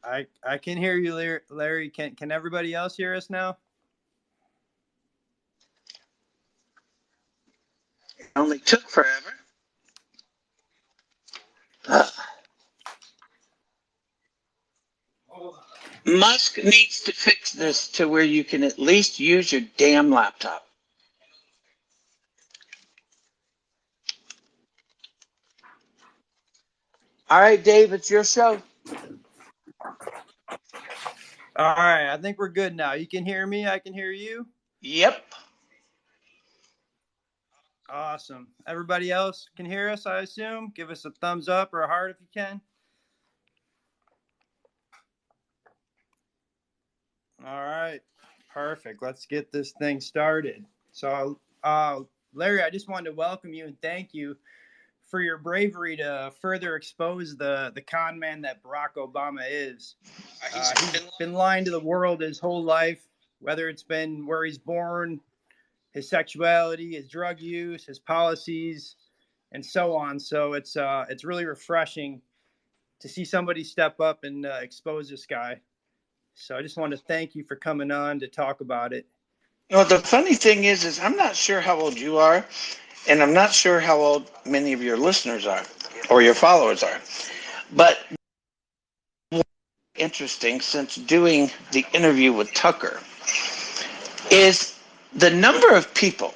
I can hear you, Larry. Can everybody else hear us now? It only took forever. Musk needs to fix this to where you can at least use your damn laptop. All right, Dave, it's your show. All right, I think we're good now. You can hear me. I can hear you. Yep. Awesome. Everybody else can hear us, I assume. Give us a thumbs up or a heart if you can. All right. Perfect. Let's get this thing started. Larry, I just wanted to welcome you and thank you for your bravery to further expose the con man that Barack Obama is. He's been lying to the world his whole life, whether it's been where he's born, his sexuality, his drug use, his policies, and so on. So it's really refreshing to see somebody step up and expose this guy. So I just want to thank you for coming on to talk about it. Well, the funny thing is I'm not sure how old you are, and I'm not sure how old many of your listeners are or your followers are. But interesting since doing the interview with Tucker is the number of people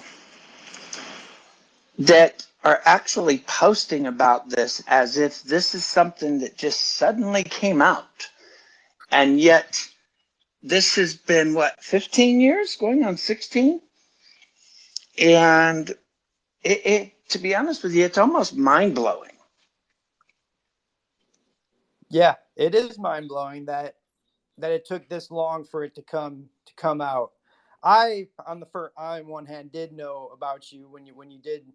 that are actually posting about this as if this is something that just suddenly came out. And yet, this has been, what, 15 years? Going on 16? And to be honest with you, it's almost mind blowing. Yeah, it is mind blowing that it took this long for it to come out. I on one hand did know about you when you did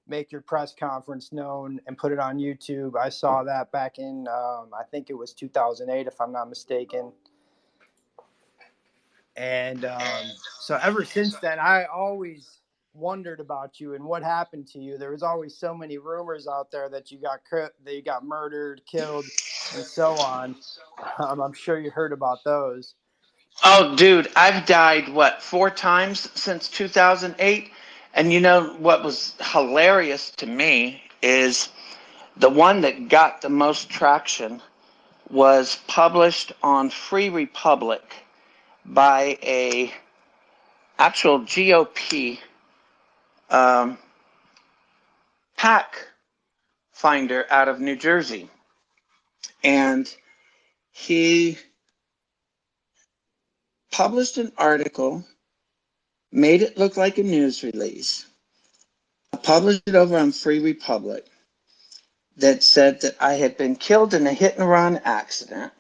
make your press conference known and put it on YouTube. I saw that back in I think it was 2008 if I'm not mistaken. And so ever since then, I always wondered about you and what happened to you. There was always so many rumors out there that you got murdered, killed, and so on. I'm sure you heard about those. Oh, dude, I've died, what, 4 times since 2008? And you know what was hilarious to me is the one that got the most traction was published on Free Republic by a actual GOP um, pack finder out of New Jersey. And he published an article, made it look like a news release, published it over on Free Republic that said that I had been killed in a hit and run accident.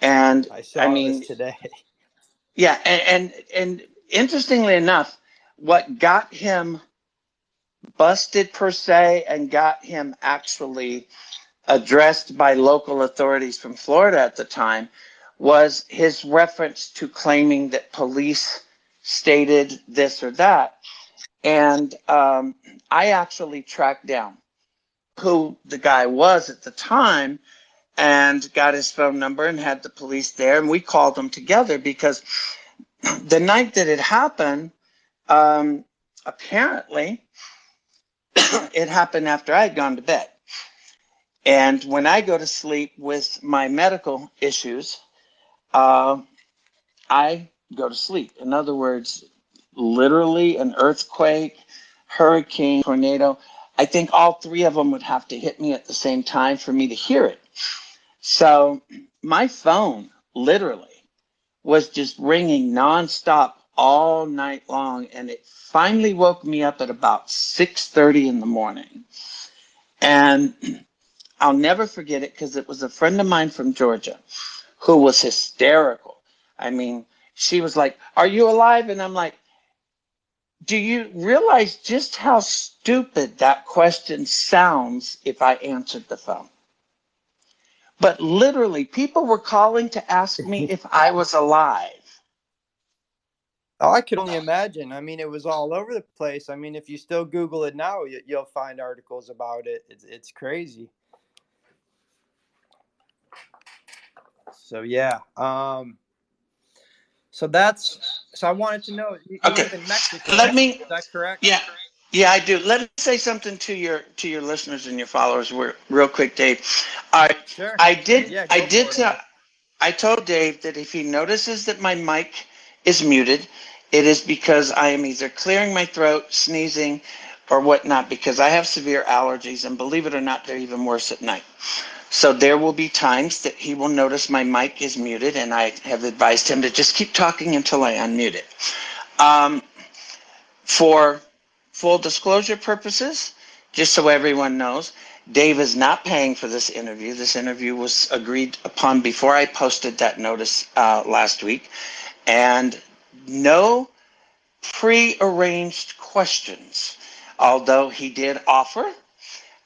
And I I saw this mean, today. yeah, and interestingly enough, what got him busted per se and got him actually addressed by local authorities from Florida at the time was his reference to claiming that police stated this or that. And I actually tracked down who the guy was at the time and got his phone number and had the police there. And we called them together because the night that it happened, apparently, it happened after I had gone to bed. And when I go to sleep with my medical issues, uh, I go to sleep. In other words, literally an earthquake, hurricane, tornado. I think all three of them would have to hit me at the same time for me to hear it. So my phone literally was just ringing nonstop all night long, and it finally woke me up at about 6:30 in the morning. And I'll never forget it because it was a friend of mine from Georgia who was hysterical. I mean, she was like, "Are you alive?" And I'm like, "Do you realize just how stupid that question sounds if I answered the phone?" But literally, people were calling to ask me if I was alive. Oh, I could only imagine. I mean, it was all over the place. I mean, if you still Google it now, you'll find articles about it. It's crazy. So yeah. So that's so I wanted to know you Okay. live in Mexico. Let Is me. that correct? Yeah. Yeah, I do. Let me say something to your listeners and your followers real quick, Dave. I Sure. I did Yeah, I go did for it, tell man. I told Dave that if he notices that my mic is muted, it is because I am either clearing my throat, sneezing, or whatnot, because I have severe allergies, and believe it or not, they're even worse at night. So there will be times that he will notice my mic is muted, and I have advised him to just keep talking until I unmute it. Um, for full disclosure purposes, just so everyone knows, Dave is not paying for this interview. This interview was agreed upon before I posted that notice last week. And no pre-arranged questions. Although he did offer,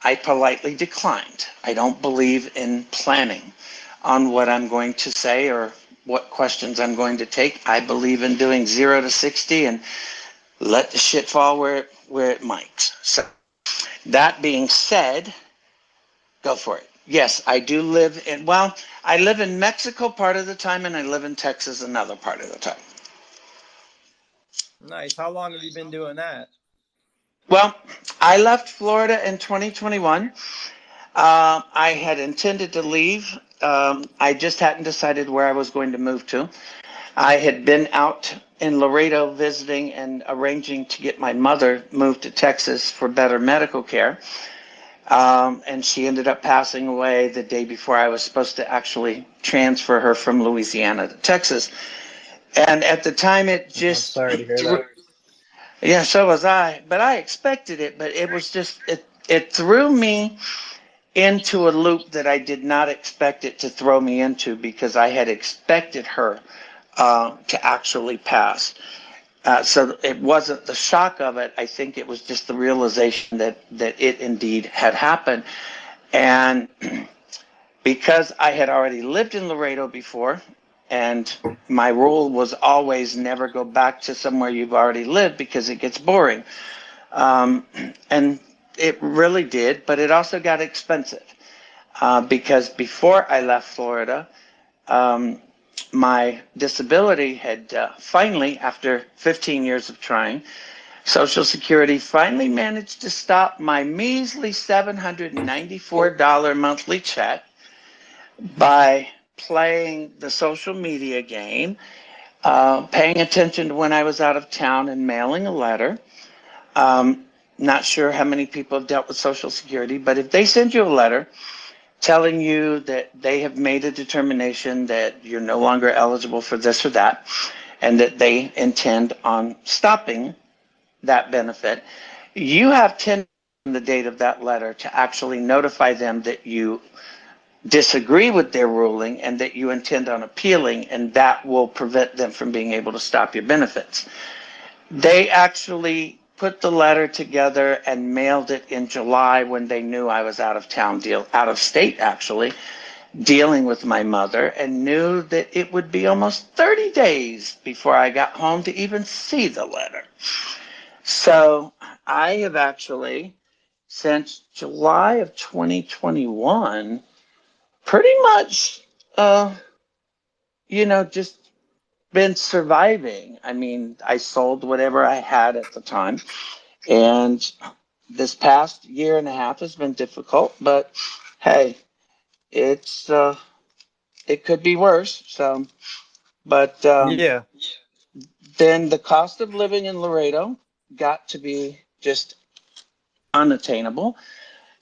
I politely declined. I don't believe in planning on what I'm going to say or what questions I'm going to take. I believe in doing 0 to 60 and let the shit fall where it might. So that being said, go for it. Yes, I do live in, well, I live in Mexico part of the time and I live in Texas another part of the time. Nice. How long have you been doing that? Well, I left Florida in 2021. I had intended to leave. I just hadn't decided where I was going to move to. I had been out in Laredo visiting and arranging to get my mother moved to Texas for better medical care. And she ended up passing away the day before I was supposed to actually transfer her from Louisiana to Texas. And at the time, it I'm just, sorry to hear that. yeah, so was I. But I expected it, but it was just, it threw me into a loop that I did not expect it to throw me into, because I had expected her to actually pass. So it wasn't the shock of it. I think it was just the realization that it indeed had happened. And because I had already lived in Laredo before, and my rule was always never go back to somewhere you've already lived because it gets boring. Um, and it really did, but it also got expensive. Because before I left Florida, um, my disability had finally, after 15 years of trying, Social Security finally managed to stop my measly $794 monthly check by playing the social media game, paying attention to when I was out of town, and mailing a letter. Um, Not sure how many people have dealt with Social Security, but if they send you a letter telling you that they have made a determination that you're no longer eligible for this or that, and that they intend on stopping that benefit, you have 10 days from the date of that letter to actually notify them that you disagree with their ruling and that you intend on appealing, and that will prevent them from being able to stop your benefits. They actually put the letter together and mailed it in July when they knew I was out of town, out of state actually, dealing with my mother, and knew that it would be almost 30 days before I got home to even see the letter. So I have actually, since July of 2021, pretty much, just been surviving. I mean, I sold whatever I had at the time, and this past year and a half has been difficult, but hey, it's it could be worse. So, but Yeah. then the cost of living in Laredo got to be just unattainable.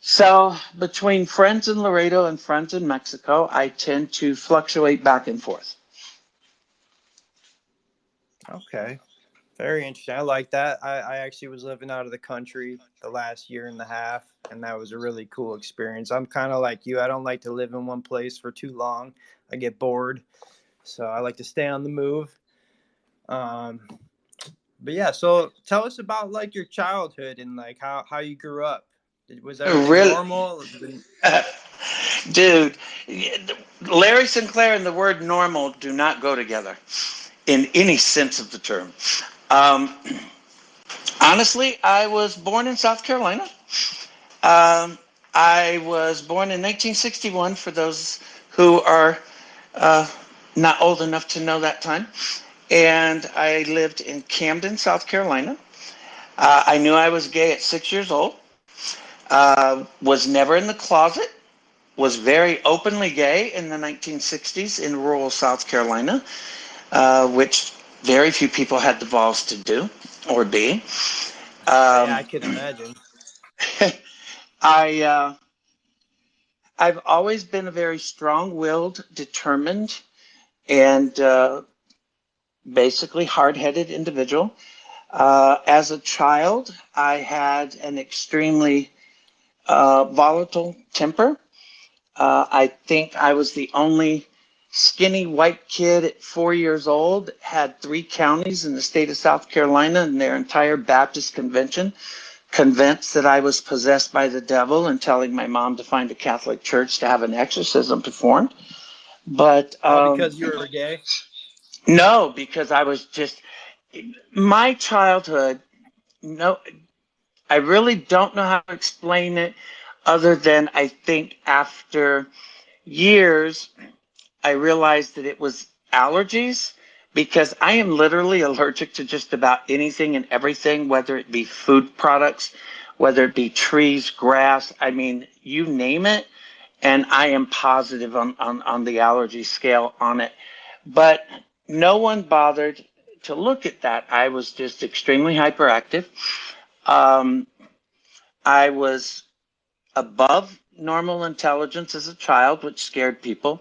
So between friends in Laredo and friends in Mexico, I tend to fluctuate back and forth. Okay. Very interesting. I like that. I actually was living out of the country the last year and a half, and that was a really cool experience. I'm kind of like you. I don't like to live in one place for too long. I get bored. So I like to stay on the move. Um, but yeah, so tell us about like your childhood and like how you grew up. Was everything Really, normal? dude, Larry Sinclair and the word normal do not go together in any sense of the term. Um, Honestly, I was born in South Carolina. Um, I was born in 1961, for those who are not old enough to know that time. And I lived in Camden, South Carolina. I knew I was gay at 6 years old. Was never in the closet. Was very openly gay in the 1960s in rural South Carolina, which very few people had the balls to do or be. Yeah, I can imagine. I I've always been a very strong-willed, determined, and basically hard-headed individual. As a child, I had an extremely volatile temper. I think I was the only skinny white kid at 4 years old, had 3 counties in the state of South Carolina and their entire Baptist convention convinced that I was possessed by the devil and telling my mom to find a Catholic church to have an exorcism performed. But All because you were gay? no, because I was just, my childhood, no, I really don't know how to explain it other than I think after years, I realized that it was allergies because I am literally allergic to just about anything and everything, whether it be food products, whether it be trees, grass, I mean, you name it. And I am positive on the allergy scale on it. But no one bothered to look at that. I was just extremely hyperactive. Um, I was above normal intelligence as a child, which scared people.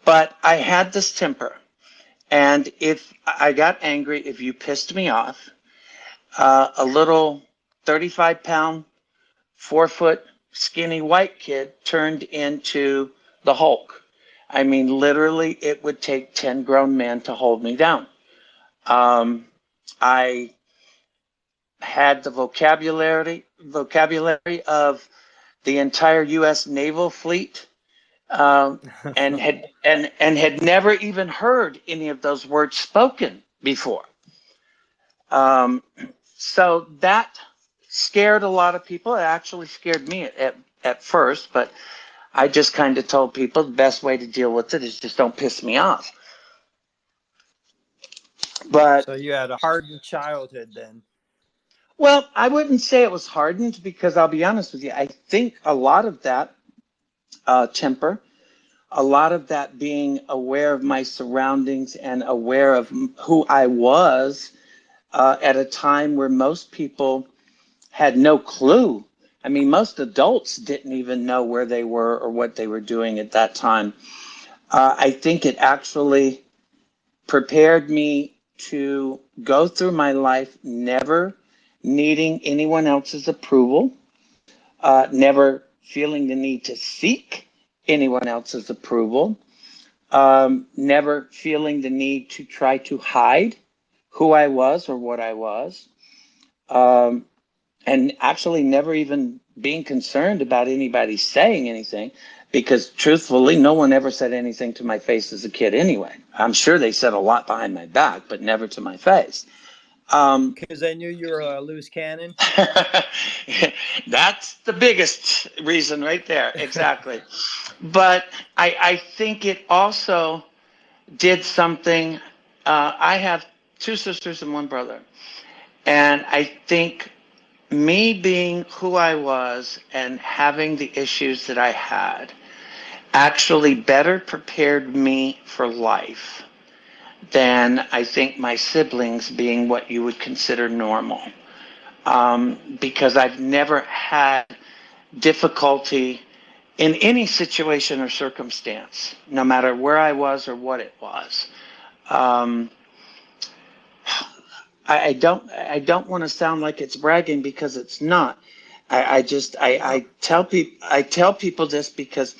But I had this temper. And if I got angry, if you pissed me off, a little 35-pound, 4-foot, skinny white kid turned into the Hulk. I mean, literally, it would take 10 grown men to hold me down. I had the vocabulary of the entire U.S. naval fleet, um, and had never even heard any of those words spoken before. Um, so that scared a lot of people. It actually scared me at first, but I just kind of told people the best way to deal with it is just don't piss me off. But, So you had a hardened childhood then. well, I wouldn't say it was hardened because I'll be honest with you. I think a lot of that temper, a lot of that being aware of my surroundings and aware of who I was at a time where most people had no clue. I mean, most adults didn't even know where they were or what they were doing at that time. I think it actually prepared me to go through my life never needing anyone else's approval, never feeling the need to seek anyone else's approval, never feeling the need to try to hide who I was or what I was, um, and actually never even being concerned about anybody saying anything, because truthfully, no one ever said anything to my face as a kid anyway. I'm sure they said a lot behind my back, but never to my face. Because they knew you were a loose cannon. That's the biggest reason right there. Exactly. But I think it also did something. I have 2 sisters and 1 brother. And I think me being who I was and having the issues that I had actually better prepared me for life than I think my siblings being what you would consider normal. Because I've never had difficulty in any situation or circumstance, no matter where I was or what it was. Um, I don't want to sound like it's bragging because it's not. No. I tell people this because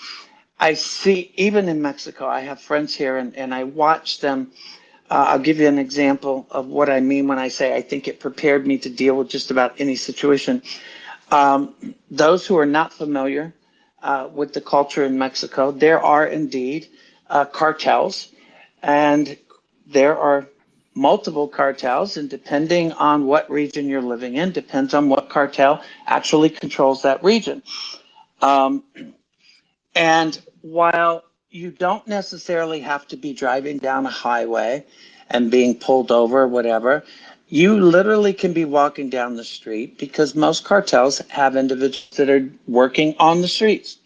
I see, even in Mexico, I have friends here, and I watch them. I'll give you an example of what I mean when I say I think it prepared me to deal with just about any situation. Those who are not familiar with the culture in Mexico, there are indeed cartels, and there are multiple cartels, and depending on what region you're living in, depends on what cartel actually controls that region. Um, and while you don't necessarily have to be driving down a highway and being pulled over or whatever. You literally can be walking down the street because most cartels have individuals that are working on the streets.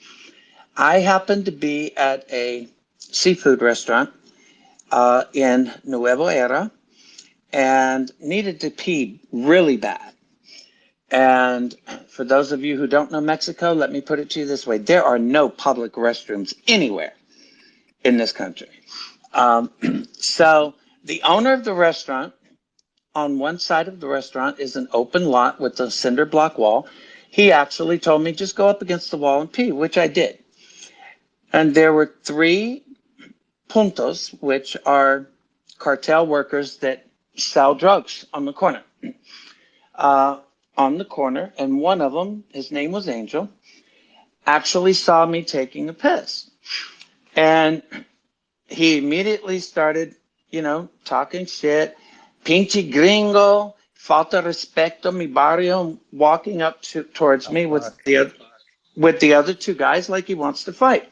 I happened to be at a seafood restaurant in Nuevo Era and needed to pee really bad. And for those of you who don't know Mexico, let me put it to you this way. There are no public restrooms anywhere in this country. So the owner of the restaurant, on one side of the restaurant is an open lot with a cinder block wall. He actually told me just go up against the wall and pee, which I did. And there were 3 puntos, which are cartel workers that sell drugs on the corner. And one of them, his name was Angel, actually saw me taking a piss. And he immediately started, talking shit. Pinche gringo, falta respeto, mi barrio, walking up towards Oh, me fuck. with the other 2 guys like he wants to fight.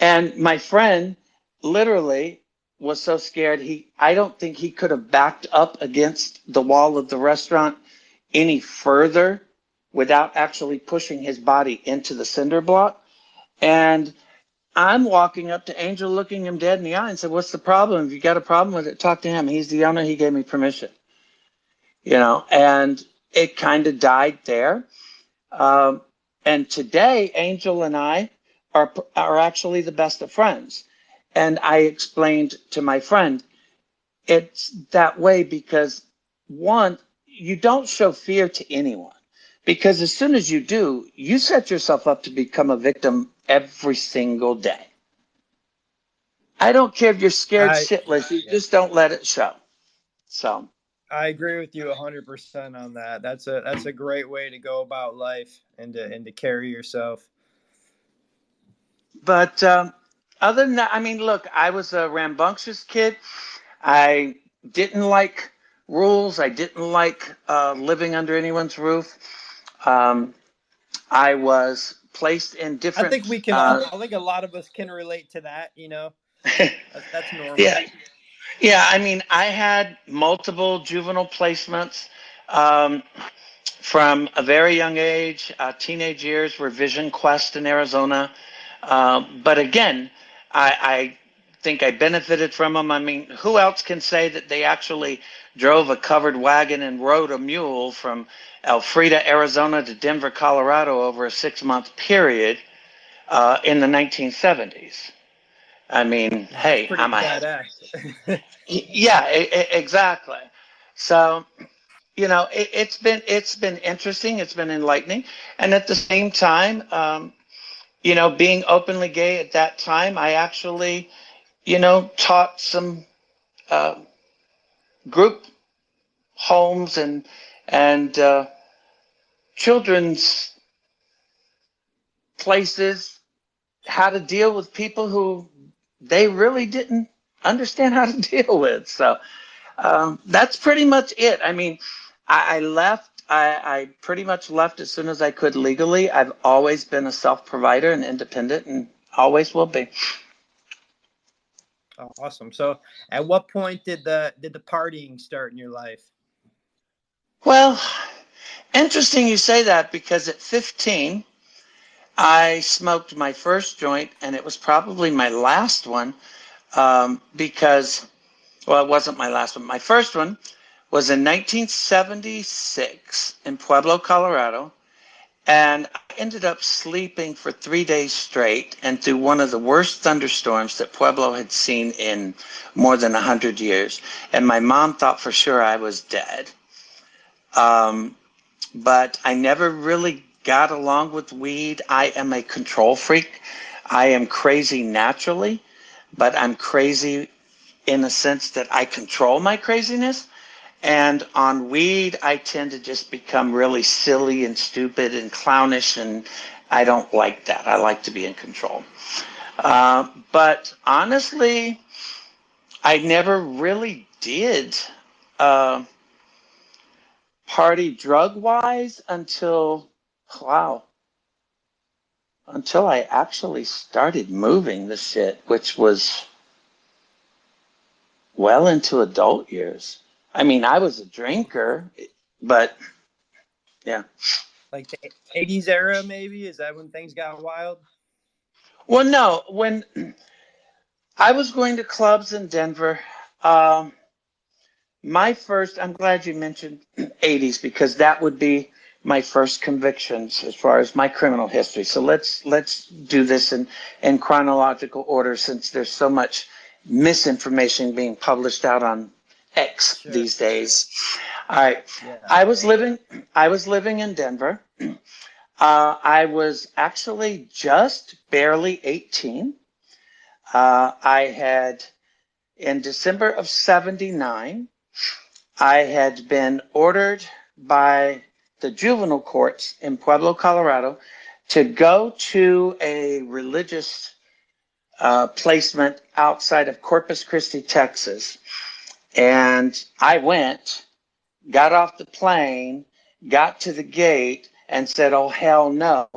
And my friend literally was so scared, I don't think he could have backed up against the wall of the restaurant any further without actually pushing his body into the cinder block. And I'm walking up to Angel, looking him dead in the eye and said, what's the problem? If you got a problem with it, talk to him. He's the owner. He gave me permission, and it kind of died there. And today, Angel and I are actually the best of friends. And I explained to my friend, it's that way because, one, you don't show fear to anyone. Because as soon as you do, you set yourself up to become a victim every single day. I don't care if you're scared I shitless, you yeah, just don't let it show. So, I agree with you 100% on that. That's a great way to go about life and to carry yourself. but other than that, I mean, look, I was a rambunctious kid. I didn't like rules. I didn't like living under anyone's roof. Um, I was placed in I think different. we can all. I think a lot of us can relate to that. That's normal. Yeah, yeah. I mean, I had multiple juvenile placements um, from a very young age. Teenage years were Vision Quest in Arizona, but again, I think I benefited from them. I mean, who else can say that they actually drove a covered wagon and rode a mule from Elfrida, Arizona to Denver, Colorado over a 6-month period in the 1970s? I mean, Yeah, that's hey, pretty badass. yeah, exactly. So, it's been interesting. It's been enlightening, and at the same time, being openly gay at that time, I actually, taught some uh, group homes and children's places how to deal with people who they really didn't understand how to deal with. So that's pretty much it. I mean, I left. I pretty much left as soon as I could legally. I've always been a self-provider and independent, and always will be. Awesome. So, at what point did the partying start in your life? Well, interesting you say that because at 15, I smoked my first joint, and it was probably my last one because, well, it wasn't my last one. My first one was in 1976 in Pueblo, Colorado. And I ended up sleeping for 3 days straight and through one of the worst thunderstorms that Pueblo had seen in more than 100 years. And my mom thought for sure I was dead. Um, but I never really got along with weed. I am a control freak. I am crazy naturally, but I'm crazy in the sense that I control my craziness. And on weed, I tend to just become really silly and stupid and clownish, and I don't like that. I like to be in control. But honestly, I never really did uh, party drug wise until, wow, until I actually started moving the shit, which was well into adult years. I mean, I was a drinker, but yeah. Like the 80s era, maybe? Is that when things got wild? Well, no, when I was going to clubs in Denver, um, I'm glad you mentioned 80s because that would be my first convictions as far as my criminal history. So let's do this in chronological order since there's so much misinformation being published out on X Sure. these days. All right. Yeah. I was living I was living in Denver. I was actually just barely 18. I had in December of 79 I had been ordered by the juvenile courts in Pueblo, Colorado, to go to a religious placement outside of Corpus Christi, Texas. And I went, got off the plane, got to the gate, and said, oh, hell no,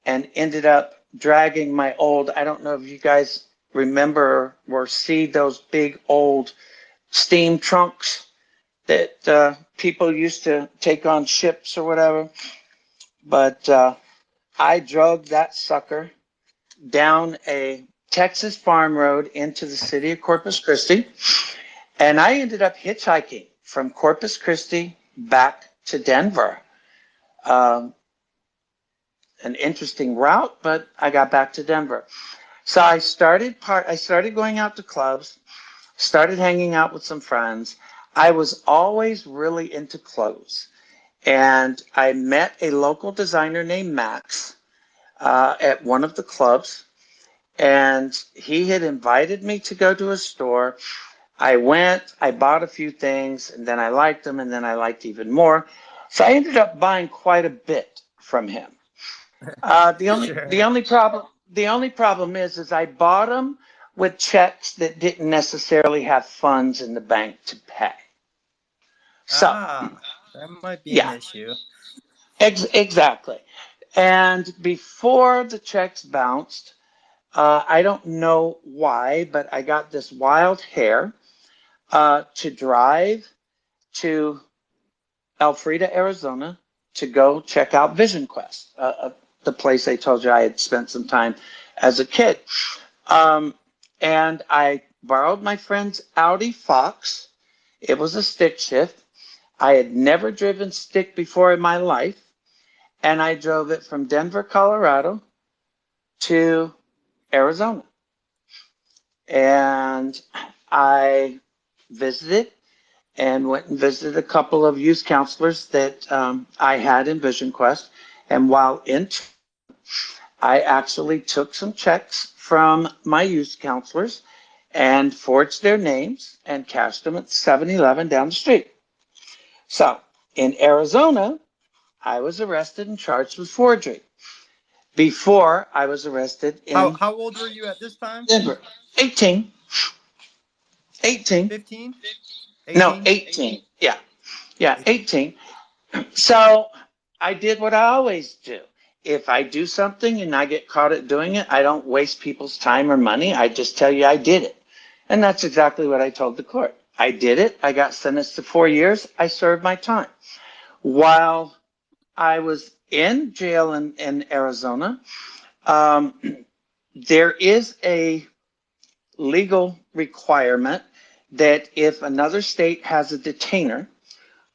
and ended up dragging my old, I don't know if you guys remember or see those big old steam trunks that people used to take on ships or whatever. But I drove that sucker down a Texas farm road into the city of Corpus Christi. And I ended up hitchhiking from Corpus Christi back to Denver. Um, an interesting route, but I got back to Denver. So I started going out to clubs, started hanging out with some friends. I was always really into clothes. And I met a local designer named Max at one of the clubs, and he had invited me to go to a store. I went, I bought a few things, and then I liked them, and then I liked even more. So I ended up buying quite a bit from him. The only Sure. the only problem the only problem is I bought them with checks that didn't necessarily have funds in the bank to pay. So That might be an yeah, issue. exactly. And before the checks bounced, I don't know why, but I got this wild hair to drive to Elfrida, Arizona to go check out Vision Quest, the place I told you I had spent some time as a kid. Um, and I borrowed my friend's Audi Fox. It was a stick shift. I had never driven stick before in my life. And I drove it from Denver, Colorado to Arizona. And I visited and went and visited a couple of youth counselors that I had in Vision Quest. And while in, I actually took some checks from my youth counselors and forged their names and cashed them at 7-Eleven down the street. So in Arizona, I was arrested and charged with forgery before I was arrested How in how old were you at this time? Denver. 18. 18. 15? No, 18? 18. Yeah. Yeah, 18. 18. So I did what I always do. If I do something and I get caught at doing it, I don't waste people's time or money. I just tell you I did it. And that's exactly what I told the court. I did it. I got sentenced to 4 years. I served my time. While I was in jail in Arizona, there is a legal requirement that if another state has a detainer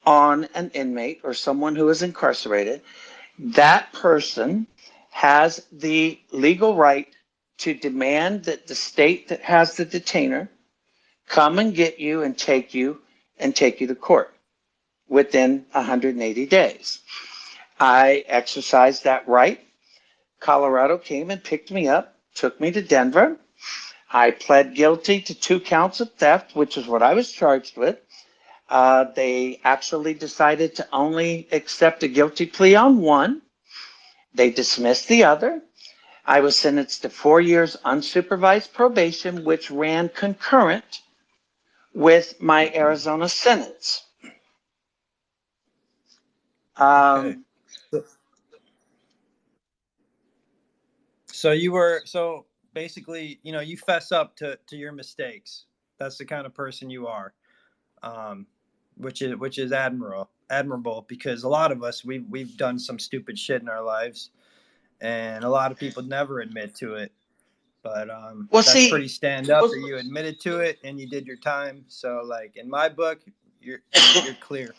on an inmate or someone who is incarcerated, that person has the legal right to demand that the state that has the detainer come and get you and take you to court within 180 days. I exercised that right. Colorado came and picked me up, took me to Denver. I pled guilty to 2 counts of theft, which is what I was charged with. They actually decided to only accept a guilty plea on one. They dismissed the other. I was sentenced to 4 years unsupervised probation, which ran concurrent with my Arizona sentence. Okay. Um, So you were so basically, you know, you fess up to your mistakes. That's the kind of person you are, um, which is admirable because a lot of us we've done some stupid shit in our lives, and a lot of people never admit to it. But Well, that's see, pretty stand up that you admitted to it and you did your time. So like in my book, you're clear.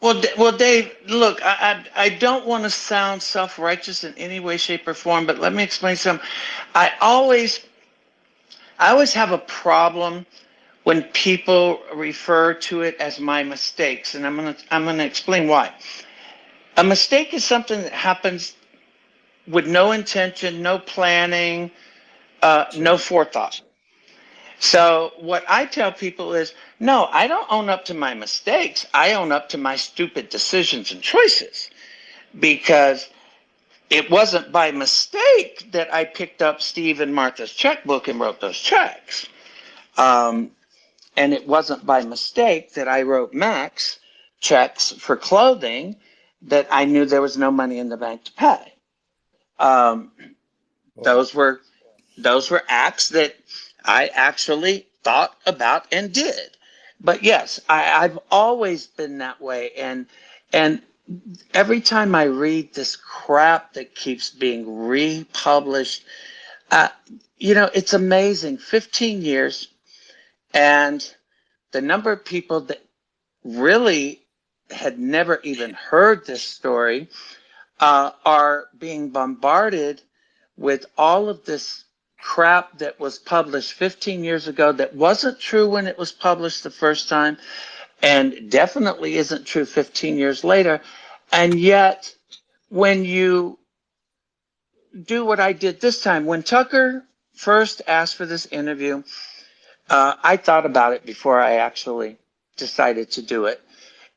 well, Dave, look, I don't want to sound self-righteous in any way, shape, or form, but let me explain something. I always, I always have a problem when people refer to it as my mistakes, and I'm gonna explain why. A mistake is something that happens with no intention, no planning, no Sure. forethought. So what I tell people is, no, I don't own up to my mistakes. I own up to my stupid decisions and choices because it wasn't by mistake that I picked up Steve and Martha's checkbook and wrote those checks. Um, and it wasn't by mistake that I wrote Max checks for clothing that I knew there was no money in the bank to pay. Um, Well, those were those were acts that I actually thought about and did. But yes, I've always been that way, and every time I read this crap that keeps being republished, uh, it's amazing. 15 years, and the number of people that really had never even heard this story are being bombarded with all of this crap that was published 15 years ago that wasn't true when it was published the first time and definitely isn't true 15 years later. And yet, when you do what I did this time, when Tucker first asked for this interview, I thought about it before I actually decided to do it.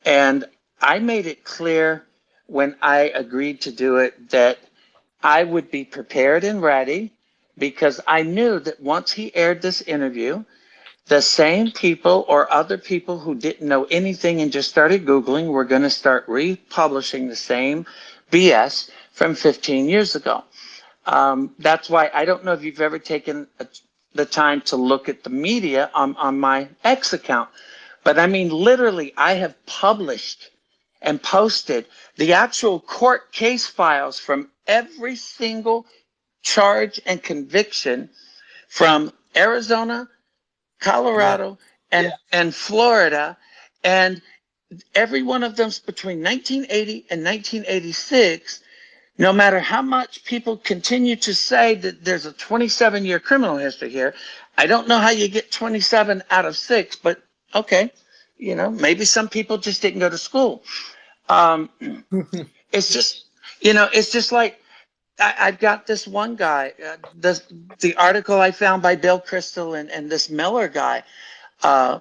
And I made it clear when I agreed to do it that I would be prepared and ready because I knew that once he aired this interview, the same people or other people who didn't know anything and just started Googling were going to start republishing the same BS from 15 years ago. That's why I don't know if you've ever taken the time to look at the media on my X account. But I mean, literally, I have published and posted the actual court case files from every single charge and conviction from Arizona, yeah. Colorado, and Florida. And every one of them's between 1980 and 1986. No matter how much people continue to say that there's a 27-year criminal history here, I don't know how you get 27 out of 6, but okay, maybe some people just didn't go to school. Um, it's just, it's just like I've got this one guy, the article I found by Bill Crystal and this Miller guy uh,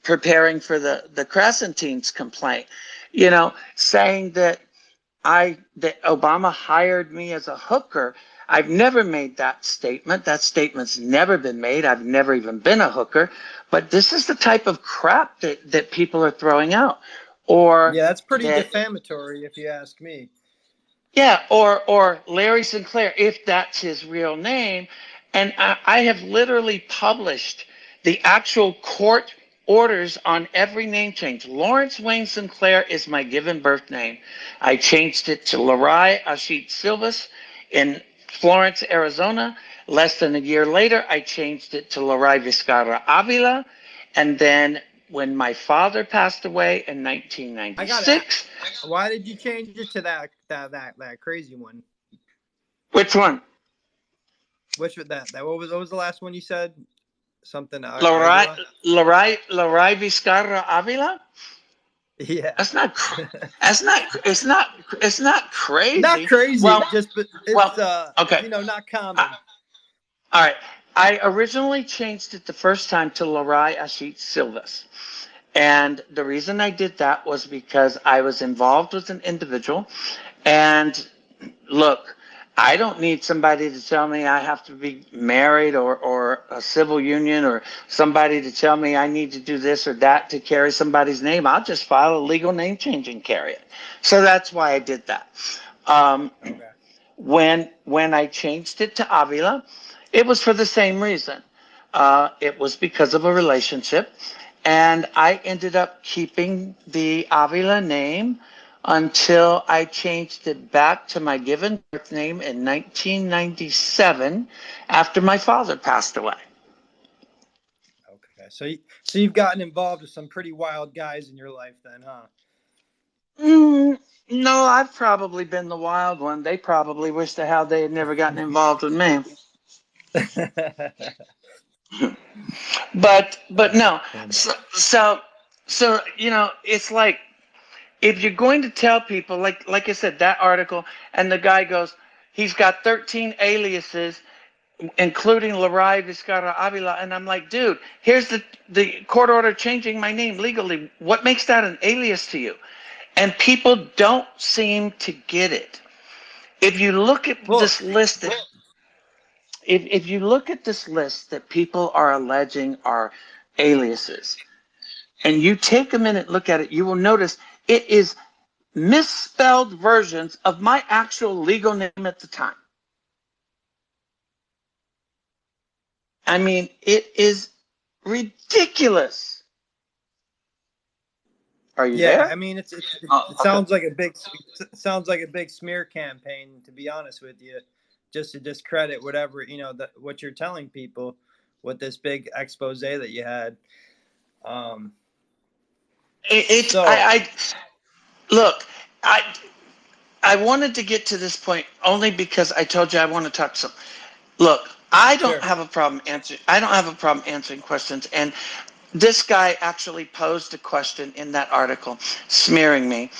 preparing for the Crescentines complaint, saying that Obama hired me as a hooker. I've never made that statement. That statement's never been made. I've never even been a hooker. But this is the type of crap that people are throwing out. Or Yeah, that's pretty that, defamatory if you ask me. yeah, or Larry Sinclair, if that's his real name. And I have literally published the actual court orders on every name change. Lawrence Wayne Sinclair is my given birth name. I changed it to Larai Ashit Silvas in Florence, Arizona. Less than a year later, I changed it to Larai Vizcarra Avila. And then when my father passed away in I got to. 1996, Why did you change it to that crazy one? which one? Which was that? What was the last one you said? Something Larai, Aguila. Larai Vizcarra Avila? Yeah. That's not, it's not Not crazy. crazy, Well, just but it's well, okay. not Uh, common. all right. I originally changed it the first time to Larai Ashit Silvas. And the reason I did that was because I was involved with an individual. And look, I don't need somebody to tell me I have to be married or a civil union or somebody to tell me I need to do this or that to carry somebody's name. I'll just file a legal name change and carry it. So that's why I did that. Um, Okay. When I changed it to Avila, it was for the same reason. It was because of a relationship, and I ended up keeping the Avila name until I changed it back to my given birth name in 1997 after my father passed away. Okay, so you've gotten involved with some pretty wild guys in your life, then, huh? No, I've probably been the wild one. They probably wish to hell they had never gotten involved with me. But no. So it's like, if you're going to tell people, like I said, that article, and the guy goes, he's got 13 aliases, including Larry Vizcarra Avila, and I'm like, dude, here's the court order changing my name legally. What makes that an alias to you? And people don't seem to get it. If you look at Well, this list that if you look at this list that people are alleging are aliases, and you take a minute, look at it, you will notice it is misspelled versions of my actual legal name at the time. I mean, it is ridiculous. Are you yeah, I there? mean, Oh, it okay. sounds like a big smear campaign. To be honest with you, just to discredit whatever what you're telling people with this big expose that you had. Um, It's so I look, I I wanted to get to this point only because I told you I want to talk to some. Look, I don't sure. have a problem answering. I don't have a problem answering questions. And this guy actually posed a question in that article, smearing me,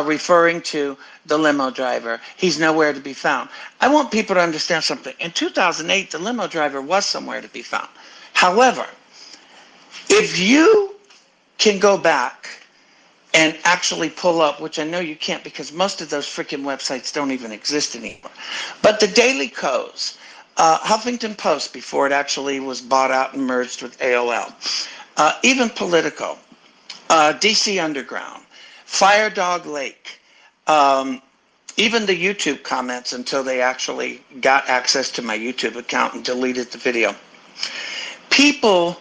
referring to the limo driver. He's nowhere to be found. I want people to understand something. In 2008, the limo driver was somewhere to be found. However, if you can go back and actually pull up, which I know you can't because most of those freaking websites don't even exist anymore. But the Daily Kos, Huffington Post before it actually was bought out and merged with AOL, even Politico, DC Underground, Fire Dog Lake, um, even the YouTube comments until they actually got access to my YouTube account and deleted the video. People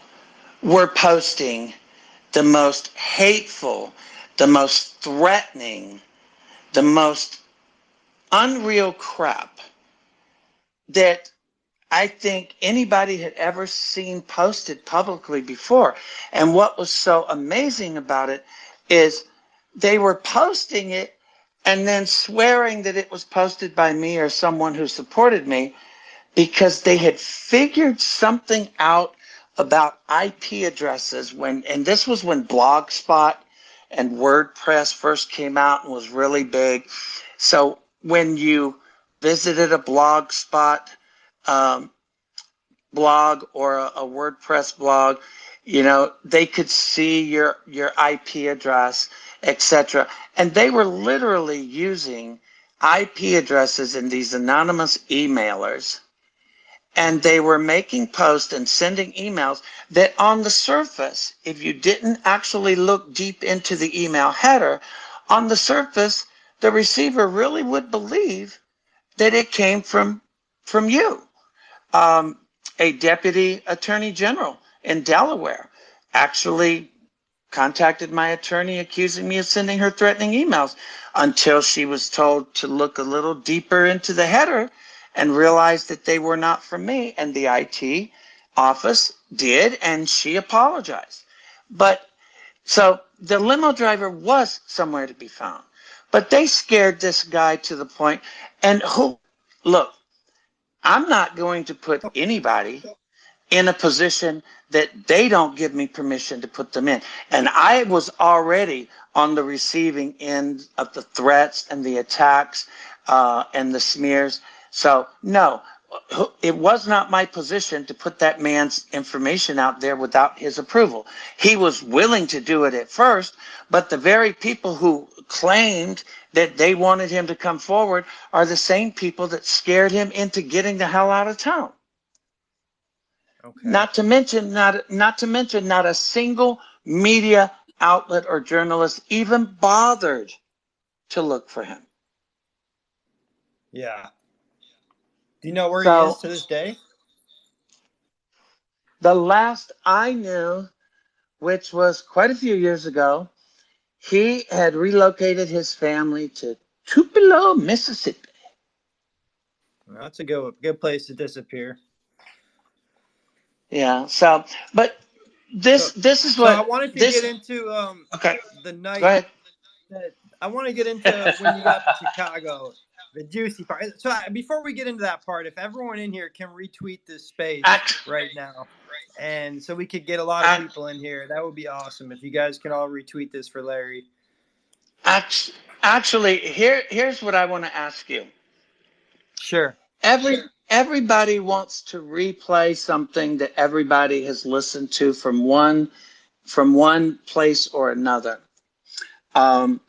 were posting the most hateful, the most threatening, the most unreal crap that I think anybody had ever seen posted publicly before. And what was so amazing about it is they were posting it and then swearing that it was posted by me or someone who supported me because they had figured something out about IP addresses and this was when Blogspot and WordPress first came out and was really big. So when you visited a Blogspot um, blog or a WordPress blog, they could see your IP address, etc. And they were literally using IP addresses in these anonymous emailers, and they were making posts and sending emails that on the surface, if you didn't actually look deep into the email header, on the surface, the receiver really would believe that it came from you. Um, a deputy attorney general in Delaware actually contacted my attorney accusing me of sending her threatening emails until she was told to look a little deeper into the header and realized that they were not from me. And the IT office did, and she apologized. But so the limo driver was somewhere to be found. But they scared this guy to the point, and look, I'm not going to put anybody in a position that they don't give me permission to put them in. And I was already on the receiving end of the threats and the attacks and the smears. So, no, it was not my position to put that man's information out there without his approval. He was willing to do it at first, but the very people who claimed that they wanted him to come forward are the same people that scared him into getting the hell out of town. Okay. Not a single media outlet or journalist even bothered to look for him. Yeah. Do you know where he is So to this day? the last I knew, which was quite a few years ago, he had relocated his family to Tupelo, Mississippi. Well, that's a good place to disappear. Yeah. So, but So, this is so I what wanted to get this. into Okay, the go night ahead. that I want to get into when you got to Chicago, the juicy part. So before we get into that part, if everyone in here can retweet this space Act, right now, and so we could get a lot of act, people in here, that would be awesome. If you guys can all retweet this for Larry. act, actually, here's what I want to ask you. Sure. Every everybody wants to replay something that everybody has listened to from one place or another,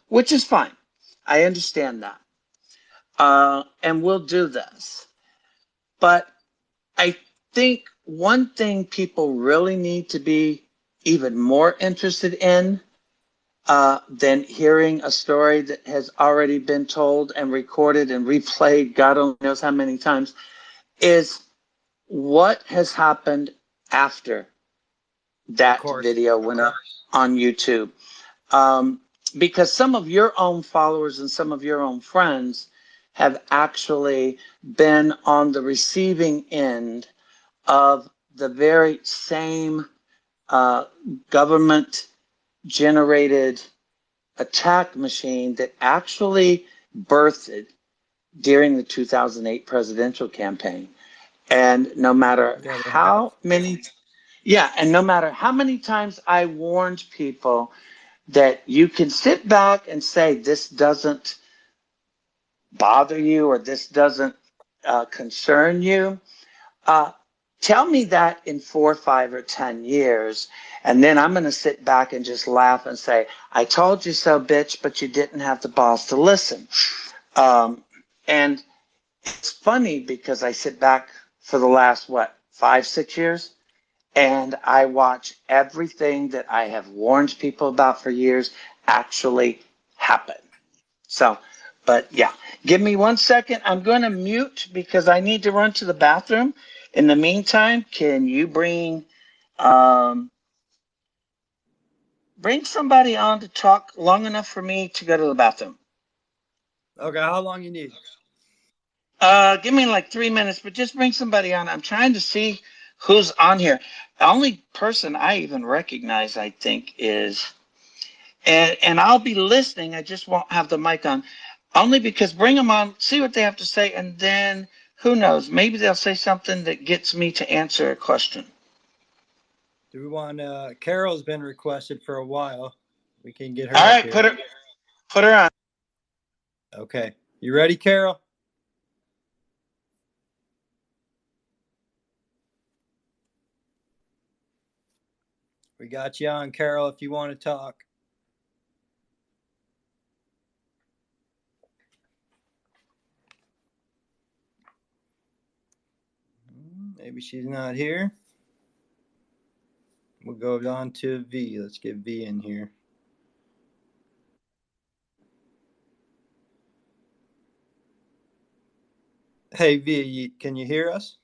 which is fine. I understand that, and we'll do this. But I think one thing people really need to be even more interested in than hearing a story that has already been told and recorded and replayed, God only knows how many times, is what has happened after Of that course. video went up on YouTube. Um, because some of your own followers and some of your own friends have actually been on the receiving end of the very same uh, government generated attack machine that actually birthed during the 2008 presidential campaign. And no matter Yeah, they have. how many, yeah, and no matter how many times I warned people that you can sit back and say, this doesn't bother you or this doesn't concern you, uh, tell me that in 4, 5, or 10 years. And then I'm going to sit back and just laugh and say, I told you so, bitch, but you didn't have the balls to listen. And it's funny because I sit back for the last, 5, 6 years, and I watch everything that I have warned people about for years actually happen. So, but yeah, give me 1 second. I'm going to mute because I need to run to the bathroom. In the meantime, can you um, bring somebody on to talk long enough for me to go to the bathroom? Okay, how long you need? Give me like 3 minutes, but just bring somebody on. I'm trying to see who's on here. The only person I even recognize, I think, is and I'll be listening. I just won't have the mic on, only because bring them on, see what they have to say, and then who knows? Maybe they'll say something that gets me to answer a question. Do we want Carol's been requested for a while. We can get All her up right, here. put her on. Okay. You ready, Carol? We got you on, Carol, if you want to talk. Maybe she's not here. We'll go on to V. Let's get V in here. Hey, V, can you hear us?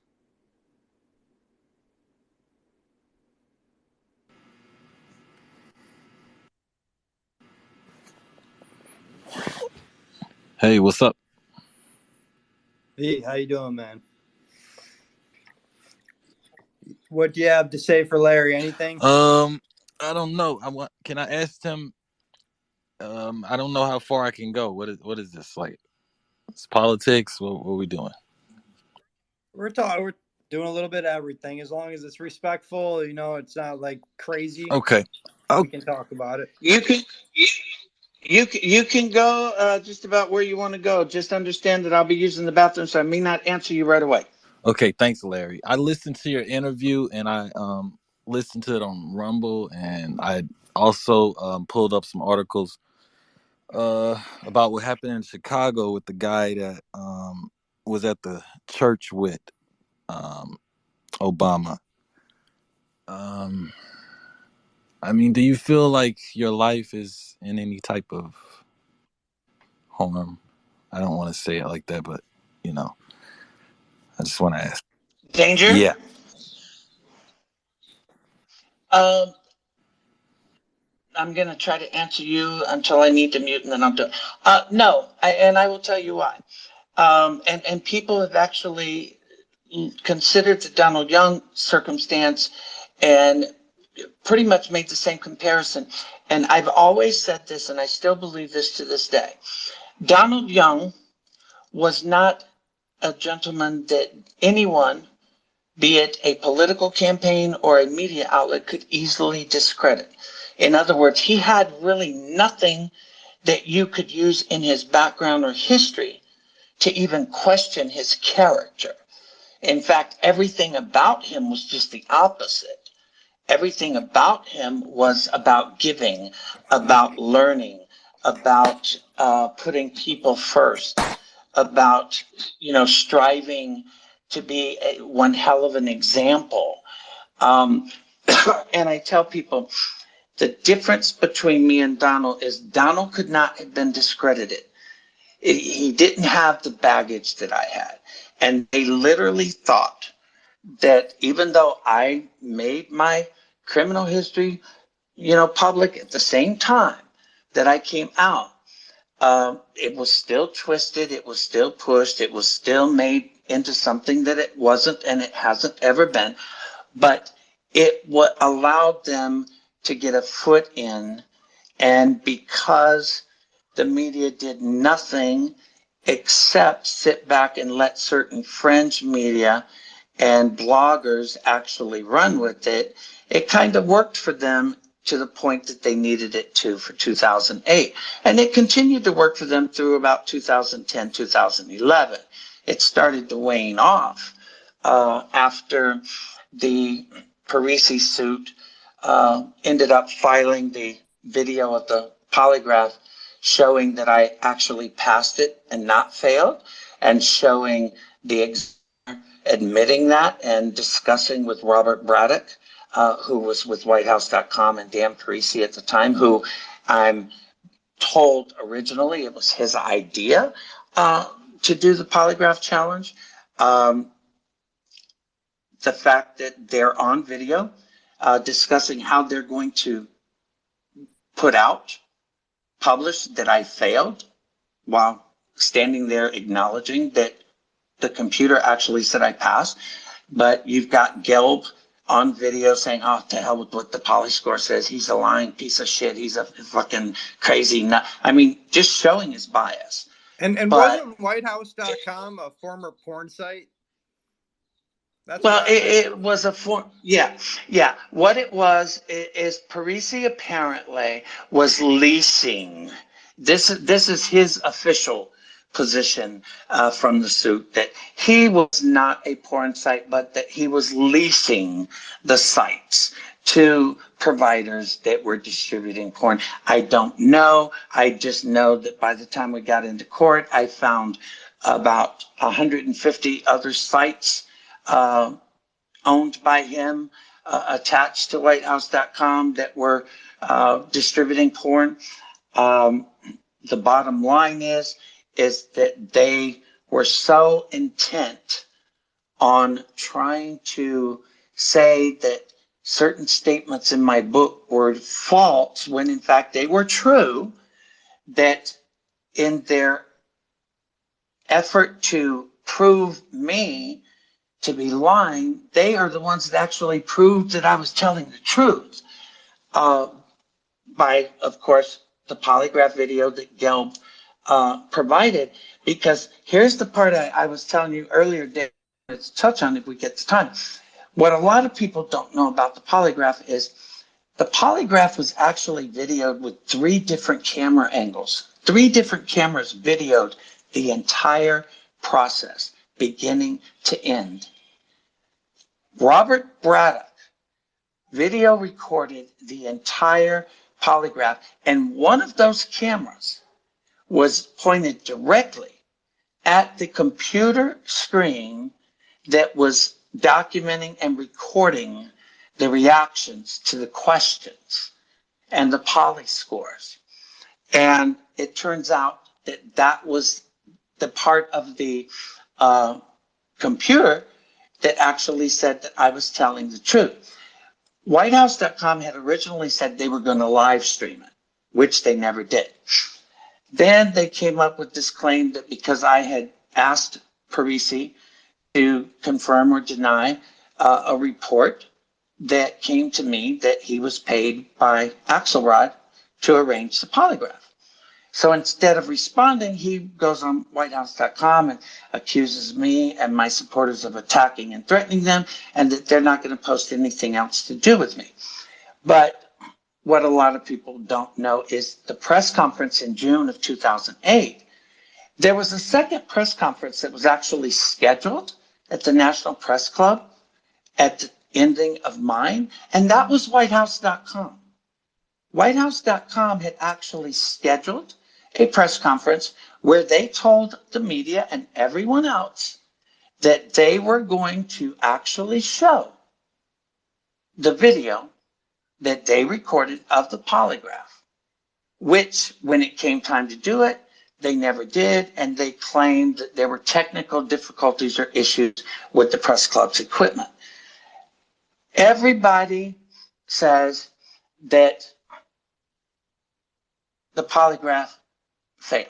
Hey, what's up? V, how you doing, man? What do you have to say for Larry? Anything? I don't know. Can I ask him? I don't know how far I can go. What is this like? It's politics. What are we doing? We're talking. We're doing a little bit of everything. As long as it's respectful, it's not like crazy. Okay. We Okay. can talk about it. You can you can go just about where you want to go. Just understand that I'll be using the bathroom, so I may not answer you right away. Okay. Thanks, Larry. I listened to your interview and I listened to it on Rumble, and I also pulled up some articles about what happened in Chicago with the guy that was at the church with um Obama. Um, I mean, do you feel like your life is in any type of harm? I don't want to say it like that, but you know, I just want to ask. Danger? Yeah. Um, I'm going to try to answer you until I need to mute, and then I'll do it. No, and I will tell you why. And people have actually considered the Donald Young circumstance and pretty much made the same comparison. And I've always said this, and I still believe this to this day. Donald Young was not a gentleman that anyone, be it a political campaign or a media outlet, could easily discredit. In other words, he had really nothing that you could use in his background or history to even question his character. In fact, everything about him was just the opposite. Everything about him was about giving, about learning, about putting people first, about, striving to be one hell of an example. And I tell people, the difference between me and Donald is Donald could not have been discredited. He didn't have the baggage that I had. And they literally thought that even though I made my criminal history, public at the same time that I came out, it was still twisted, it was still pushed, it was still made into something that it wasn't and it hasn't ever been. But it allowed them to get a foot in, and because the media did nothing except sit back and let certain fringe media and bloggers actually run with it, it kind of worked for them to the point that they needed it to for 2008. And it continued to work for them through about 2010, 2011. It started to wane off after the Parisi suit ended up filing the video of the polygraph showing that I actually passed it and not failed, and showing the examiner admitting that and discussing with Robert Braddock, who was with WhiteHouse.com, and Dan Parisi at the time, who I'm told originally it was his idea to do the polygraph challenge. The fact that they're on video discussing how they're going to publish that I failed, while standing there acknowledging that the computer actually said I passed. But you've got Gelb on video saying, "Oh, to hell with what the poly score says. He's a lying piece of shit. He's a fucking crazy nut." I mean, just showing his bias. And wasn't WhiteHouse.com a former porn site? That's well, it was a form. Yeah. What it was is Parisi apparently was leasing. This is his official position from the suit, that he was not a porn site, but that he was leasing the sites to providers that were distributing porn. I don't know. I just know that by the time we got into court, I found about 150 other sites owned by him, attached to WhiteHouse.com, that were distributing porn. The bottom line is that they were so intent on trying to say that certain statements in my book were false when in fact they were true, that in their effort to prove me to be lying, they are the ones that actually proved that I was telling the truth. By, of course, the polygraph video that Gelb provided. Because here's the part I was telling you earlier, Dave, let's touch on if we get the time. What a lot of people don't know about the polygraph is the polygraph was actually videoed with 3 different camera angles. 3 different cameras videoed the entire process, beginning to end. Robert Braddock video recorded the entire polygraph, and one of those cameras was pointed directly at the computer screen that was documenting and recording the reactions to the questions and the poly scores. And it turns out that that was the part of the computer that actually said that I was telling the truth. WhiteHouse.com had originally said they were going to live stream it, which they never did. Then they came up with this claim that because I had asked Parisi to confirm or deny a report that came to me that he was paid by Axelrod to arrange the polygraph. So instead of responding, he goes on WhiteHouse.com and accuses me and my supporters of attacking and threatening them, and that they're not going to post anything else to do with me. But what a lot of people don't know is the press conference in June of 2008. There was a second press conference that was actually scheduled at the National Press Club at the ending of mine, and that was WhiteHouse.com. WhiteHouse.com had actually scheduled a press conference where they told the media and everyone else that they were going to actually show the video that they recorded of the polygraph, which when it came time to do it, they never did, and they claimed that there were technical difficulties or issues with the press club's equipment. Everybody says that the polygraph failed.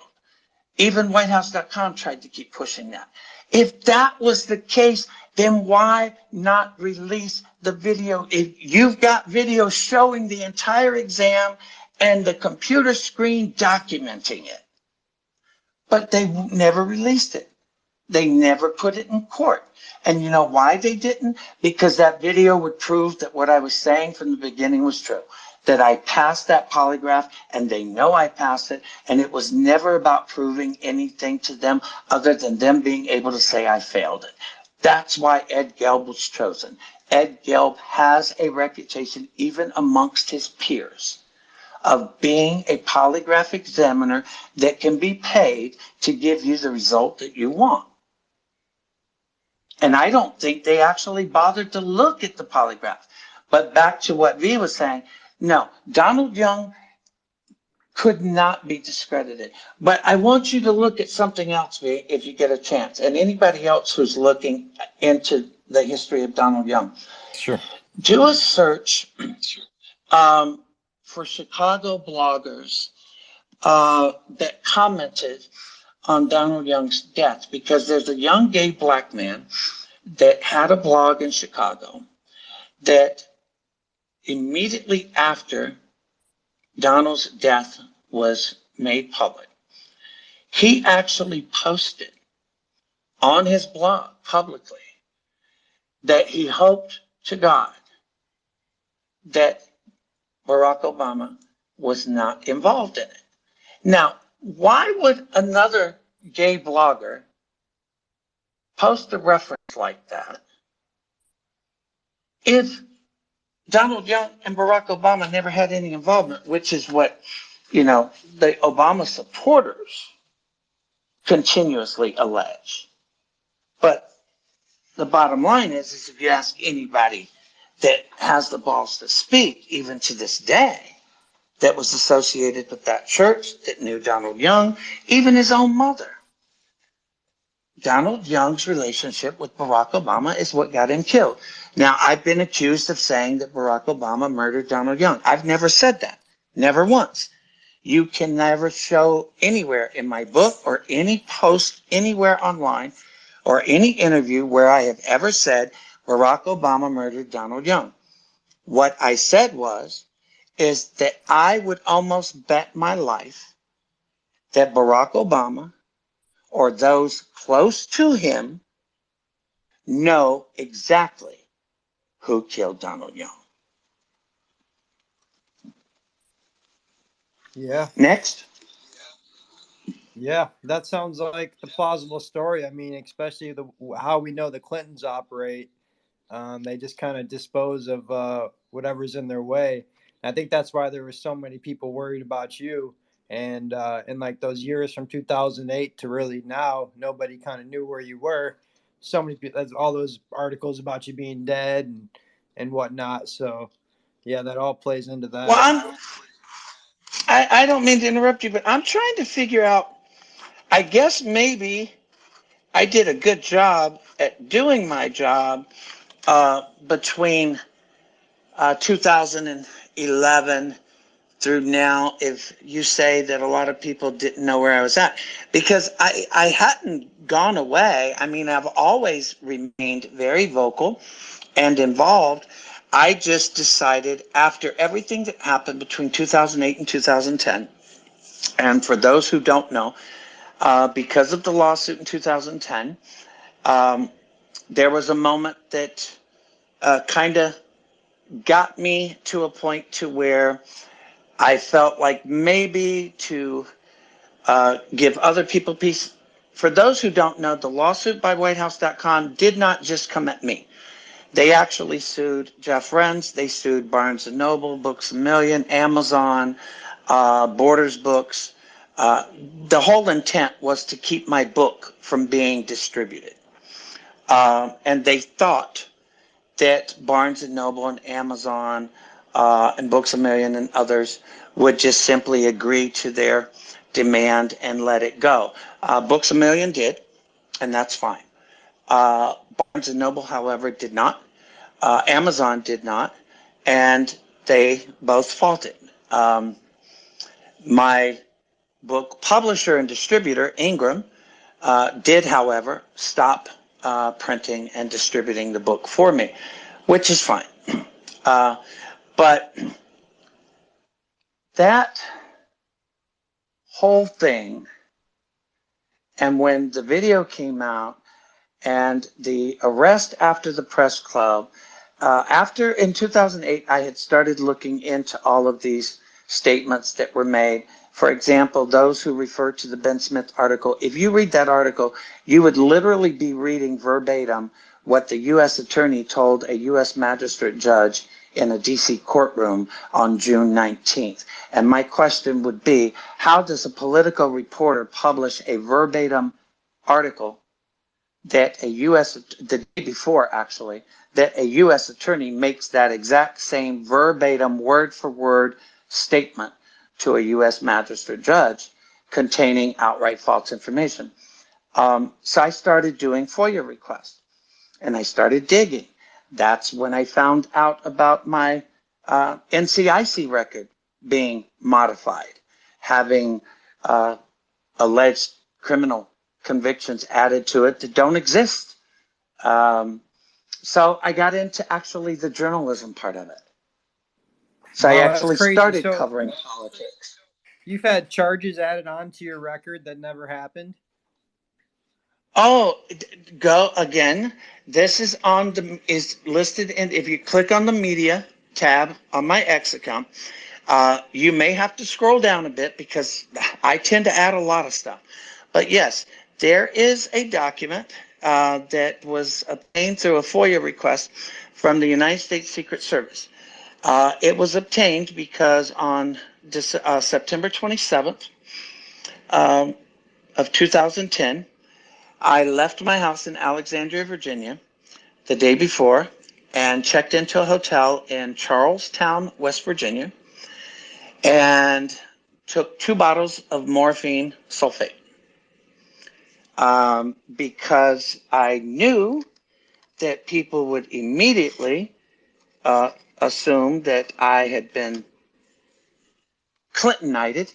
Even WhiteHouse.com tried to keep pushing that. If that was the case, then why not release the video? If you've got video showing the entire exam and the computer screen documenting it, but they never released it. They never put it in court. And you know why they didn't? Because that video would prove that what I was saying from the beginning was true. That I passed that polygraph, and they know I passed it, and it was never about proving anything to them other than them being able to say I failed it. That's why Ed Gelb was chosen. Ed Gelb has a reputation even amongst his peers of being a polygraph examiner that can be paid to give you the result that you want. And I don't think they actually bothered to look at the polygraph. But back to what V was saying, no, Donald Young could not be discredited. But I want you to look at something else, V, if you get a chance. And anybody else who's looking into the history of Donald Young. Sure. Do a search for Chicago bloggers that commented on Donald Young's death, because there's a young gay black man that had a blog in Chicago that immediately after Donald's death was made public, he actually posted on his blog publicly that he hoped to God that Barack Obama was not involved in it. Now, why would another gay blogger post a reference like that if Donald Young and Barack Obama never had any involvement, which is what, the Obama supporters continuously allege? But the bottom line is if you ask anybody that has the balls to speak, even to this day, that was associated with that church, that knew Donald Young, even his own mother, Donald Young's relationship with Barack Obama is what got him killed. Now, I've been accused of saying that Barack Obama murdered Donald Young. I've never said that. Never once. You can never show anywhere in my book or any post anywhere online or any interview where I have ever said Barack Obama murdered Donald Young. What I said is that I would almost bet my life that Barack Obama or those close to him know exactly who killed Donald Young. Yeah. Next. Yeah, that sounds like the plausible story. I mean, especially how we know the Clintons operate. They just kind of dispose of whatever's in their way. And I think that's why there were so many people worried about you. And in like those years from 2008 to really now, nobody kind of knew where you were. So many people, all those articles about you being dead and whatnot. So yeah, that all plays into that. Well, I don't mean to interrupt you, but I'm trying to figure out, I guess maybe I did a good job at doing my job between 2011 through now, if you say that a lot of people didn't know where I was at, because I hadn't gone away. I mean, I've always remained very vocal and involved. I just decided after everything that happened between 2008 and 2010, and for those who don't know, because of the lawsuit in 2010, there was a moment that kind of got me to a point to where I felt like maybe to give other people peace. For those who don't know, the lawsuit by WhiteHouse.com did not just come at me. They actually sued Jeff Renz. They sued Barnes & Noble, Books A Million, Amazon, Borders Books. The whole intent was to keep my book from being distributed. And they thought that Barnes & Noble and Amazon and Books A Million and others would just simply agree to their demand and let it go. Books A Million did, and that's fine. Barnes & Noble, however, did not. Amazon did not, and they both faulted. My book publisher and distributor, Ingram, did, however, stop printing and distributing the book for me, which is fine. But that whole thing, and when the video came out and the arrest after the press club, after in 2008, I had started looking into all of these statements that were made. For example, those who refer to the Ben Smith article, if you read that article, you would literally be reading verbatim what the U.S. attorney told a U.S. magistrate judge in a D.C. courtroom on June 19th. And my question would be, how does a political reporter publish a verbatim article that a U.S. the day before, actually, that a U.S. attorney makes that exact same verbatim, word-for-word statement to a U.S. magistrate judge containing outright false information? So I started doing FOIA requests, and I started digging. That's when I found out about my NCIC record being modified, having alleged criminal convictions added to it that don't exist. So I got into actually the journalism part of it. So I Wow, that's actually crazy. started So covering politics. you've had charges added onto your record that never happened? Oh, go again. This is listed in, if you click on the media tab on my X account, you may have to scroll down a bit because I tend to add a lot of stuff. But yes, there is a document that was obtained through a FOIA request from the United States Secret Service. It was obtained because on September 27th of 2010, I left my house in Alexandria, Virginia, the day before and checked into a hotel in Charlestown, West Virginia, and took 2 bottles of morphine sulfate because I knew that people would immediately assume that I had been Clintonited.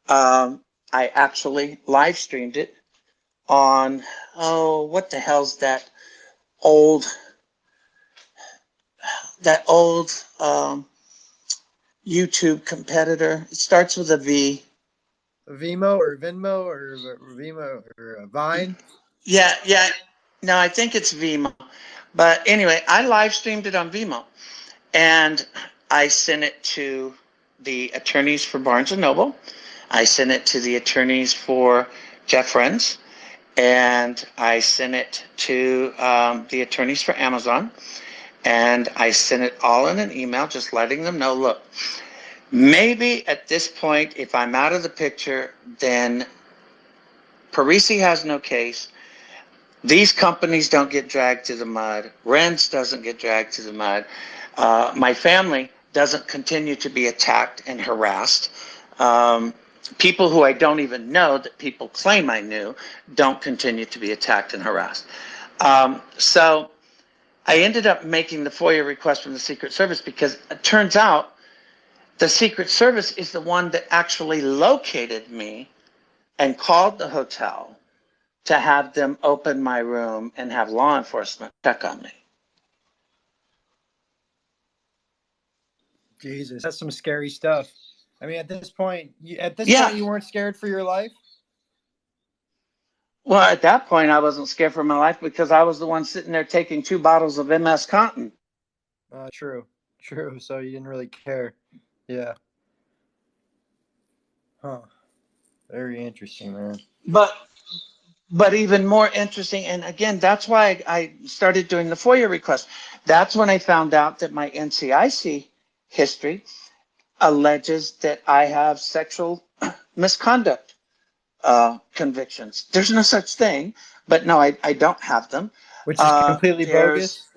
I actually live streamed it on, what the hell's old that old YouTube competitor? It starts with a V. Vimo or Venmo or Vimo or Vine? Yeah, yeah. No, I think it's Vimo. But anyway, I live streamed it on Vimo, and I sent it to the attorneys for Barnes & Noble. I sent it to the attorneys for Jeff Renz, and I sent it to the attorneys for Amazon, and I sent it all in an email just letting them know, look, maybe at this point, if I'm out of the picture, then Parisi has no case. These companies don't get dragged to the mud. Renz doesn't get dragged to the mud. My family doesn't continue to be attacked and harassed. People who I don't even know that people claim I knew don't continue to be attacked and harassed. So I ended up making the FOIA request from the Secret Service because it turns out the Secret Service is the one that actually located me and called the hotel to have them open my room and have law enforcement check on me. Jesus, that's some scary stuff. I mean, at this point, you Yeah. weren't scared for your life? Well, at that point, I wasn't scared for my life because I was the one sitting there taking 2 bottles of MS Cotton. True. So you didn't really care. Yeah. Huh. Very interesting, man. But even more interesting, and again, that's why I started doing the FOIA request. That's when I found out that my NCIC history alleges that I have sexual misconduct convictions. There's no such thing, but no, I don't have them. Which is completely bogus.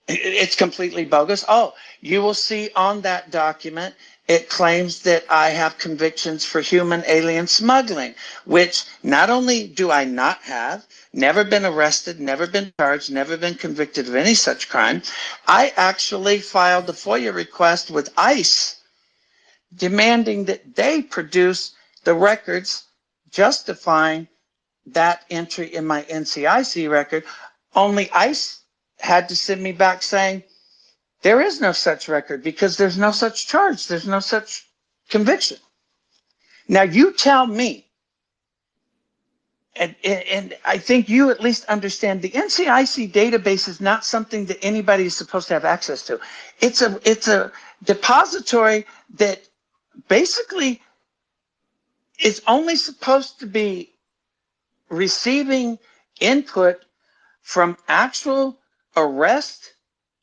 It's completely bogus. Oh, you will see on that document, it claims that I have convictions for human alien smuggling, which not only do I not have, never been arrested, never been charged, never been convicted of any such crime, I actually filed a FOIA request with ICE demanding that they produce the records justifying that entry in my NCIC record. Only ICE had to send me back saying, there is no such record because there's no such charge. There's no such conviction. Now you tell me, and I think you at least understand the NCIC database is not something that anybody is supposed to have access to. It's a depository that basically is only supposed to be receiving input from actual arrest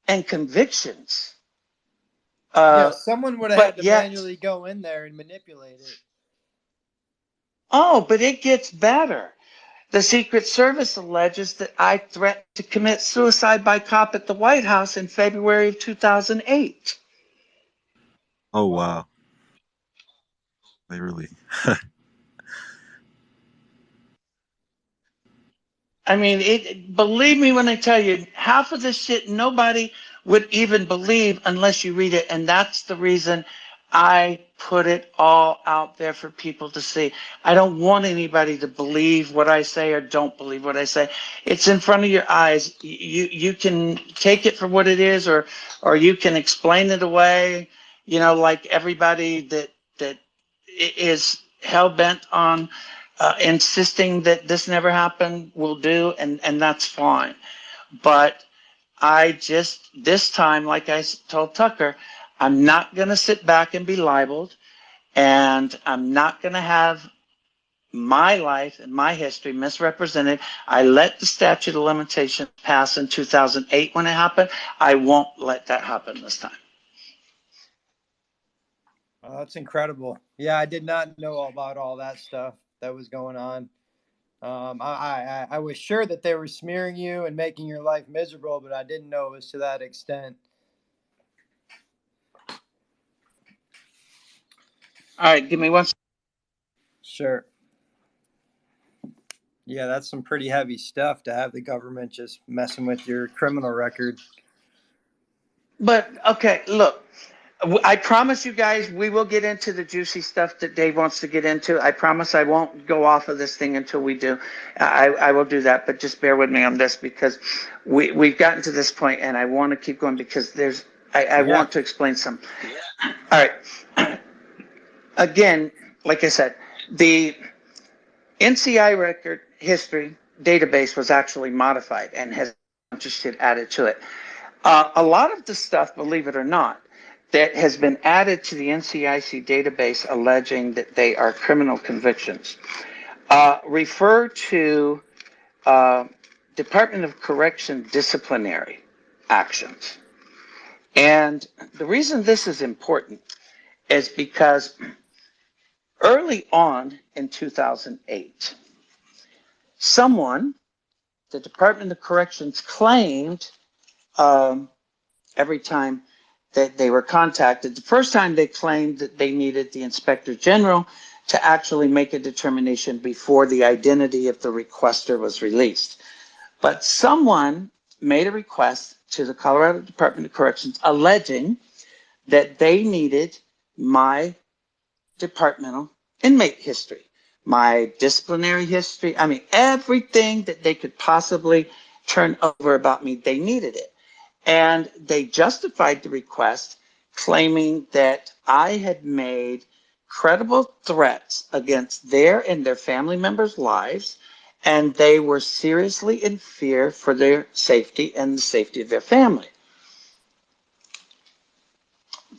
and convictions. Yeah, someone would have had to yet, manually go in there and manipulate it. Oh, but it gets better. The Secret Service alleges that I threatened to commit suicide by cop at the White House in February of 2008. Oh wow, they really. I mean, believe me when I tell you, half of this shit nobody would even believe unless you read it. And that's the reason I put it all out there for people to see. I don't want anybody to believe what I say or don't believe what I say. It's in front of your eyes. You can take it for what it is, or you can explain it away, like everybody that is hell bent on insisting that this never happened will do, and that's fine. But this time, like I told Tucker, I'm not going to sit back and be libeled, and I'm not going to have my life and my history misrepresented. I let the statute of limitations pass in 2008 when it happened. I won't let that happen this time. Oh, that's incredible. Yeah, I did not know about all that stuff that was going on. I was sure that they were smearing you and making your life miserable, but I didn't know it was to that extent. All right, give me one second. Sure. Yeah, that's some pretty heavy stuff to have the government just messing with your criminal record. But, okay, look. I promise you guys we will get into the juicy stuff that Dave wants to get into. I promise I won't go off of this thing until we do. I will do that, but just bear with me on this because we've gotten to this point and I want to keep going because I want to explain some. All right. Again, like I said, the NCI record history database was actually modified and has a bunch of shit added to it. A lot of the stuff, believe it or not, that has been added to the NCIC database alleging that they are criminal convictions refer to Department of Correction disciplinary actions. And the reason this is important is because early on in 2008, the Department of Corrections claimed every time that they were contacted. The first time they claimed that they needed the Inspector General to actually make a determination before the identity of the requester was released. But someone made a request to the Colorado Department of Corrections alleging that they needed my departmental inmate history, my disciplinary history. I mean, everything that they could possibly turn over about me, they needed it. And they justified the request, claiming that I had made credible threats against their and their family members' lives, and they were seriously in fear for their safety and the safety of their family.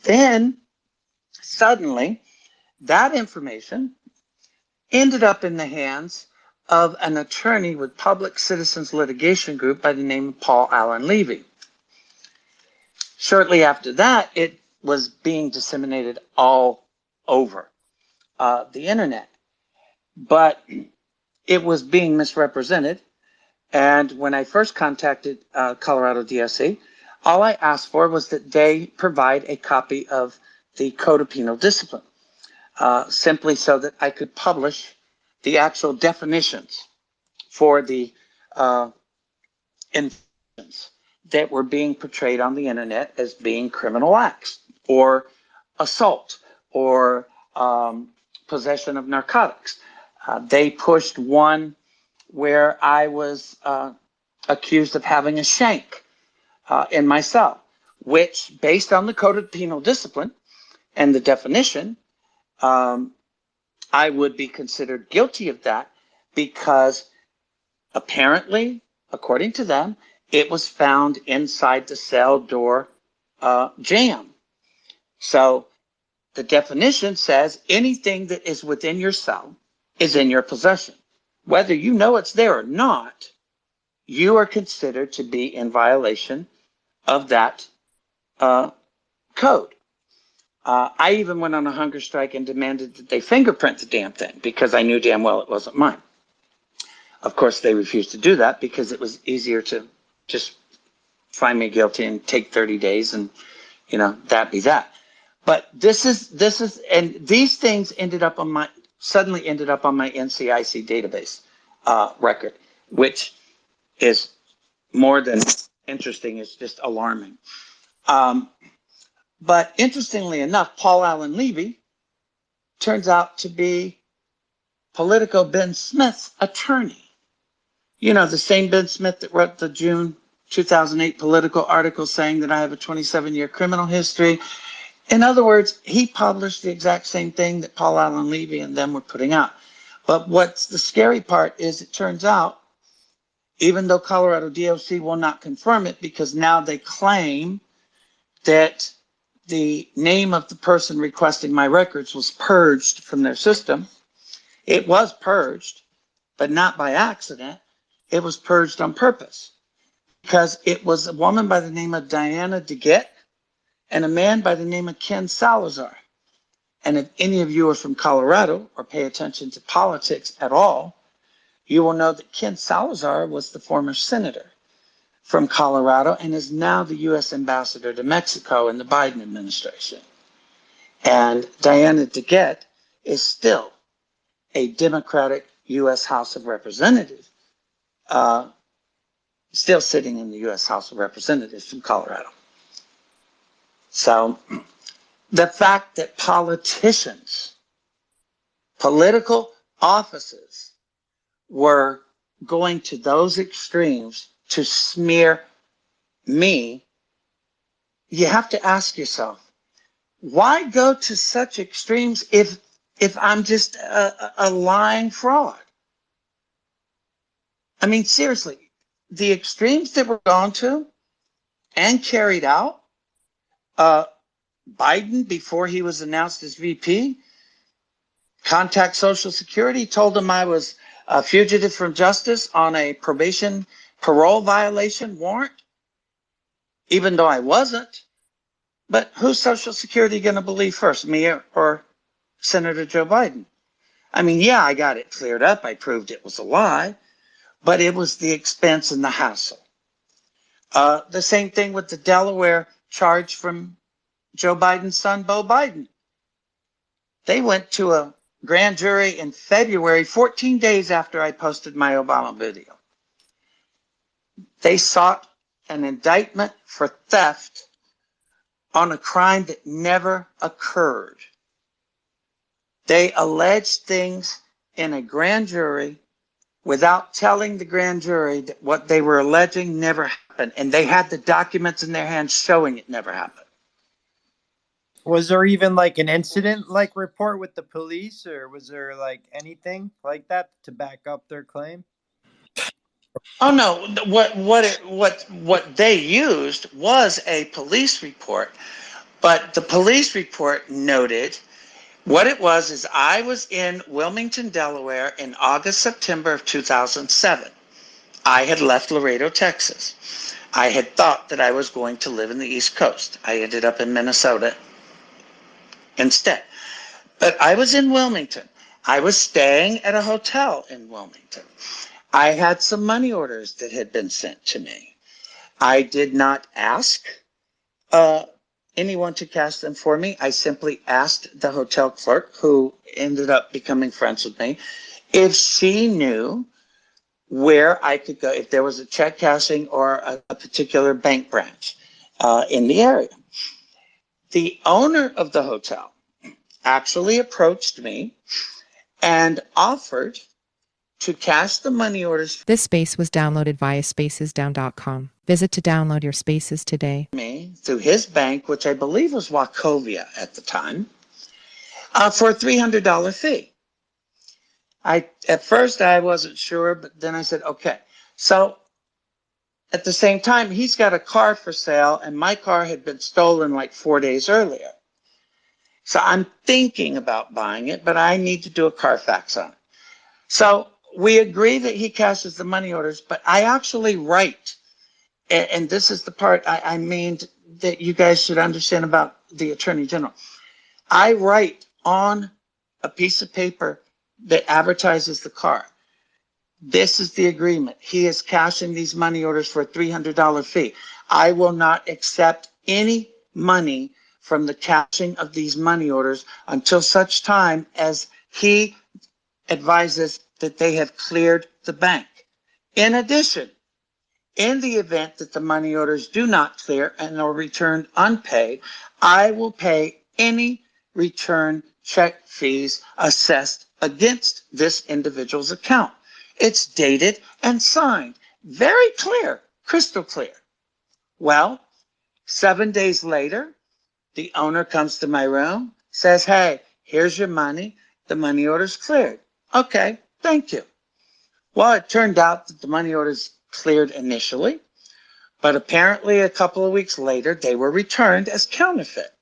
Then, suddenly, that information ended up in the hands of an attorney with Public Citizens Litigation Group by the name of Paul Allen Levy. Shortly after that, it was being disseminated all over the internet, but it was being misrepresented. And when I first contacted Colorado DSC, all I asked for was that they provide a copy of the Code of Penal Discipline, simply so that I could publish the actual definitions for the infractions that were being portrayed on the internet as being criminal acts, or assault, or possession of narcotics. They pushed one where I was accused of having a shank in my cell, which, based on the Code of Penal Discipline and the definition, I would be considered guilty of that because apparently, according to them, it was found inside the cell door jamb. So the definition says anything that is within your cell is in your possession. Whether you know it's there or not, you are considered to be in violation of that code. I even went on a hunger strike and demanded that they fingerprint the damn thing because I knew damn well it wasn't mine. Of course, they refused to do that because it was easier to just find me guilty and take 30 days and, that be that. But this is, and these things suddenly ended up on my NCIC database record, which is more than interesting, it's just alarming. But interestingly enough, Paul Allen Levy turns out to be Politico Ben Smith's attorney. The same Ben Smith that wrote the June 2008 Politico article saying that I have a 27-year criminal history. In other words, he published the exact same thing that Paul Allen Levy and them were putting out. But what's the scary part is it turns out, even though Colorado DOC will not confirm it because now they claim that the name of the person requesting my records was purged from their system. It was purged, but not by accident. It was purged on purpose because it was a woman by the name of Diana DeGette and a man by the name of Ken Salazar. And if any of you are from Colorado or pay attention to politics at all, you will know that Ken Salazar was the former senator from Colorado and is now the U.S. ambassador to Mexico in the Biden administration. And Diana DeGette is still a Democratic U.S. House of Representatives, still sitting in the U.S. House of Representatives from Colorado. So the fact that politicians, political offices, were going to those extremes to smear me, you have to ask yourself, why go to such extremes if I'm just a lying fraud? I mean, seriously, the extremes that were gone to and carried out, Biden, before he was announced as VP, contact Social Security, told him I was a fugitive from justice on a probation parole violation warrant, even though I wasn't. But who's Social Security going to believe first, me or Senator Joe Biden? I mean, yeah, I got it cleared up. I proved it was a lie, but it was the expense and the hassle. The same thing with the Delaware charge from Joe Biden's son, Beau Biden. They went to a grand jury in February, 14 days after I posted my Obama video. They sought an indictment for theft on a crime that never occurred. They alleged things in a grand jury without telling the grand jury that what they were alleging never happened. And they had the documents in their hands showing it never happened. Was there even like an incident like report with the police, or was there like anything like that to back up their claim? Oh no, what they used was a police report, but the police report noted what it was is I was in Wilmington, Delaware in August, September of 2007. I had left Laredo, Texas. I had thought that I was going to live in the East Coast. I ended up in Minnesota instead. But I was in Wilmington. I was staying at a hotel in Wilmington. I had some money orders that had been sent to me. I did not ask anyone to cash them for me. I simply asked the hotel clerk, who ended up becoming friends with me, if she knew where I could go, if there was a check cashing or a particular bank branch in the area. The owner of the hotel actually approached me and offered to cash the money orders This space was downloaded via spacesdown.com. Visit to download your spaces today. for me through his bank, which I believe was Wachovia at the time, for a $300 fee. At first I wasn't sure, but then I said, okay. So at the same time, he's got a car for sale, and my car had been stolen like 4 days earlier. So I'm thinking about buying it, but I need to do a Carfax on it. So we agree that he cashes the money orders, but I actually write, and this is the part I mean that you guys should understand about the Attorney General. I write on a piece of paper that advertises the car. This is the agreement. He is cashing these money orders for a $300 fee. I will not accept any money from the cashing of these money orders until such time as he advises that they have cleared the bank. In addition, in the event that the money orders do not clear and are returned unpaid, I will pay any return check fees assessed against this individual's account. It's dated and signed. Very clear, crystal clear. Well, 7 days later, the owner comes to my room, says, hey, here's your money. The money order's cleared. Okay, thank you. Well, it turned out that the money orders cleared initially, but apparently a couple of weeks later, they were returned as counterfeit.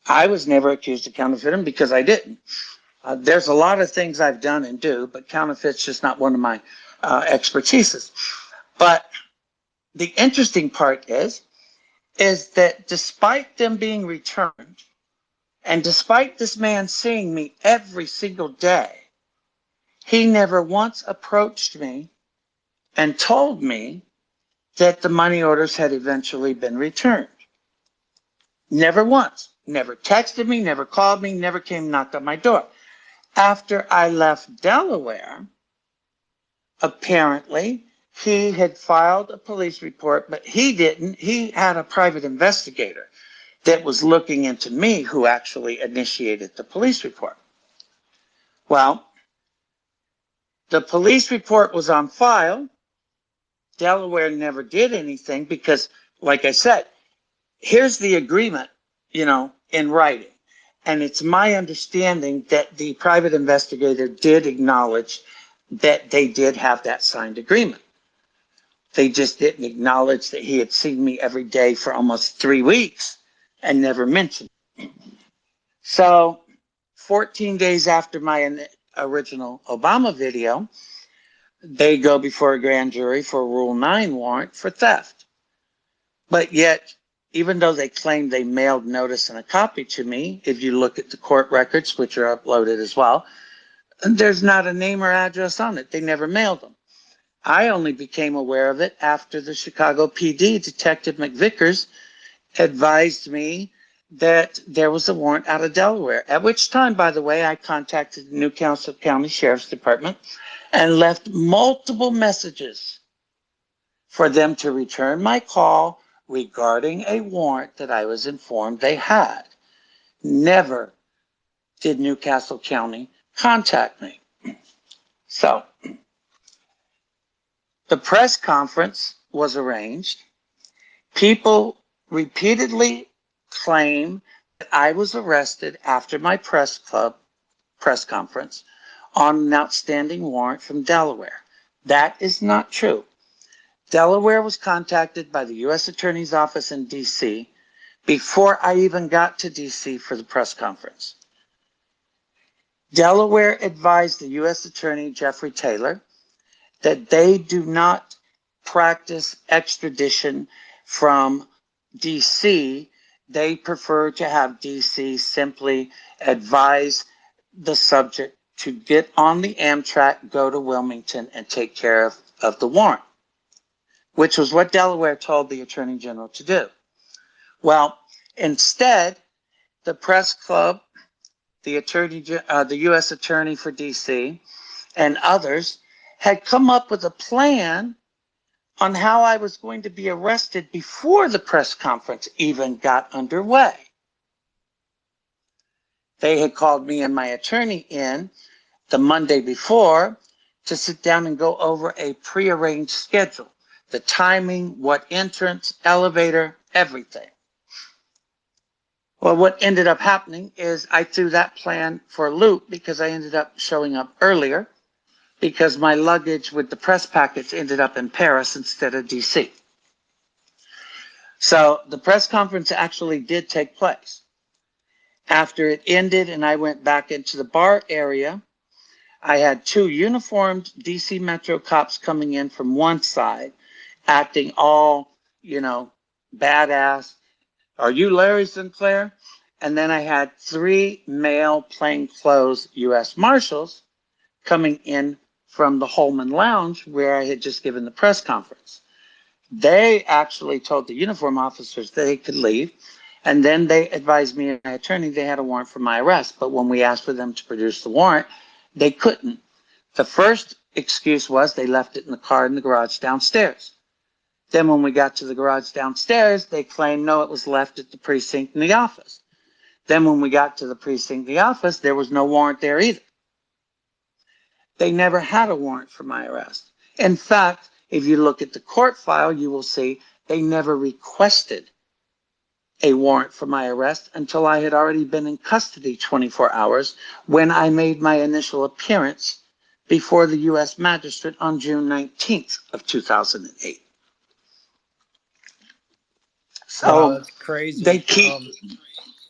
I was never accused of counterfeiting because I didn't. There's a lot of things I've done and do, but counterfeit's just not one of my expertises. But the interesting part is that despite them being returned, and despite this man seeing me every single day, he never once approached me and told me that the money orders had eventually been returned. Never once. Never texted me, never called me, never came knocked on my door. After I left Delaware, apparently he had filed a police report, but he didn't. He had a private investigator that was looking into me who actually initiated the police report. Well, the police report was on file. Delaware never did anything because, like I said, here's the agreement, in writing. And it's my understanding that the private investigator did acknowledge that they did have that signed agreement. They just didn't acknowledge that he had seen me every day for almost 3 weeks and never mentioned it. So 14 days after my original Obama video, they go before a grand jury for a Rule 9 warrant for theft. But yet, even though they claim they mailed notice and a copy to me, if you look at the court records, which are uploaded as well, there's not a name or address on it. They never mailed them. I only became aware of it after the Chicago PD, Detective McVickers, advised me that there was a warrant out of Delaware, at which time, by the way, I contacted the Newcastle County Sheriff's Department and left multiple messages for them to return my call regarding a warrant that I was informed they had. Never did Newcastle County contact me. So the press conference was arranged. People repeatedly claim that I was arrested after my press conference on an outstanding warrant from Delaware. That is not true. Delaware was contacted by the U.S. Attorney's Office in D.C. before I even got to D.C. for the press conference. Delaware advised the U.S. Attorney, Jeffrey Taylor, that they do not practice extradition from D.C. They prefer to have D.C. simply advise the subject to get on the Amtrak, go to Wilmington, and take care of the warrant, which was what Delaware told the Attorney General to do. Well, instead, the press club, the U.S. Attorney for D.C., and others had come up with a plan on how I was going to be arrested before the press conference even got underway. They had called me and my attorney in the Monday before to sit down and go over a prearranged schedule, the timing, what entrance, elevator, everything. Well, what ended up happening is I threw that plan for a loop because I ended up showing up earlier because my luggage with the press packets ended up in Paris instead of DC. So the press conference actually did take place. After it ended and I went back into the bar area, I had two uniformed DC Metro cops coming in from one side, acting all, badass. Are you Larry Sinclair? And then I had three male plainclothes U.S. Marshals coming in from the Holman Lounge where I had just given the press conference. They actually told the uniform officers they could leave, and then they advised me and my attorney they had a warrant for my arrest. But when we asked for them to produce the warrant, they couldn't. The first excuse was they left it in the car in the garage downstairs. Then when we got to the garage downstairs, they claimed, no, it was left at the precinct in the office. Then when we got to the precinct in the office, there was no warrant there either. They never had a warrant for my arrest. In fact, if you look at the court file, you will see they never requested a warrant for my arrest until I had already been in custody 24 hours when I made my initial appearance before the U.S. magistrate on June 19th of 2008. So Wow, that's crazy. they keep...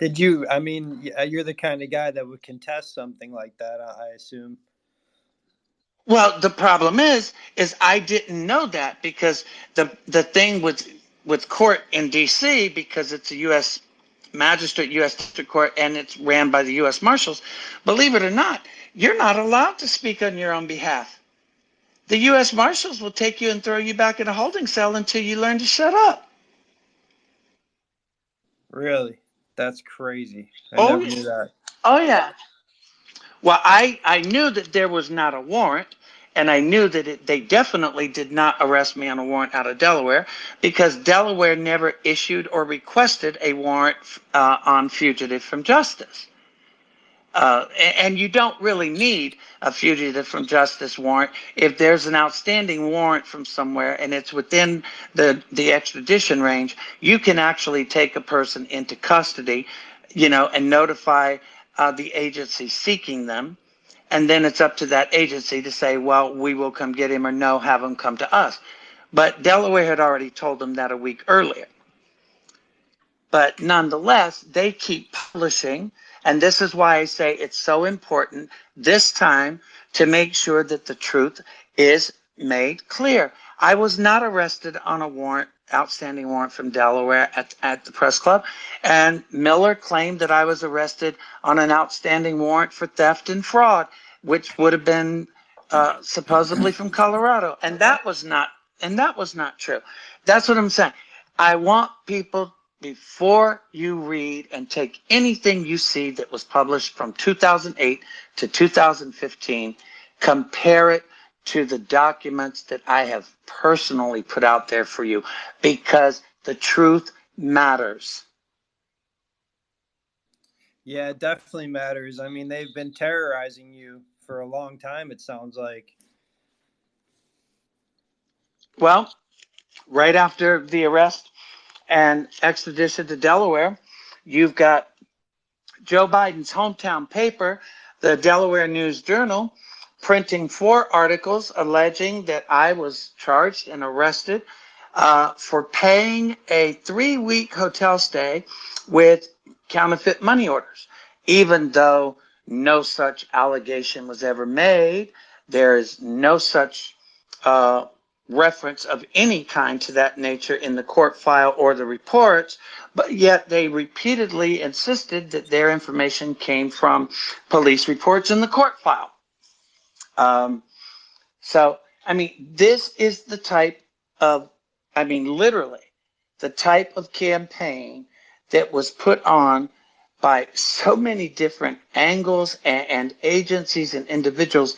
You're the kind of guy that would contest something like that, I assume. Well, the problem is I didn't know that because the thing with court in D.C., because it's a U.S. magistrate, U.S. district court, and it's ran by the U.S. Marshals, believe it or not, you're not allowed to speak on your own behalf. The U.S. Marshals will take you and throw you back in a holding cell until you learn to shut up. Really? That's crazy. I Oh, never knew that. oh yeah. Well, I knew that there was not a warrant, and I knew that they definitely did not arrest me on a warrant out of Delaware because Delaware never issued or requested a warrant on fugitive from justice. And you don't really need a fugitive from justice warrant if there's an outstanding warrant from somewhere and it's within the extradition range. You can actually take a person into custody, and notify the agency seeking them. And then it's up to that agency to say, well, we will come get him, or no, have him come to us. But Delaware had already told them that a week earlier. But nonetheless, they keep publishing, and this is why I say it's so important this time to make sure that the truth is made clear. I was not arrested on a warrant, outstanding warrant from Delaware at the press club, and Miller claimed that I was arrested on an outstanding warrant for theft and fraud, which would have been supposedly from Colorado, and that was not true. That's what I'm saying. I want people, before you read and take anything you see that was published from 2008 to 2015, compare it to the documents that I have personally put out there for you, because the truth matters. Yeah, it definitely matters. I mean, they've been terrorizing you for a long time, it sounds like. Well, right after the arrest and extradition to Delaware, you've got Joe Biden's hometown paper, the Delaware News Journal, printing 4 articles alleging that I was charged and arrested for paying a 3-week hotel stay with counterfeit money orders, even though no such allegation was ever made. There is no such reference of any kind to that nature in the court file or the reports, but yet they repeatedly insisted that their information came from police reports in the court file. So, I mean, this is the type of, I mean, literally, the type of campaign that was put on by so many different angles and agencies and individuals.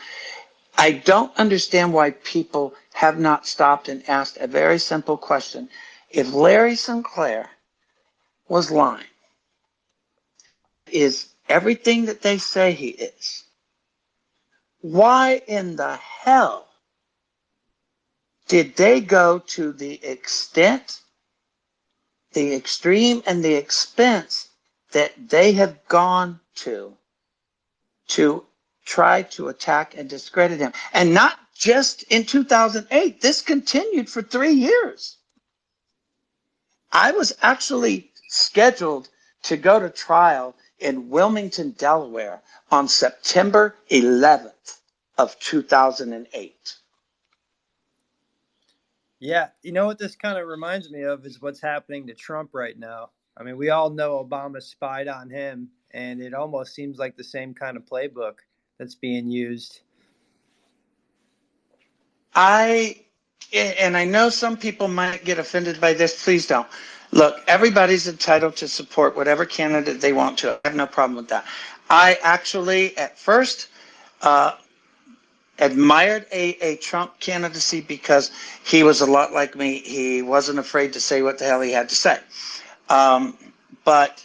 I don't understand why people have not stopped and asked a very simple question. If Larry Sinclair was lying, is everything that they say he is, why in the hell did they go to the extent, the extreme, and the expense that they have gone to try to attack and discredit him? And not just in 2008. This continued for 3 years. I was actually scheduled to go to trial in Wilmington, Delaware on September 11th of 2008. Yeah, you know what this kind of reminds me of is what's happening to Trump right now. I mean, we all know Obama spied on him, and it almost seems like the same kind of playbook that's being used. And I know some people might get offended by this. Please don't. Look, everybody's entitled to support whatever candidate they want to. I have no problem with that. I actually, at first, admired a Trump candidacy because he was a lot like me. He wasn't afraid to say what the hell he had to say. But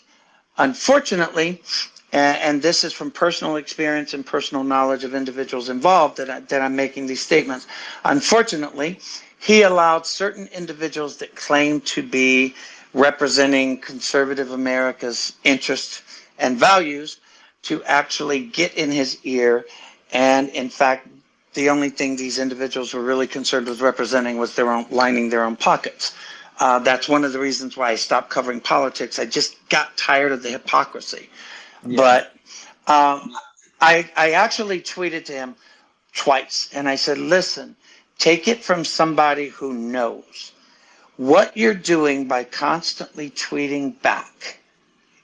unfortunately, and this is from personal experience and personal knowledge of individuals involved that I'm making these statements. Unfortunately, he allowed certain individuals that claim to be representing conservative America's interests and values to actually get in his ear. And in fact, the only thing these individuals were really concerned with representing was their own, lining their own pockets. That's one of the reasons why I stopped covering politics. I just got tired of the hypocrisy. Yeah. But I actually tweeted to him twice, and I said, listen, take it from somebody who knows. What you're doing by constantly tweeting back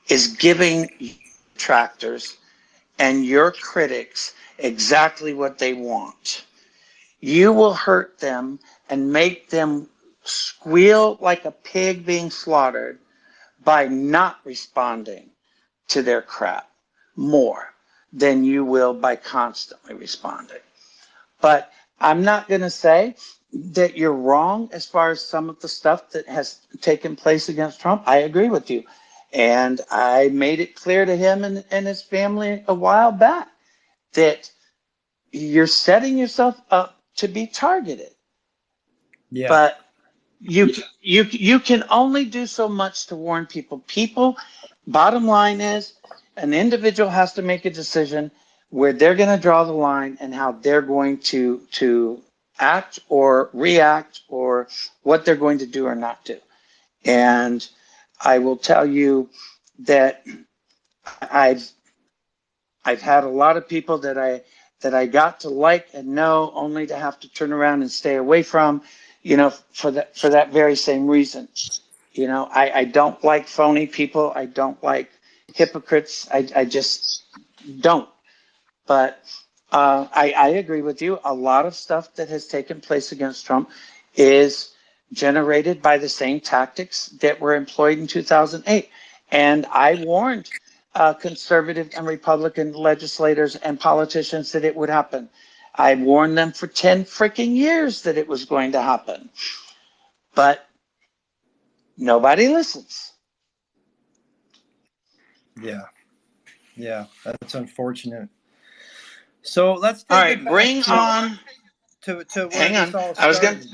is giving detractors and your critics exactly what they want. You will hurt them and make them squeal like a pig being slaughtered by not responding to their crap more than you will by constantly responding. But I'm not going to say that you're wrong as far as some of the stuff that has taken place against Trump. I agree with you. And I made it clear to him and his family a while back that you're setting yourself up to be targeted. Yeah. But you can only do so much to warn people. People, bottom line is, an individual has to make a decision where they're going to draw the line and how they're going to act or react or what they're going to do or not do. And I will tell you that I've had a lot of people that I got to like and know, only to have to turn around and stay away from, for that very same reason. I don't like phony people. I don't like hypocrites. I just don't. But I agree with you. A lot of stuff that has taken place against Trump is generated by the same tactics that were employed in 2008. And I warned conservative and Republican legislators and politicians that it would happen. I warned them for 10 freaking years that it was going to happen. But nobody listens. Yeah. Yeah. That's unfortunate. So let's All take right, it back bring on. to where Hang this on. all I was going started.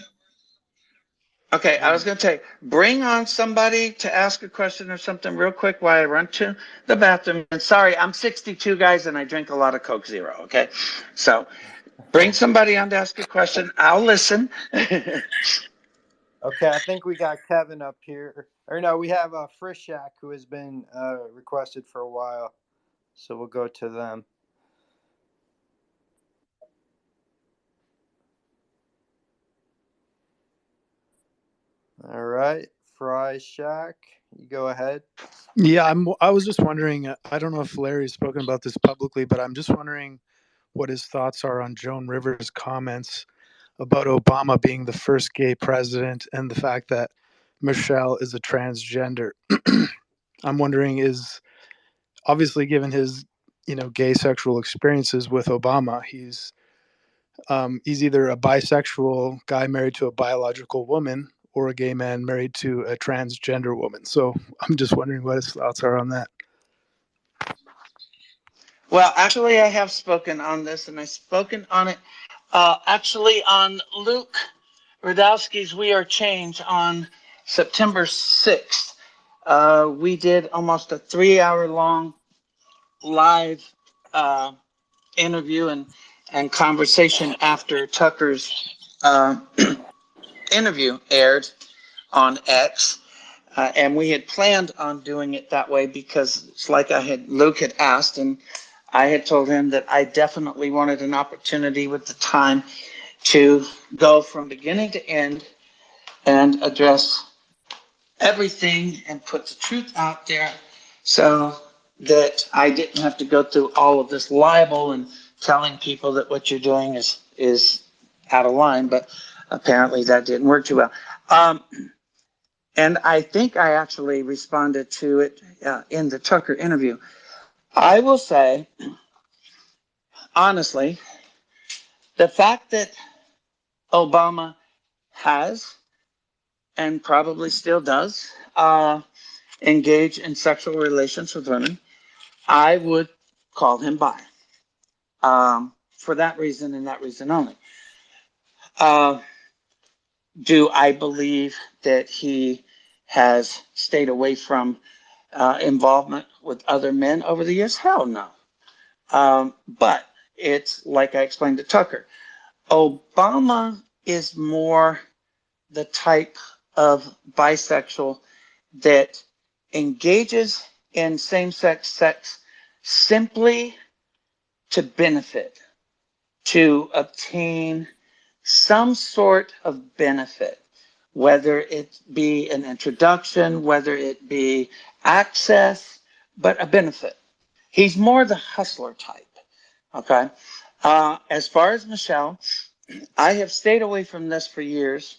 to tell you, bring on somebody to ask a question or something real quick while I run to the bathroom. And sorry, I'm 62, guys, and I drink a lot of Coke Zero, okay? So bring somebody on to ask a question. I'll listen. Okay, I think we got Kevin up here. Or no, we have Frishak who has been requested for a while. So we'll go to them. All right, Fry Shack, you go ahead. Yeah, I was just wondering. I don't know if Larry's spoken about this publicly, but I'm just wondering what his thoughts are on Joan Rivers' comments about Obama being the first gay president and the fact that Michelle is a transgender. I'm wondering, is obviously given his gay sexual experiences with Obama, he's either a bisexual guy married to a biological woman or a gay man married to a transgender woman. So I'm just wondering what his thoughts are on that. Well, actually, I have spoken on this, and I've spoken on it actually on Luke Radowski's We Are Change on September 6th. We did almost a 3-hour long live interview and conversation after Tucker's interview aired on X. And we had planned on doing it that way because it's like Luke had asked, and I had told him that I definitely wanted an opportunity with the time to go from beginning to end and address everything and put the truth out there so that I didn't have to go through all of this libel and telling people that what you're doing is out of line. But apparently that didn't work too well. And I think I actually responded to it in the Tucker interview. I will say, honestly, the fact that Obama has and probably still does engage in sexual relations with women, I would call him bi for that reason and that reason only. Do I believe that he has stayed away from involvement with other men over the years? Hell no. But it's like I explained to Tucker. Obama is more the type of bisexual that engages in same-sex sex simply to benefit, to obtain some sort of benefit, whether it be an introduction, whether it be access, but a benefit. He's more the hustler type. Okay. As far as Michelle, I have stayed away from this for years,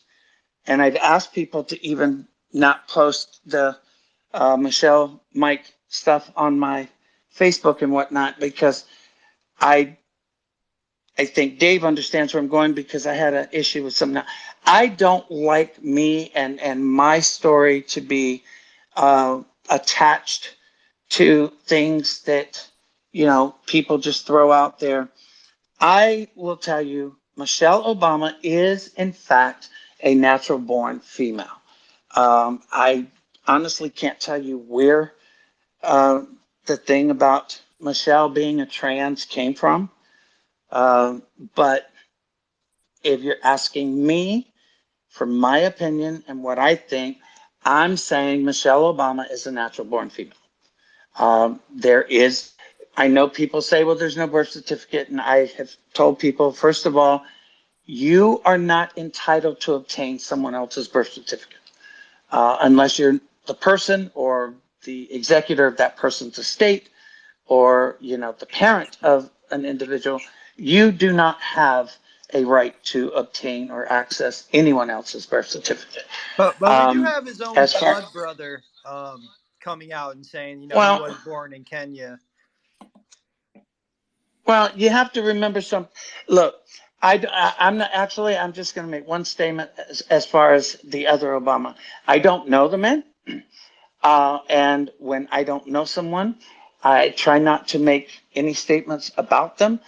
and I've asked people to even not post the Michelle Mike stuff on my Facebook and whatnot because I think Dave understands where I'm going because I had an issue with something. I don't like me and my story to be attached to things that people just throw out there. I will tell you, Michelle Obama is, in fact, a natural born female. I honestly can't tell you where the thing about Michelle being a trans came from. But if you're asking me for my opinion and what I think, I'm saying Michelle Obama is a natural born female. I know people say, well, there's no birth certificate. And I have told people, first of all, you are not entitled to obtain someone else's birth certificate unless you're the person or the executor of that person's estate or, the parent of an individual. You do not have a right to obtain or access anyone else's birth certificate. But we do have his own As far, blood brother coming out and saying, he well, was born in Kenya. Well, you have to remember some. Look, I'm not actually. I'm just going to make one statement as far as the other Obama. I don't know the man, and when I don't know someone, I try not to make any statements about them.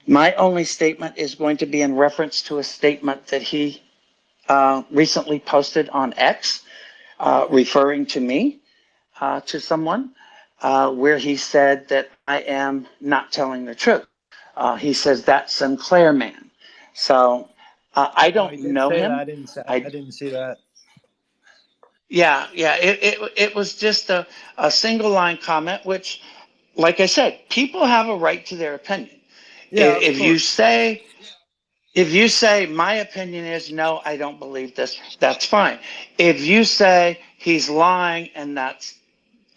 My only statement is going to be in reference to a statement that he recently posted on X, referring to me to someone, where he said that I am not telling the truth. He says that Sinclair man. So I Oh, don't he did know say that. him. I didn't see that. Yeah. It was just a single line comment, which, like I said, people have a right to their opinion. Yeah, of If you course. say If you say my opinion is no, I don't believe this, that's fine. If you say he's lying and that's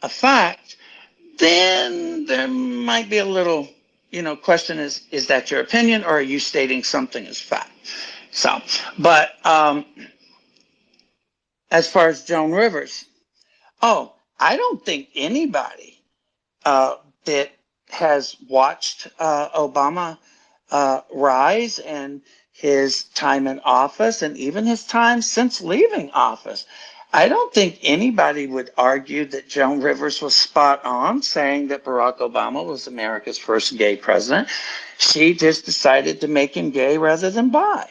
a fact, then there might be a little, question is that your opinion or are you stating something as fact? So, but as far as Joan Rivers, I don't think anybody that has watched Obama rise and his time in office and even his time since leaving office. I don't think anybody would argue that Joan Rivers was spot on saying that Barack Obama was America's first gay president. She just decided to make him gay rather than bi.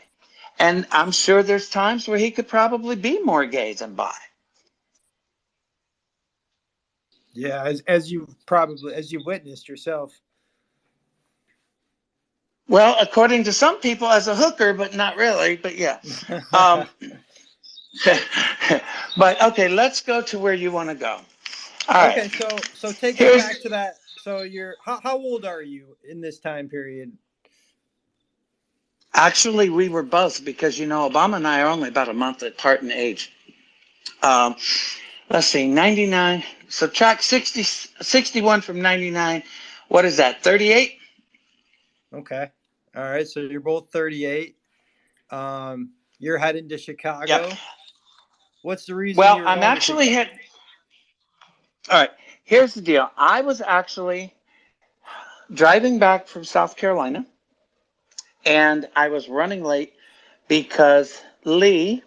And I'm sure there's times where he could probably be more gay than bi. Yeah, as you witnessed yourself. Well, according to some people, as a hooker, but not really. But yeah. Um, but okay, let's go to where you want to go. All right. Okay, so take us Here's back to that. So how old are you in this time period? actually we were both because Obama and I are only about a month apart in age. Um, let's see, 99. Subtract 61 from 99. What is that? 38. Okay. All right, so you're both 38. You're heading to Yep. Chicago. What's the reason Well, you're I'm going to actually Chicago? hit. All right. Here's the deal. I was actually driving back from South Carolina, and I was running late because Lee.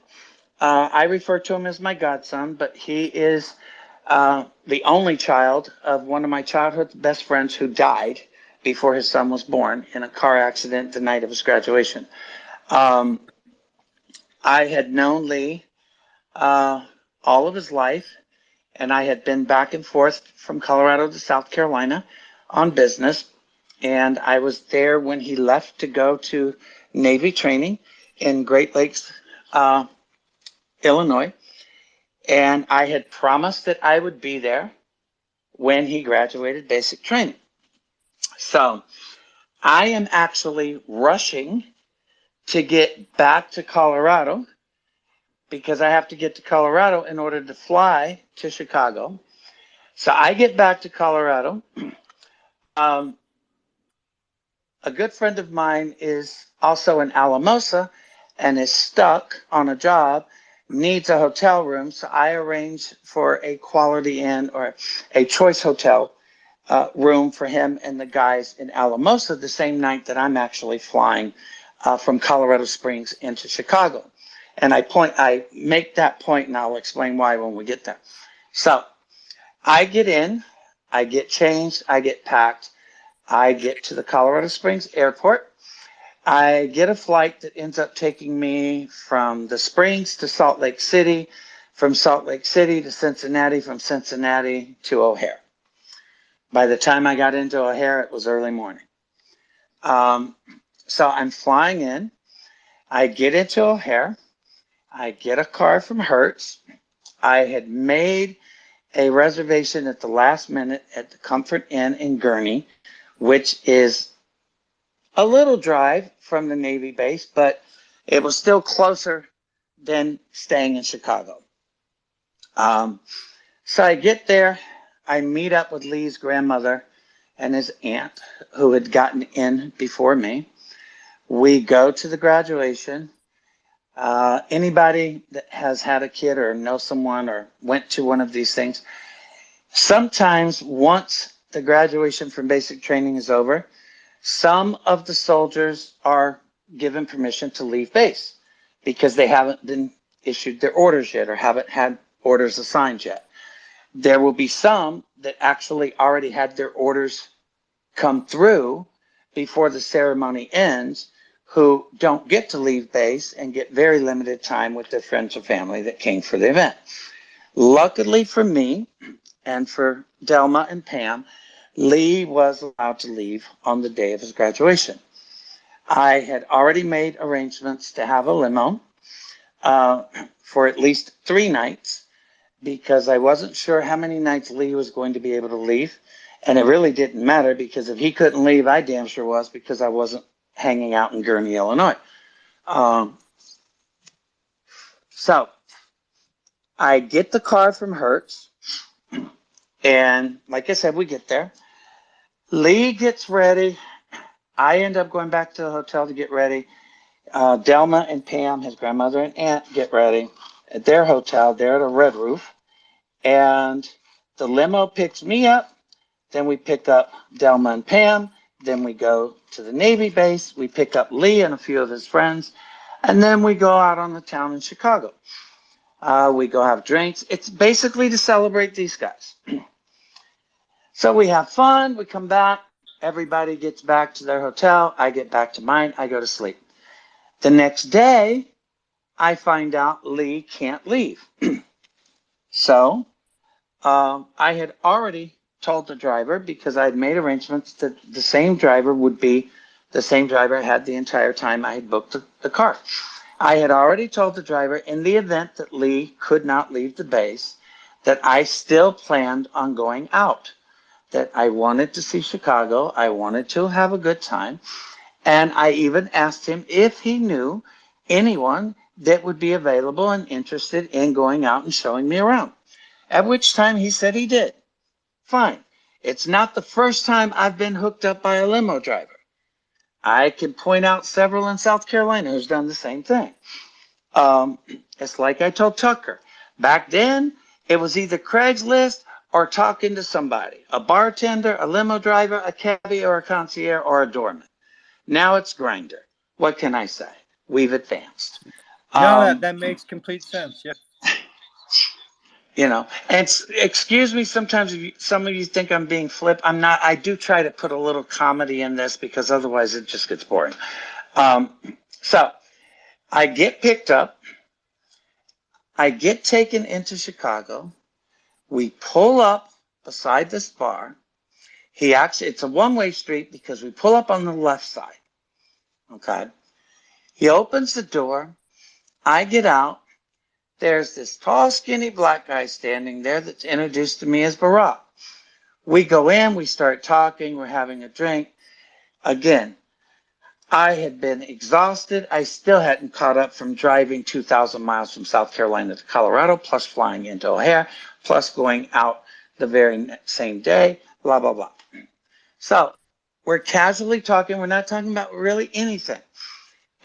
I refer to him as my godson, but he is the only child of one of my childhood best friends who died before his son was born in a car accident the night of his graduation. Um, I had known Lee all of his life, and I had been back and forth from Colorado to South Carolina on business. And I was there when he left to go to Navy training in Great Lakes, Illinois. And I had promised that I would be there when he graduated basic training. So I am actually rushing to get back to Colorado because I have to get to Colorado in order to fly to Chicago. So I get back to Colorado. Um, a good friend of mine is also in Alamosa and is stuck on a job, needs a hotel room. So I arrange for a Quality Inn or a Choice Hotel room for him and the guys in Alamosa the same night that I'm actually flying from Colorado Springs into Chicago. And I make that point, and I'll explain why when we get there. So I get in, I get changed, I get packed, I get to the Colorado Springs airport. I get a flight that ends up taking me from the Springs to Salt Lake City, from Salt Lake City to Cincinnati, from Cincinnati to O'Hare. By the time I got into O'Hare, it was early morning. So I'm flying in. I get into O'Hare. I get a car from Hertz. I had made a reservation at the last minute at the Comfort Inn in Gurnee, which is a little drive from the Navy base, but it was still closer than staying in Chicago. So I get there. I meet up with Lee's grandmother and his aunt, who had gotten in before me. We go to the graduation. Anybody that has had a kid or knows someone or went to one of these things, sometimes once the graduation from basic training is over, Some of the soldiers are given permission to leave base because they haven't been issued their orders yet or haven't had orders assigned yet. There will be some that actually already had their orders come through before the ceremony ends who don't get to leave base and get very limited time with their friends or family that came for the event. Luckily for me and for Delma and Pam, Lee was allowed to leave on the day of his graduation. I had already made arrangements to have a limo for at least 3 nights because I wasn't sure how many nights Lee was going to be able to leave. And it really didn't matter because if he couldn't leave, I damn sure was, because I wasn't hanging out in Gurnee, Illinois. So I get the car from Hertz. And like I said, we get there. Lee gets ready. I end up going back to the hotel to get ready. Delma and Pam, his grandmother and aunt, get ready at their hotel. They're at a Red Roof. And the limo picks me up. Then we pick up Delma and Pam. Then we go to the Navy base. We pick up Lee and a few of his friends. And then we go out on the town in Chicago. We go have drinks. It's basically to celebrate these guys. So we have fun. We come back. Everybody gets back to their hotel. I get back to mine. I go to sleep. The next day, I find out Lee can't leave. So I had already told the driver, because I had made arrangements that the same driver would be the same driver I had the entire time I had booked the car. I had already told the driver, in the event that Lee could not leave the base, that I still planned on going out, that I wanted to see Chicago, I wanted to have a good time, and I even asked him if he knew anyone that would be available and interested in going out and showing me around, at which time he said he did. Fine. It's not the first time I've been hooked up by a limo driver. I can point out several in South Carolina who's done the same thing. It's like I told Tucker. Back then, it was either Craigslist or talking to somebody, a bartender, a limo driver, a cabbie, or a concierge, or a doorman. Now it's Grindr. What can I say? We've advanced. No, that makes complete sense. Yeah. You know, and excuse me, sometimes if some of you think I'm being flip, I'm not. I do try to put a little comedy in this because otherwise it just gets boring. So I get picked up. I get taken into Chicago. We pull up beside this bar. It's a one-way street because we pull up on the left side. Okay. He opens the door. I get out. There's this tall, skinny black guy standing there that's introduced to me as Barrack. We go in, we start talking, we're having a drink. Again, I had been exhausted. I still hadn't caught up from driving 2,000 miles from South Carolina to Colorado, plus flying into O'Hare, plus going out the very same day, blah, blah, blah. So we're casually talking. We're not talking about really anything.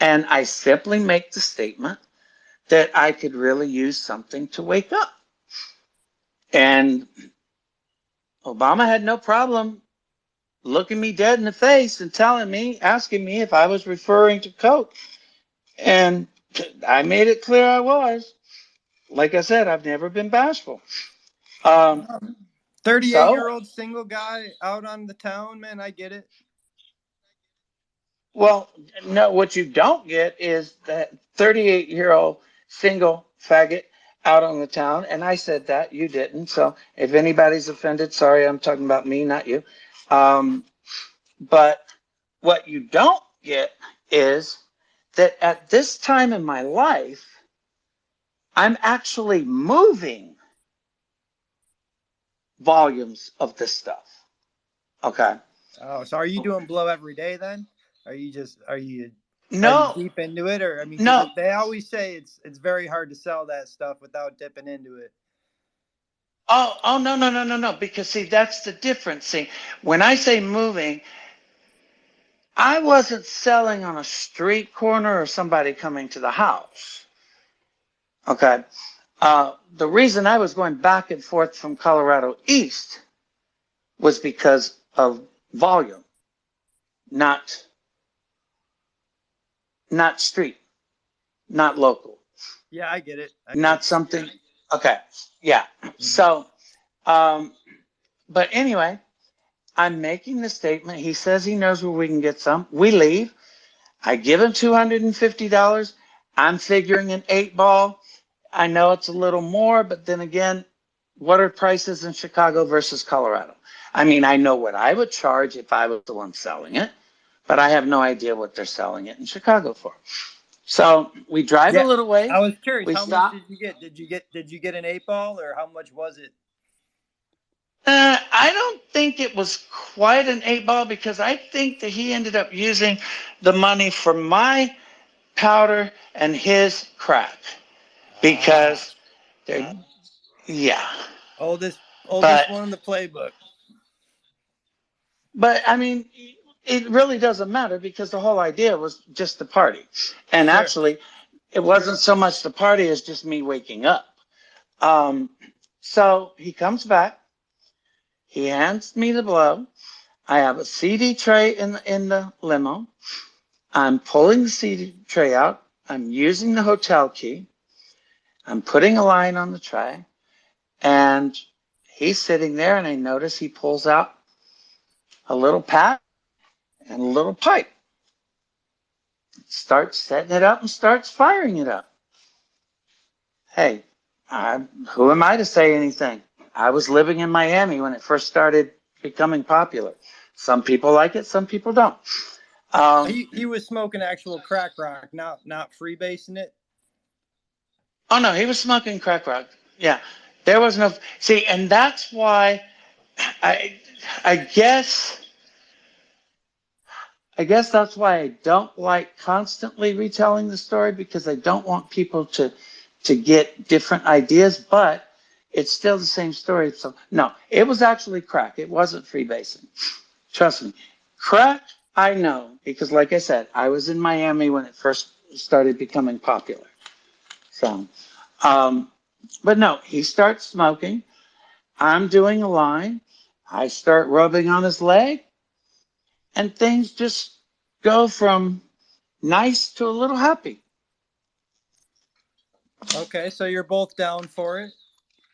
And I simply make the statement that I could really use something to wake up. And Obama had no problem looking me dead in the face and asking me if I was referring to coke. And I made it clear I was. Like I said, I've never been bashful. 38-year-old single guy out on the town, man, I get it. Well, no, what you don't get is that 38-year-old single faggot out on the town. And I said that, you didn't. So if anybody's offended, sorry, I'm talking about me, not you. But what you don't get is that at this time in my life, I'm actually moving volumes of this stuff. Okay. Oh, so are you doing blow every day then? Are you No, deep into it, or I mean, no. they always say it's very hard to sell that stuff without dipping into it. Oh, no. Because see, that's the difference. See, when I say moving, I wasn't selling on a street corner or somebody coming to the house. Okay. The reason I was going back and forth from Colorado East was because of volume. not street, not local, Yeah, I get it. not something. Okay, yeah. So, but anyway, I'm making the statement. He says he knows where we can get some. We leave. I give him $250. I'm figuring an 8-ball. I know it's a little more, but then again, what are prices in Chicago versus Colorado? I mean, I know what I would charge if I was the one selling it, but I have no idea what they're selling it in Chicago for. So we drive a Yeah, little ways. I was curious. We How much stop. did you get? Did you get an 8-ball, or how much was it? I don't think it was quite an 8-ball because I think that he ended up using the money for my powder and his crack because they're, yeah. Oldest But one in the playbook. I mean, it really doesn't matter because the whole idea was just the party, and Sure. actually, it wasn't so much the party as just me waking up. Um, so he comes back. He hands me the blow. I have a CD tray in the limo. I'm pulling the CD tray out. I'm using the hotel key. I'm putting a line on the tray. And he's sitting there, and I notice he pulls out a little pad and a little pipe. Starts setting it up and starts firing it up. Hey, who am I to say anything? I was living in Miami when it first started becoming popular. Some people like it, some people don't. He was smoking actual crack rock, not freebasing it. Oh no, he was smoking crack rock. Yeah, there was no see, and that's why I guess that's why I don't like constantly retelling the story because I don't want people to get different ideas, but it's still the same story. So no, it was actually crack. It wasn't freebasing. Trust me. Crack, I know, because like I said, I was in Miami when it first started becoming popular. So but no, he starts smoking. I'm doing a line. I start rubbing on his leg, and things just go from nice to a little happy. Okay, so you're both down for it.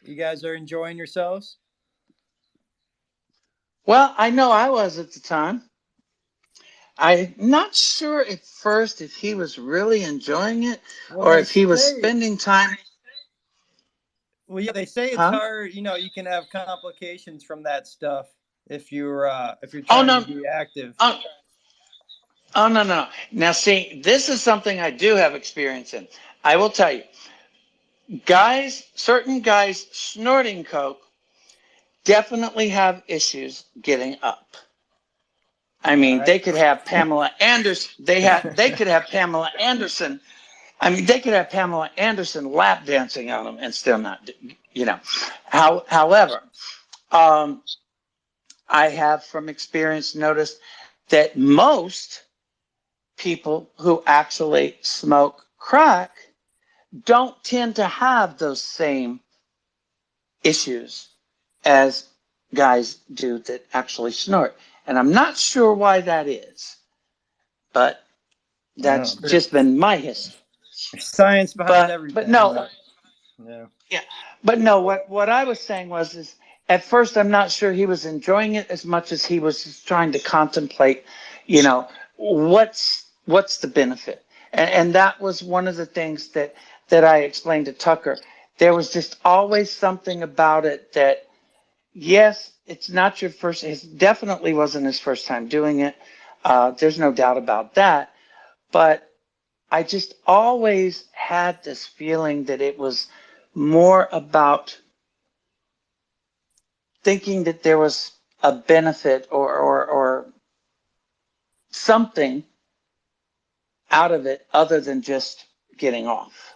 You guys are enjoying yourselves. Well, I know I was at the time. I'm not sure at first if he was really enjoying it Well, or they if he was say. spending time. Well, yeah, they say it's Huh? hard. You know, you can have complications from that stuff if you're Oh, trying to no. be active. Oh, oh, no, no. Now, see, this is something I do have experience in. I will tell you, certain guys snorting coke definitely have issues getting up. I All mean, right. they could have Pamela Anderson. They could have Pamela Anderson. I mean, they could have Pamela Anderson lap dancing on them and still not, you know. However, um, I have from experience noticed that most people who actually smoke crack don't tend to have those same issues as guys do that actually snort. And I'm not sure why that is, but Well, that's just been my history. there's science behind But everything. no, Yeah. yeah, but no. What I was saying is at first I'm not sure he was enjoying it as much as he was just trying to contemplate, you know, what's the benefit, and that was one of the things that I explained to Tucker. There was just always something about it that yes, it's not your first. It definitely wasn't his first time doing it. There's no doubt about that. But I just always had this feeling that it was more about thinking that there was a benefit or something out of it other than just getting off.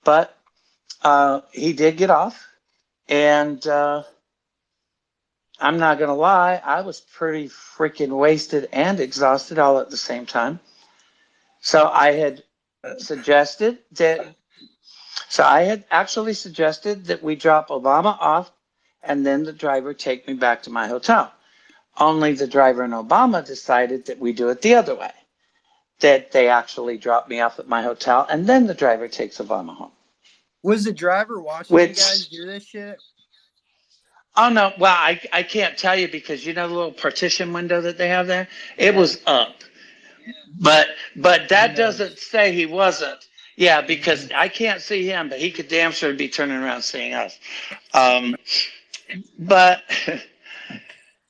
But he did get off, and I'm not going to lie, I was pretty freaking wasted and exhausted all at the same time. So I had suggested that So I had actually suggested that we drop Obama off and then the driver take me back to my hotel. Only the driver and Obama decided that we do it the other way, that they actually drop me off at my hotel and then the driver takes Obama home. Was the driver watching you guys Which, do this shit? oh no, well, I can't tell you because you know the little partition window that they have there? It Yeah, was up. But I that doesn't noticed. say he wasn't. Yeah, because I can't see him, but he could damn sure be turning around seeing us. Um, but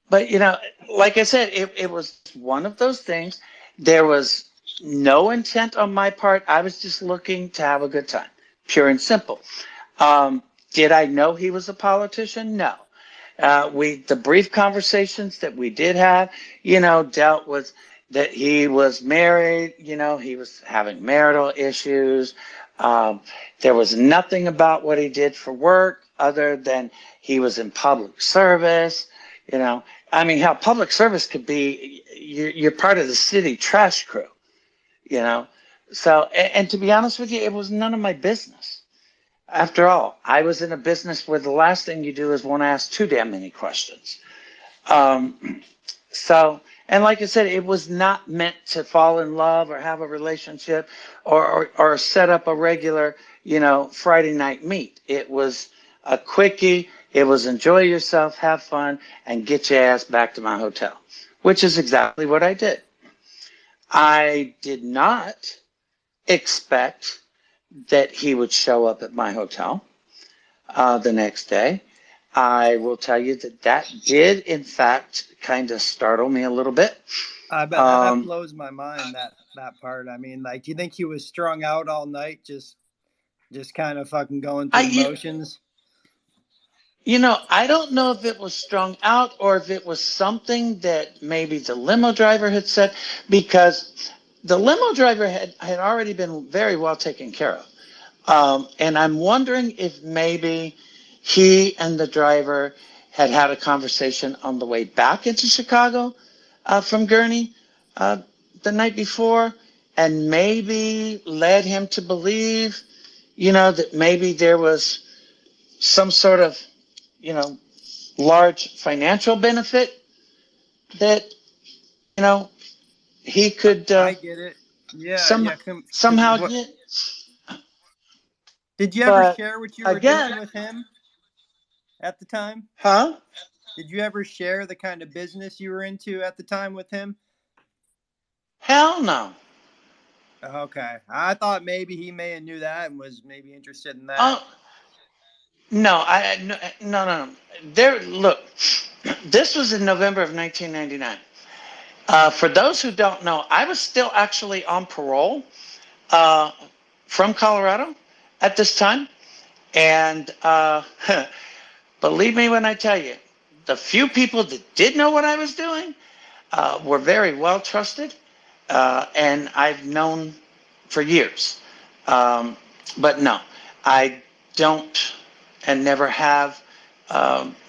but you know, like I said, it was one of those things. There was no intent on my part. I was just looking to have a good time, pure and simple. Did I know he was a politician? No. The brief conversations that we did have, dealt with that he was married, he was having marital issues. Um, there was nothing about what he did for work other than he was in public service. I mean, how public service could be, you're part of the city trash crew, you know. So, and to be honest with you, it was none of my business. After all, I was in a business where the last thing you do is want to ask too damn many questions. Um, and like I said, it was not meant to fall in love or have a relationship or set up a regular, Friday night meet. It was a quickie. It was enjoy yourself, have fun, and get your ass back to my hotel, which is exactly what I did. I did not expect that he would show up at my hotel the next day. I will tell you that did, in fact, kind of startle me a little bit. I bet that blows my mind, that part. I mean, like, do you think he was strung out all night, just kind of fucking going through the motions? I don't know if it was strung out or if it was something that maybe the limo driver had said, because the limo driver had already been very well taken care of. And I'm wondering if maybe he and the driver had a conversation on the way back into Chicago from Gurney the night before, and maybe led him to believe, that maybe there was some sort of, large financial benefit that, he could I get it. Yeah, yeah. Because somehow what get. did you ever But share what you were again, doing with him at the time? huh? Did you ever share the kind of business you were into at the time with him? Hell no. Okay, I thought maybe he may have knew that and was maybe interested in that. Oh, no, no. There, look, this was in November of 1999. For those who don't know, I was still actually on parole uh, from Colorado at this time. And believe me when I tell you, the few people that did know what I was doing were very well trusted, and I've known for years. But no, I don't and never have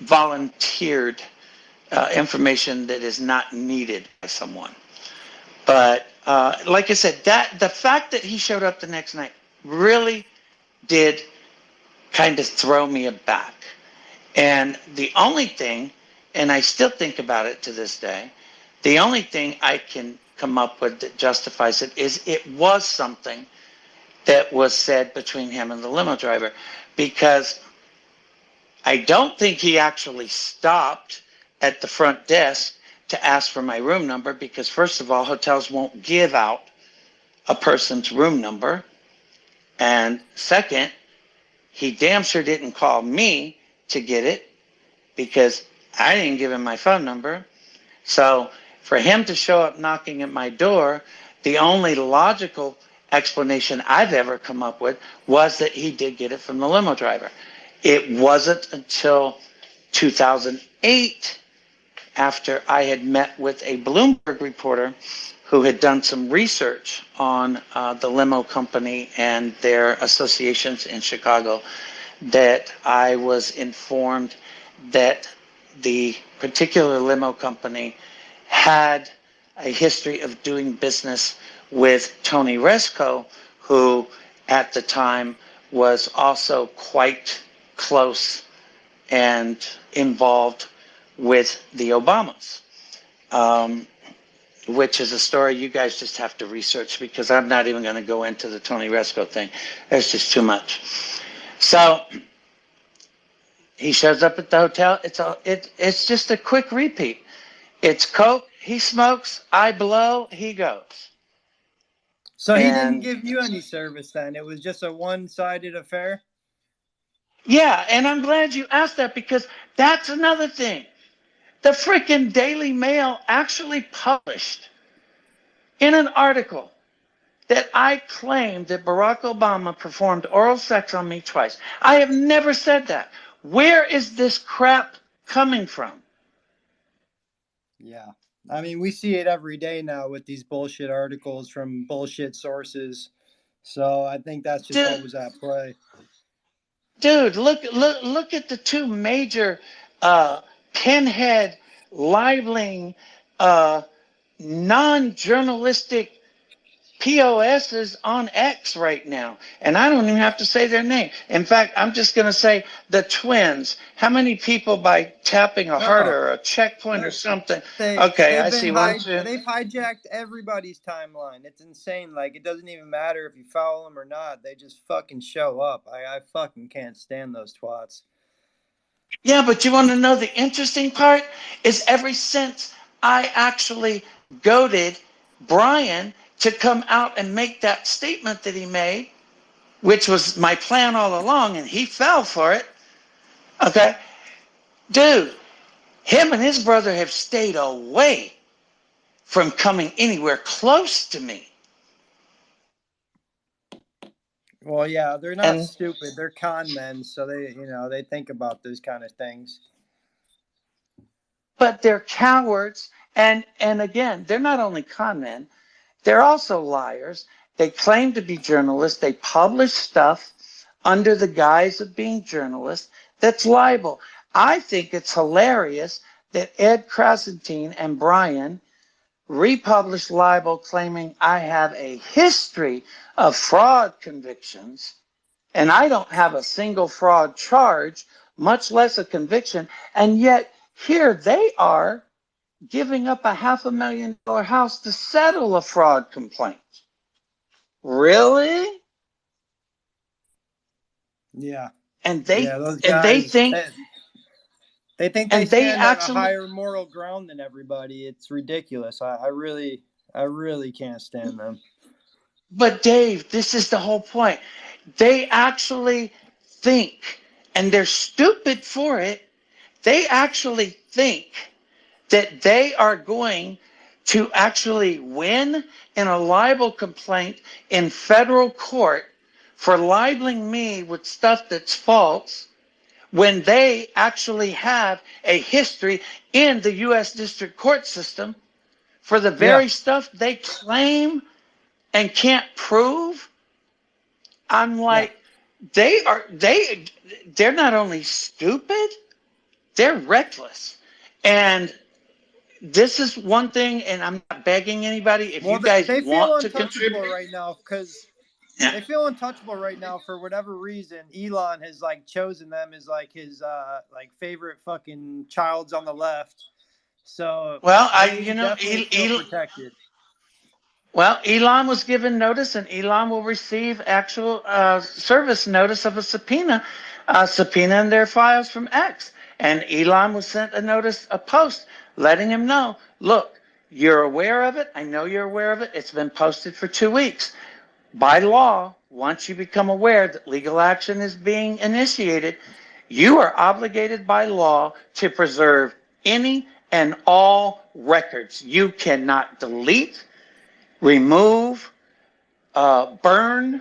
volunteered information that is not needed by someone. But like I said, that the fact that he showed up the next night really did kind of throw me aback. And the only thing, and I still think about it to this day, the only thing I can come up with that justifies it is it was something that was said between him and the limo driver, because I don't think he actually stopped at the front desk to ask for my room number, because first of all, hotels won't give out a person's room number. And second, he damn sure didn't call me to get it because I didn't give him my phone number. So for him to show up knocking at my door, the only logical explanation I've ever come up with was that he did get it from the limo driver. It wasn't until 2008, after I had met with a Bloomberg reporter who had done some research on the limo company and their associations in Chicago, that I was informed that the particular limo company had a history of doing business with Tony Resco, who at the time was also quite close and involved with the Obamas. which is a story you guys just have to research because I'm not even going to go into the Tony Resco thing. There's just too much. So he shows up at the hotel. It's just a quick repeat. It's coke, he smokes, I blow, he goes. So he didn't give you any service then. It was just a one-sided affair? Yeah, and I'm glad you asked that because that's another thing. The freaking Daily Mail actually published in an article that I claimed that Barack Obama performed oral sex on me twice. I have never said that. Where is this crap coming from? Yeah. I mean, we see it every day now with these bullshit articles from bullshit sources. So I think that's just what was at play. Dude, look at the two major pinhead libeling non-journalistic POSs on X right now. And I don't even have to say their name. In fact, I'm just going to say the twins. How many people by tapping a heart or a checkpoint or something? Okay, I see one, two. They've hijacked everybody's timeline. It's insane. Like, it doesn't even matter if you follow them or not. They just fucking show up. I fucking can't stand those twats. Yeah, but you want to know the interesting part? Is ever since I actually goaded Brian to come out and make that statement that he made, which was my plan all along, and he fell for it. Okay? Dude, him and his brother have stayed away from coming anywhere close to me. Well, yeah, they're not stupid. They're con men, so they think about those kind of things. But they're cowards, and again, they're not only con men, they're also liars. They claim to be journalists. They publish stuff under the guise of being journalists that's libel. I think it's hilarious that Ed Krasentine and Brian republished libel claiming I have a history of fraud convictions, and I don't have a single fraud charge, much less a conviction, and yet here they are giving up a $500,000 house to settle a fraud complaint. Really? Yeah. And they those guys, think they stand on a higher moral ground than everybody. It's ridiculous. I really can't stand them. But Dave, this is the whole point. They actually think, and they're stupid for it, they actually think that they are going to actually win in a libel complaint in federal court for libeling me with stuff that's false when they actually have a history in the U.S. District Court system for the very stuff they claim and can't prove. I'm like, they're not only stupid, they're reckless. And this is one thing, and I'm not begging anybody. If you guys want to contribute right now, because they feel untouchable right now for whatever reason. Elon has chosen them as his favorite fucking childs on the left. So feel protected. Well, Elon was given notice, and Elon will receive actual service notice of a subpoena in their files from X. And Elon was sent a post letting him know, look, you're aware of it. I know you're aware of it. It's been posted for 2 weeks. By law, once you become aware that legal action is being initiated, you are obligated by law to preserve any and all records. You cannot delete, remove, burn,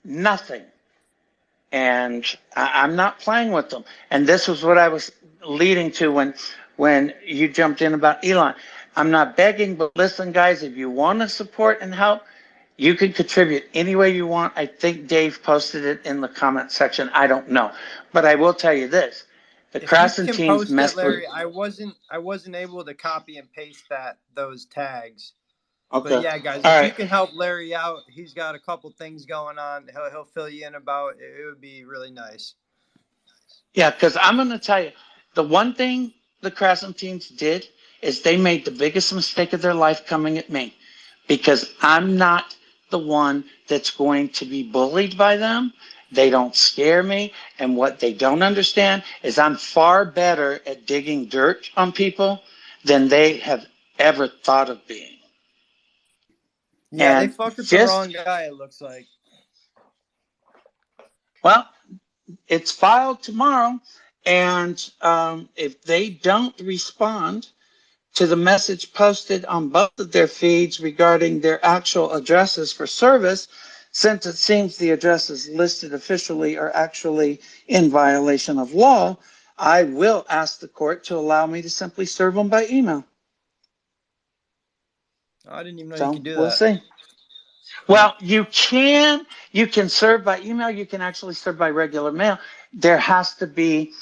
nothing. And I'm not playing with them. And this was what I was leading to when you jumped in about Elon. I'm not begging, but listen, guys, if you want to support and help, you can contribute any way you want. I think Dave posted it in the comment section. I don't know. But I will tell you this. The Krasentines messed Larry, with... I wasn't able to copy and paste those tags. Okay. But yeah, guys, if you can help Larry out, he's got a couple things going on. He'll fill you in about it. It would be really nice. Yeah, because I'm going to tell you, the one thing the Krasentines did is they made the biggest mistake of their life coming at me, because I'm not the one that's going to be bullied by them. They don't scare me. And what they don't understand is I'm far better at digging dirt on people than they have ever thought of being. Yeah, they And fucked with the just, wrong guy, it looks like. well, it's filed tomorrow. And if they don't respond to the message posted on both of their feeds regarding their actual addresses for service, since it seems the addresses listed officially are actually in violation of law, I will ask the court to allow me to simply serve them by email. I didn't even know you So could do we'll that. see. Well, you can serve by email. You can actually serve by regular mail. There has to be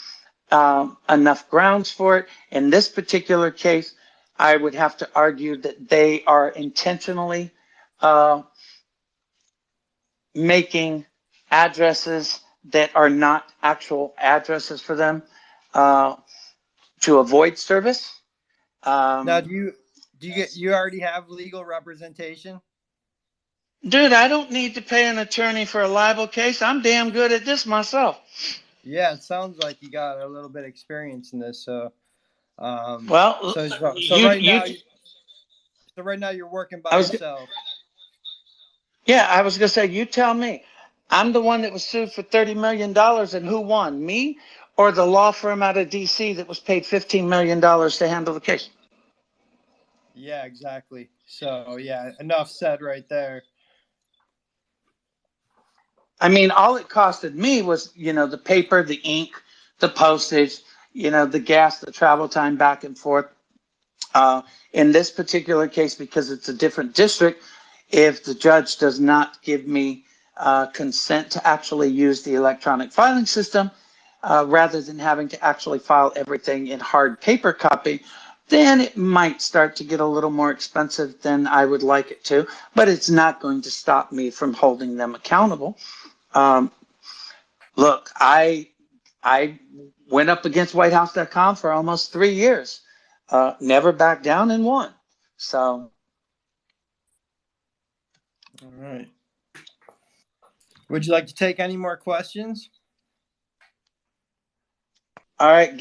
enough grounds for it. In this particular case, I would have to argue that they are intentionally making addresses that are not actual addresses for them to avoid service. Now, you already have legal representation? Dude, I don't need to pay an attorney for a libel case. I'm damn good at this myself. Yeah, it sounds like you got a little bit of experience in this. So, Well, so right now, you're working by I was, yourself. yeah, I was gonna say, you tell me. I'm the one that was sued for $30 million, and who won? Me or the law firm out of DC that was paid $15 million to handle the case? Yeah, exactly. So, yeah, enough said right there. I mean, all it costed me was, the paper, the ink, the postage, the gas, the travel time back and forth. In this particular case, because it's a different district, if the judge does not give me consent to actually use the electronic filing system, rather than having to actually file everything in hard paper copy, then it might start to get a little more expensive than I would like it to, but it's not going to stop me from holding them accountable. Look, I went up against WhiteHouse.com for almost 3 years, never backed down and won. So, All right. Would you like to take any more questions? all right,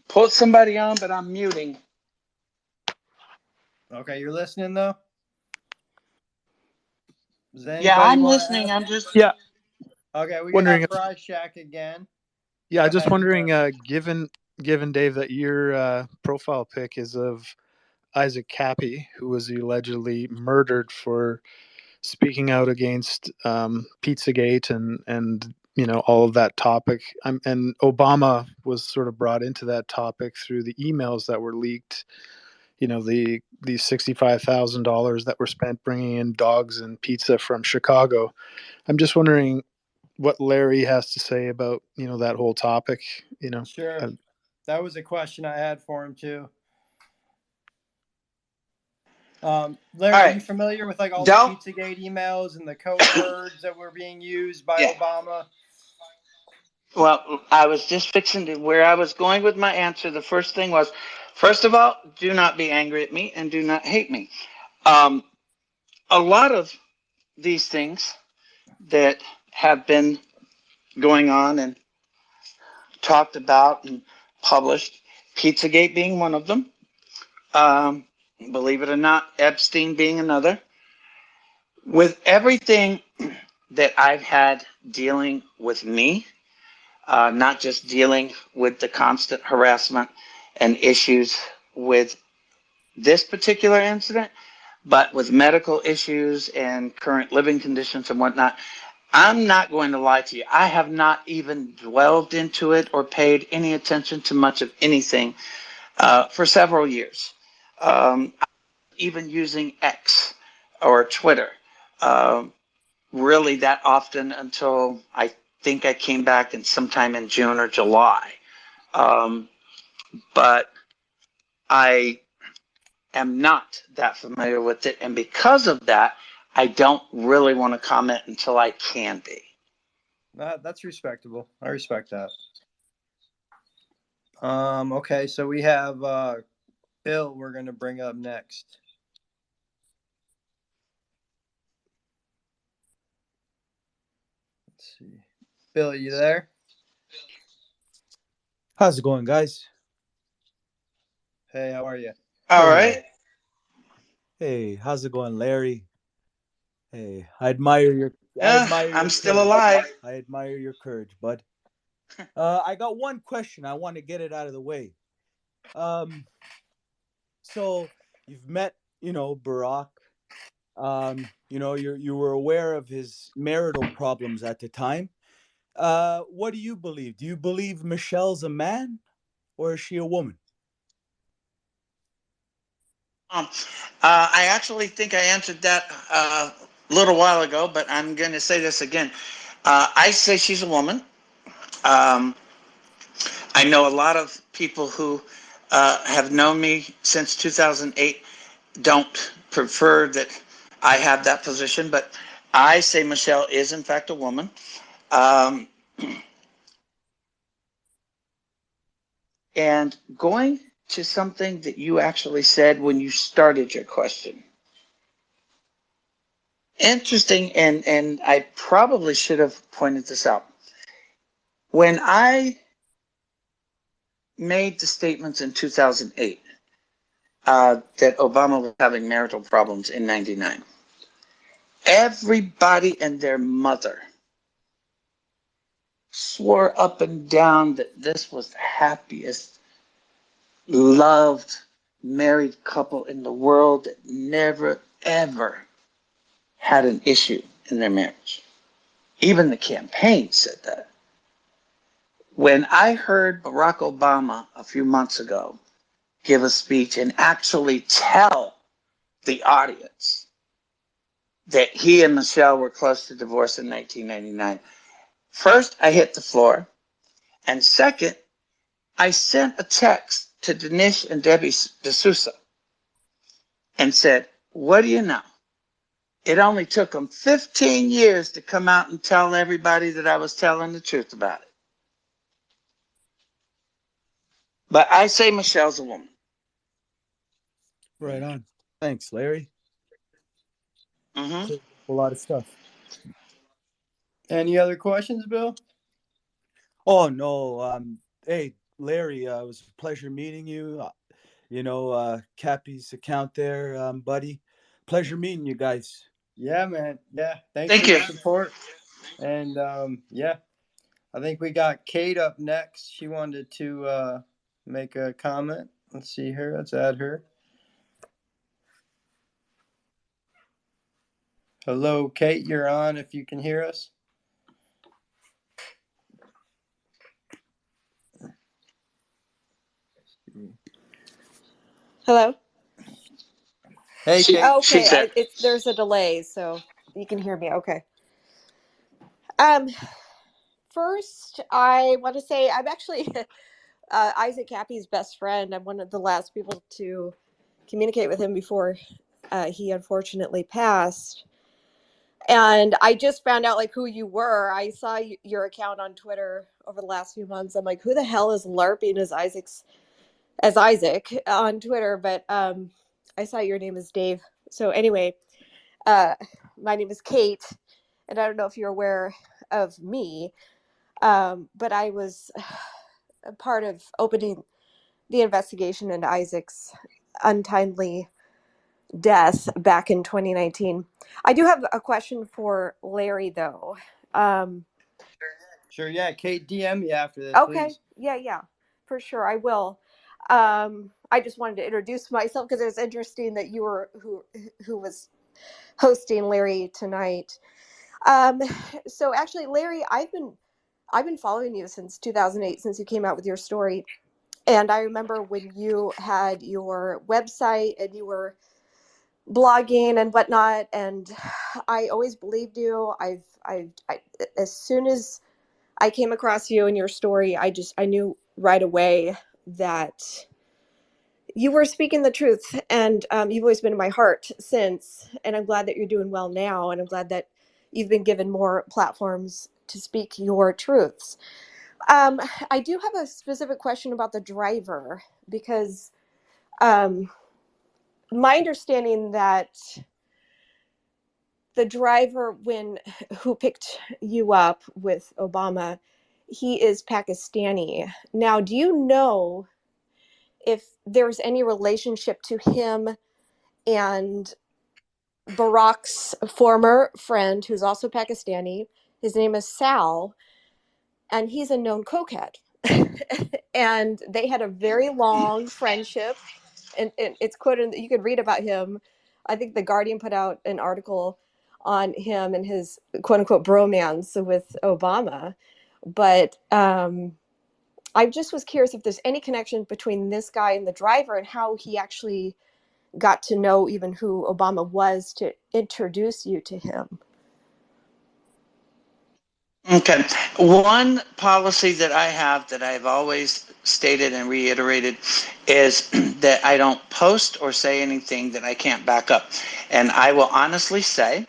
put somebody on, but I'm muting. Okay, you're listening though? Does Yeah, anybody I'm want to listening. ask? I'm just, Yeah, Okay, we wondering got if Fry Shack again. yeah, Go I just ahead, wondering, Igor. given Dave that your profile pic is of Isaac Cappy, who was allegedly murdered for speaking out against Pizzagate and all of that topic. And Obama was sort of brought into that topic through the emails that were leaked. The $65,000 that were spent bringing in dogs and pizza from Chicago. I'm just wondering what Larry has to say about that whole topic. Sure. Uh, That was a question I had for him too. all Larry, are you right. familiar with like all the Don't, Pizzagate emails and the code words that were being used by yeah. Obama? Well, I was just fixing to where I was going with my answer. The first thing was, first of all, do not be angry at me and do not hate me. Um, a lot of these things that have been going on and talked about and published, Pizzagate being one of them, um, believe it or not, Epstein being another. With everything that I've had dealing with me, not just dealing with the constant harassment and issues with this particular incident, but with medical issues and current living conditions and whatnot, I'm not going to lie to you. I have not even delved into it or paid any attention to much of anything for several years. Even using X or Twitter, really that often until I think I came back in sometime in June or July. But I am not that familiar with it. And because of that, I don't really want to comment until I can be. That's respectable. I respect that. Okay, so we have Bill we're going to bring up next. Let's see. Bill, you there? How's it going, guys? Hey, how are you? All Hey, right. hey, how's it going, Larry? Hey, I admire I'm your still courage. alive. I admire your courage, bud. I got one question. I want to get it out of the way. Um, so you've met, Barack. You were aware of his marital problems at the time. What do you believe? Do you believe Michelle's a man or is she a woman? Um, I actually think I answered that a little while ago, but I'm going to say this again. I say she's a woman. Um, I know a lot of people who have known me since 2008 don't prefer that I have that position, but I say Michelle is in fact a woman. Um, and going to something that you actually said when you started your question. Interesting, and I probably should have pointed this out. When I made the statements in 2008 that Obama was having marital problems in 99, everybody and their mother swore up and down that this was the happiest, loved, married couple in the world that never, ever had an issue in their marriage. Even the campaign said that. When I heard Barack Obama a few months ago give a speech and actually tell the audience that he and Michelle were close to divorce in 1999, first I hit the floor, and second, I sent a text to Dinesh and Debbie D'Souza and said, what do you know? It only took them 15 years to come out and tell everybody that I was telling the truth about it. But I say Michelle's a woman. Right on. Thanks, Larry. Mm-hmm. Cleared up a lot of stuff. Any other questions, Bill? Oh no. Hey, Larry, it was a pleasure meeting you. Cappy's account there, buddy. Pleasure meeting you guys. Yeah, man. Yeah, thanks Thank for you. the support. And yeah, I think we got Kate up next. She wanted to make a comment. Let's see her. Let's add her. Hello, Kate. You're on if you can hear us. Hello? Hey, Kate. She's there. There's a delay, so you can hear me. Okay. Um, First, I want to say I'm actually Isaac Cappy's best friend. I'm one of the last people to communicate with him before he unfortunately passed. And I just found out like who you were. I saw your account on Twitter over the last few months. I'm like, who the hell is LARPing as Isaac on Twitter? But I saw your name is Dave. So anyway, uh, my name is Kate, and I don't know if you're aware of me, but I was a part of opening the investigation into Isaac's untimely death back in 2019. I do have a question for Larry, though. Sure. Yeah, Kate, DM me after this, Okay, please. yeah, for sure, I will. I just wanted to introduce myself because it was interesting that you were who was hosting Larry tonight. Um, so actually, Larry, I've been following you since 2008, since you came out with your story. And I remember when you had your website and you were blogging and whatnot. And I always believed you. As soon as I came across you and your story, I knew right away that you were speaking the truth, and you've always been in my heart since. And I'm glad that you're doing well now, and I'm glad that you've been given more platforms to speak your truths. I do have a specific question about the driver because my understanding that the driver who picked you up with Obama, he is Pakistani. Now, do you know if there's any relationship to him and Barack's former friend, who's also Pakistani? His name is Sal, and he's a known cokehead. And they had a very long friendship. And it's quoted, you could read about him. I think The Guardian put out an article on him and his quote unquote bromance with Obama. But I just was curious if there's any connection between this guy and the driver and how he actually got to know even who Obama was to introduce you to him. Okay. One policy that I have that I've always stated and reiterated is that I don't post or say anything that I can't back up. And I will honestly say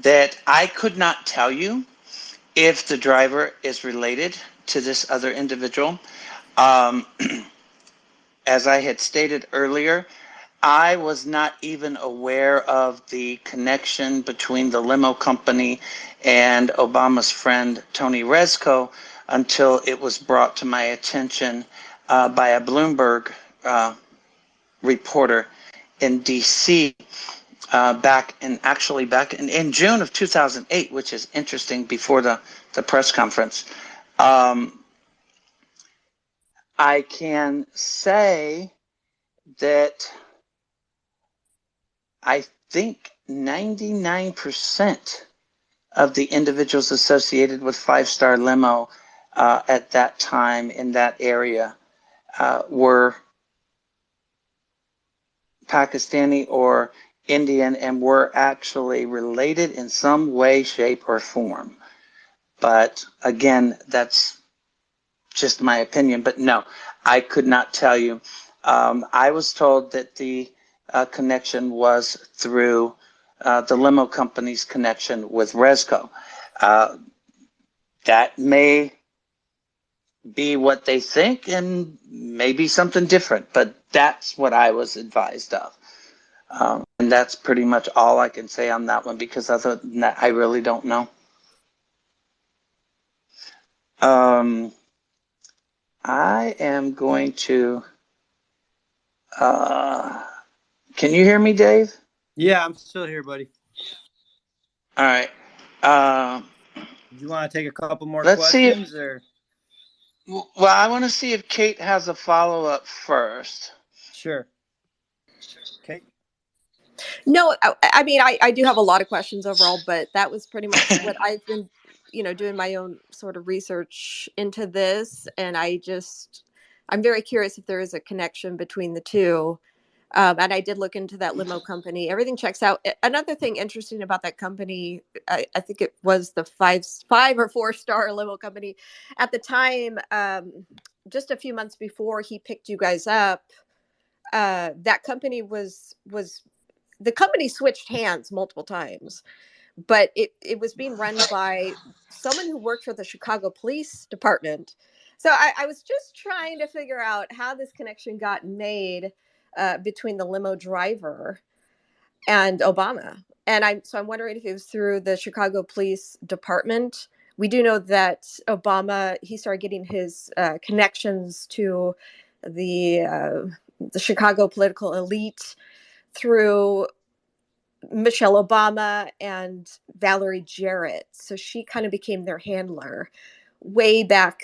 that I could not tell you if the driver is related to this other individual. As I had stated earlier, I was not even aware of the connection between the limo company and Obama's friend Tony Rezko until it was brought to my attention by a Bloomberg reporter in D.C. Back in June of 2008, which is interesting, before the press conference. I can say that I think 99% of the individuals associated with Five Star Limo at that time in that area were Pakistani or Indian and were actually related in some way, shape, or form. But again, that's just my opinion. But no, I could not tell you. I was told that the connection was through the limo company's connection with Rezko. That may be what they think and maybe something different, but that's what I was advised of. And that's pretty much all I can say on that one, because other than that, I really don't know. I am going to... can you hear me, Dave? Yeah, I'm still here, buddy. All right. You want to take a couple more Let's questions? see if, well, I want to see if Kate has a follow-up first. Sure. Kate? No, I mean, I do have a lot of questions overall, but that was pretty much what I've been, doing my own sort of research into this. And I'm very curious if there is a connection between the two. And I did look into that limo company. Everything checks out. Another thing interesting about that company, I think it was the five or 4-star limo company at the time. Just a few months before he picked you guys up, that company the company switched hands multiple times, but it was being run by someone who worked for the Chicago Police Department. So I was just trying to figure out how this connection got made between the limo driver and Obama. And I'm wondering if it was through the Chicago Police Department. We do know that Obama, he started getting his connections to the Chicago political elite through Michelle Obama and Valerie Jarrett. So she kind of became their handler way back,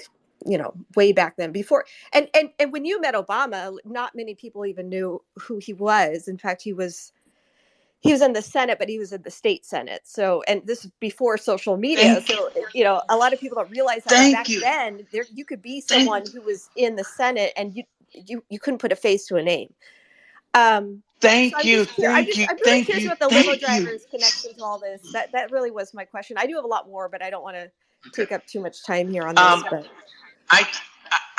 way back then before. And when you met Obama, not many people even knew who he was. In fact, he was in the Senate, but he was in the state Senate. So, and this is before social media. So, a lot of people don't realize that. But back then, you could be someone who was in the Senate and you couldn't put a face to a name. Thank you. I'm really curious about the limo driver's connection to all this. That really was my question. I do have a lot more, but I don't want to take up too much time here on this. But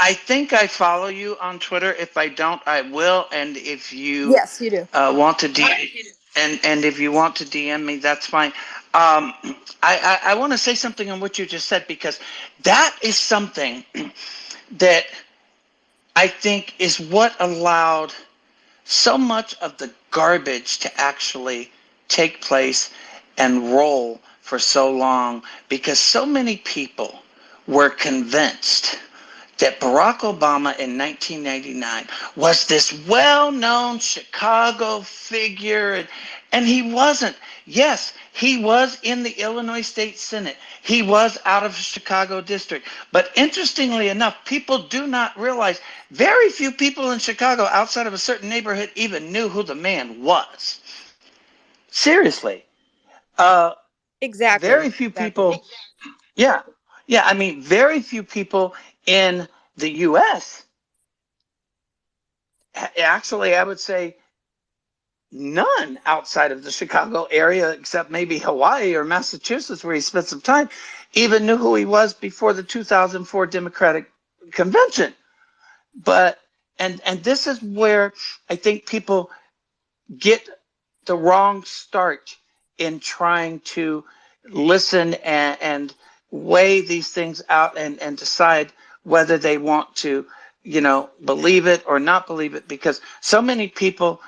I think I follow you on Twitter. If I don't, I will. And if you yes, you do. want to and if you want to DM me, that's fine. I want to say something on what you just said, because that is something that I think is what allowed so much of the garbage to actually take place and roll for so long, because so many people were convinced that Barack Obama in 1999 was this well-known Chicago figure, and he wasn't. Yes, he was in the Illinois State Senate. He was out of Chicago district. But interestingly enough, people do not realize very few people in Chicago outside of a certain neighborhood even knew who the man was. Seriously. Very Exactly. few Exactly. people, yeah. Yeah, I mean, very few people in the U.S., actually, I would say none outside of the Chicago area, except maybe Hawaii or Massachusetts, where he spent some time, even knew who he was before the 2004 Democratic Convention. But, and this is where I think people get the wrong start in trying to listen and weigh these things out and decide whether they want to, believe it or not believe it, because so many people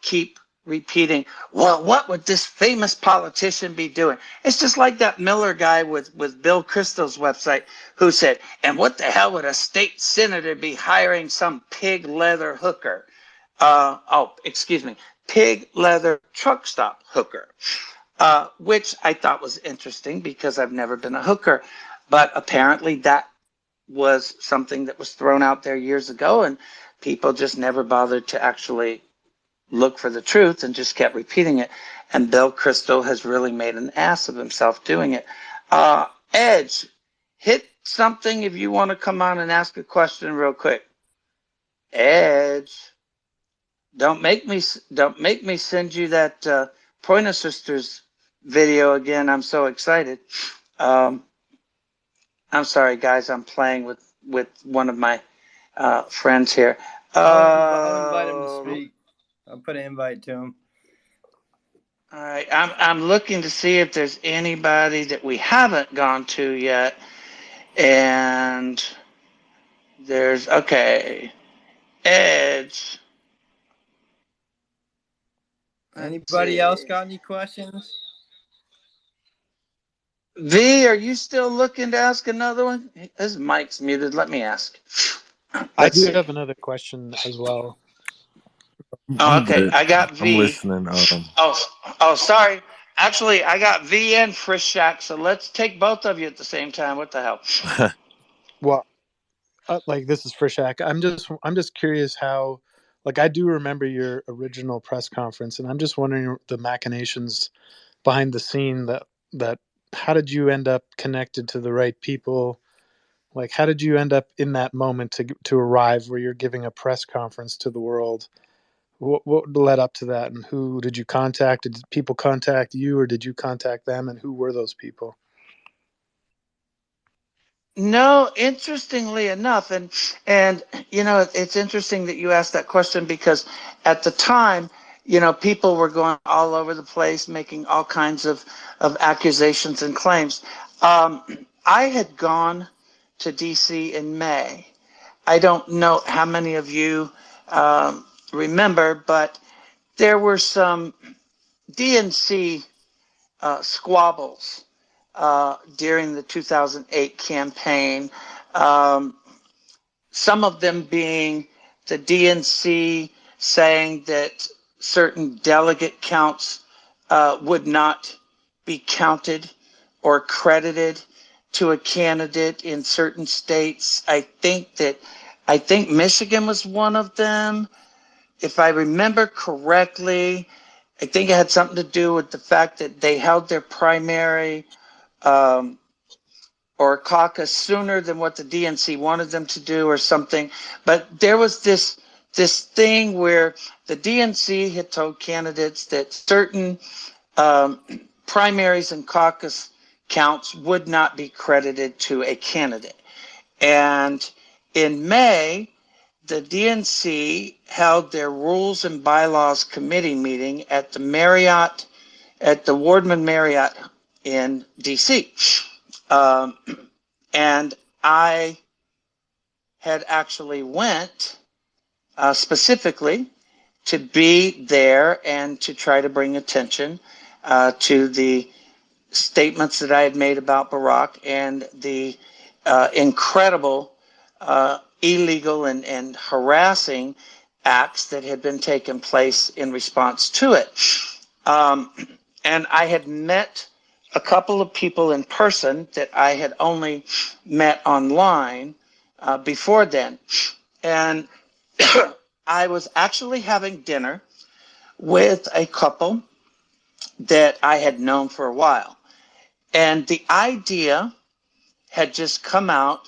keep repeating, well, what would this famous politician be doing? It's just like that Miller guy with Bill Kristol's website, who said, and what the hell would a state senator be hiring some pig leather hooker? Excuse me, pig leather truck stop hooker, which I thought was interesting because I've never been a hooker. But apparently that was something that was thrown out there years ago, and people just never bothered to actually look for the truth and just kept repeating it. And Bill Kristol has really made an ass of himself doing it. Edge, hit something if you want to come on and ask a question real quick. Edge. Don't make me send you that Pointer Sisters video again. I'm so excited. I'm sorry, guys. I'm playing with one of my friends here. I'll invite him to speak. I'll put an invite to him. All right. I'm looking to see if there's anybody that we haven't gone to yet. And there's Edge. Anybody else got any questions? V, are you still looking to ask another one? His mic's muted. Let me ask. I do have another question as well. Oh, I'm okay. good. I got I'm V. listening. Sorry. Actually, I got V and Frisch Shack, so let's take both of you at the same time. What the hell? Well, like this is Frishak. I'm just curious how, like I do remember your original press conference, and I'm just wondering the machinations behind the scene that how did you end up connected to the right people? Like how did you end up in that moment to arrive where you're giving a press conference to the world? What led up to that, and who did you contact? Did people contact you, or did you contact them, and who were those people? No, interestingly enough, and it's interesting that you asked that question, because at the time, people were going all over the place, making all kinds of accusations and claims. I had gone to DC in May. I don't know how many of you remember, but there were some DNC squabbles during the 2008 campaign. Um, some of them being the DNC saying that certain delegate counts would not be counted or credited to a candidate in certain states. I think Michigan was one of them. If I remember correctly, I think it had something to do with the fact that they held their primary or caucus sooner than what the DNC wanted them to do or something. But there was this thing where the DNC had told candidates that certain primaries and caucus counts would not be credited to a candidate. And in May, the DNC held their Rules and Bylaws Committee meeting at the Marriott at the Wardman Marriott in D.C. And I had actually went specifically to be there and to try to bring attention to the statements that I had made about Barrack and the incredible illegal and harassing acts that had been taking place in response to it. And I had met a couple of people in person that I had only met online before then. And I was actually having dinner with a couple that I had known for a while. And the idea had just come out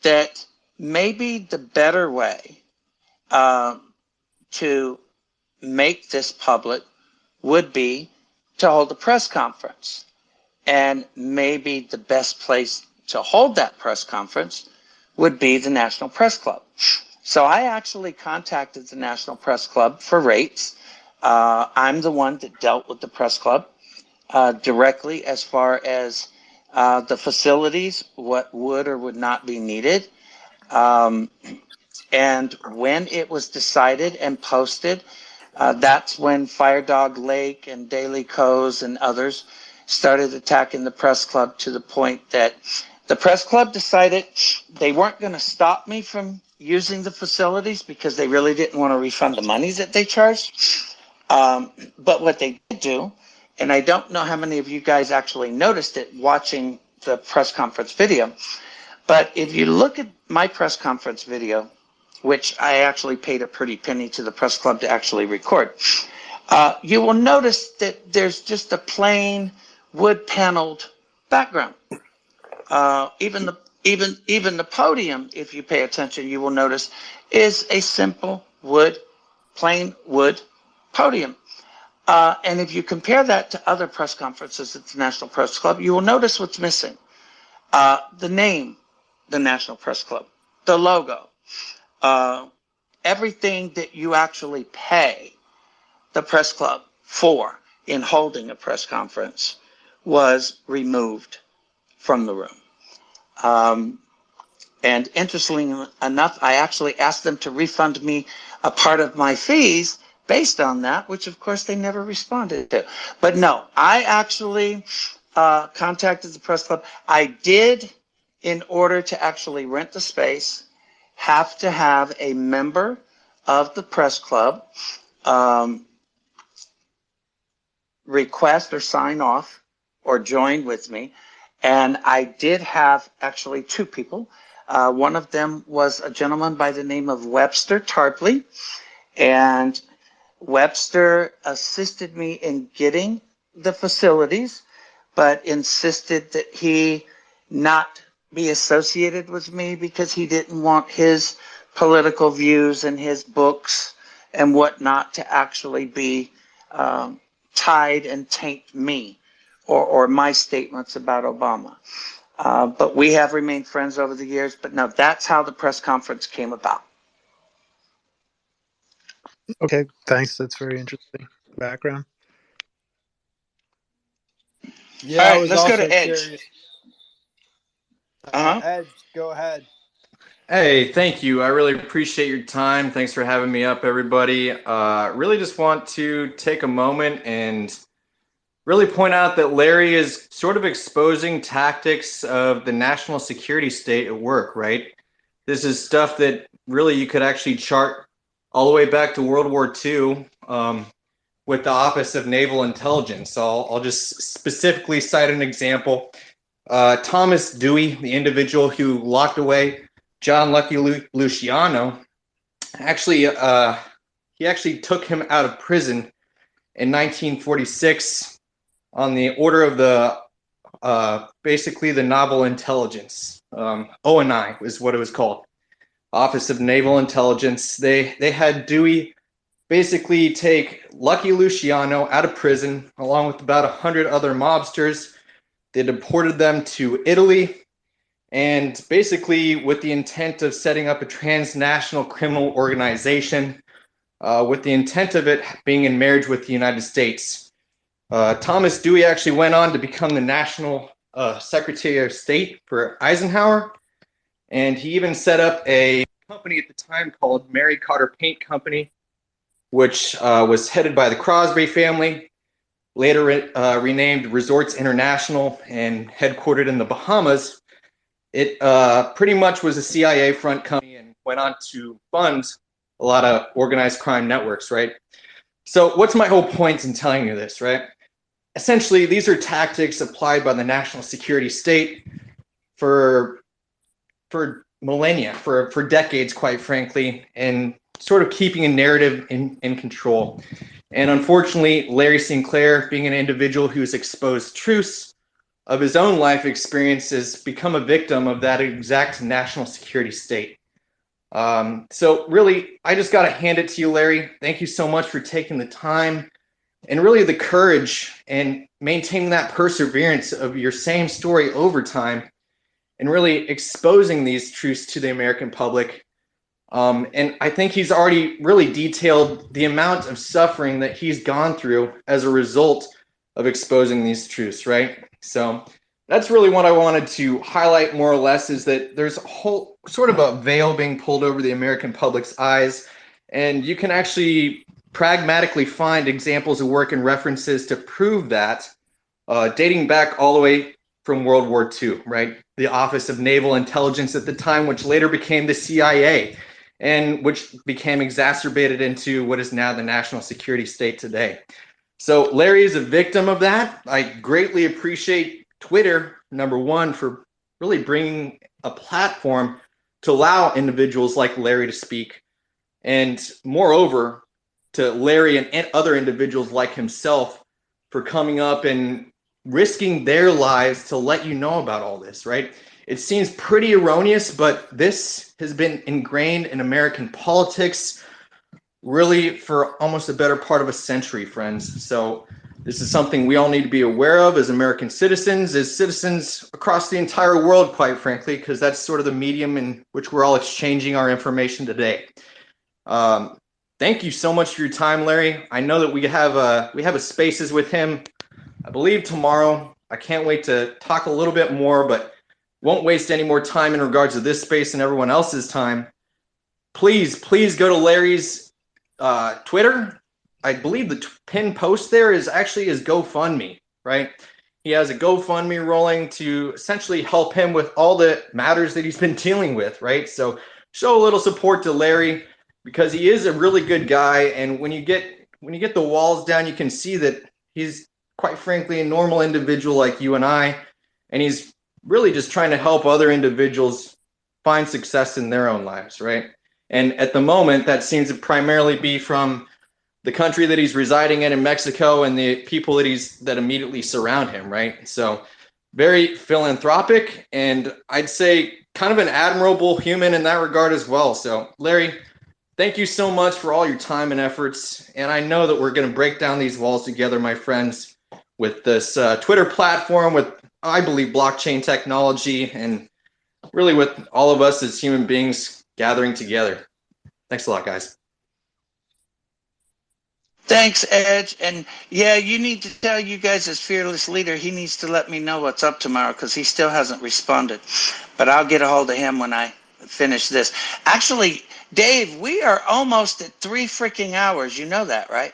that maybe the better way to make this public would be to hold a press conference. And maybe the best place to hold that press conference would be the National Press Club. So I actually contacted the National Press Club for rates. I'm the one that dealt with the press club directly as far as the facilities, what would or would not be needed. And when it was decided and posted, that's when Firedog Lake and Daily Coes and others started attacking the press club, to the point that the press club decided they weren't going to stop me from using the facilities because they really didn't want to refund the monies that they charged. But what they did do, and I don't know how many of you guys actually noticed it watching the press conference video, but if you look at my press conference video, which I actually paid a pretty penny to the press club to actually record, you will notice that there's just a plain wood paneled background. Even the podium, if you pay attention, you will notice is a simple plain wood podium. And if you compare that to other press conferences at the National Press Club, you will notice what's missing. The name, the National Press Club, the logo, everything that you actually pay the press club for in holding a press conference was removed from the room. And interestingly enough, I actually asked them to refund me a part of my fees based on that, which of course they never responded to. But no, I actually contacted the press club. I did, in order to actually rent the space, have to have a member of the press club request or sign off or join with me. And I did have actually two people. One of them was a gentleman by the name of Webster Tarpley, and Webster assisted me in getting the facilities, but insisted that he not be associated with me because he didn't want his political views and his books and whatnot to actually be tied and taint me or my statements about Obama. But we have remained friends over the years. But no, that's how the press conference came about. Okay, thanks. That's very interesting background. Yeah, All I right, was let's go also to Edge. curious. Edge, go ahead. Hey, thank you. I really appreciate your time. Thanks for having me up, everybody. Really just want to take a moment and really point out that Larry is sort of exposing tactics of the national security state at work, right? This is stuff that really you could actually chart all the way back to World War II with the Office of Naval Intelligence. So I'll just specifically cite an example. Thomas Dewey, the individual who locked away John Lucky Luciano, actually, he actually took him out of prison in 1946 on the order of the basically the Naval Intelligence. ONI is what it was called, Office of Naval Intelligence. They had Dewey basically take Lucky Luciano out of prison along with about 100 other mobsters. They deported them to Italy, and basically with the intent of setting up a transnational criminal organization with the intent of it being in marriage with the United States. Thomas Dewey actually went on to become the National Secretary of State for Eisenhower, and he even set up a company at the time called Mary Carter Paint Company, which was headed by the Crosby family, later renamed Resorts International and headquartered in the Bahamas. It pretty much was a CIA front company and went on to fund a lot of organized crime networks, right? So what's my whole point in telling you this, right? Essentially, these are tactics applied by the national security state for millennia, for decades, quite frankly, and sort of keeping a narrative in control. And unfortunately, Larry Sinclair, being an individual who's exposed truths of his own life experiences, become a victim of that exact national security state. So really, I just got to hand it to you, Larry. Thank you so much for taking the time and really the courage and maintaining that perseverance of your same story over time and really exposing these truths to the American public. And I think he's already really detailed the amount of suffering that he's gone through as a result of exposing these truths, right? So that's really what I wanted to highlight more or less, is that there's a whole sort of a veil being pulled over the American public's eyes, and you can actually pragmatically find examples of work and references to prove that, dating back all the way from World War II, right? The Office of Naval Intelligence at the time, which later became the CIA, and which became exacerbated into what is now the national security state today. So Larry is a victim of that. I greatly appreciate Twitter, number one, for really bringing a platform to allow individuals like Larry to speak. And moreover, to Larry and other individuals like himself for coming up and risking their lives to let you know about all this, right? It seems pretty erroneous, but this has been ingrained in American politics really for almost a better part of a century, friends. So this is something we all need to be aware of as American citizens, as citizens across the entire world, quite frankly, because that's sort of the medium in which we're all exchanging our information today. Thank you so much for your time, Larry. I know that we have a spaces with him, I believe tomorrow. I can't wait to talk a little bit more, but won't waste any more time in regards to this space and everyone else's time. Please go to Larry's Twitter. I believe the pinned post there is actually his GoFundMe, right? He has a GoFundMe rolling to essentially help him with all the matters that he's been dealing with, right? So show a little support to Larry, because he is a really good guy. And when you get the walls down, you can see that he's quite frankly a normal individual like you and I, and he's really just trying to help other individuals find success in their own lives, right? And at the moment, that seems to primarily be from the country that he's residing in Mexico, and the people that immediately surround him, right? So very philanthropic, and I'd say kind of an admirable human in that regard as well. So Larry, thank you so much for all your time and efforts. And I know that we're going to break down these walls together, my friends, with this Twitter platform, with, I believe, blockchain technology, and really with all of us as human beings gathering together. Thanks a lot, guys. Thanks, Edge. And yeah, you need to tell you guys, as fearless leader, he needs to let me know what's up tomorrow, because he still hasn't responded. But I'll get a hold of him when I finish this. Actually, Dave, we are almost at 3 freaking hours. You know that, right?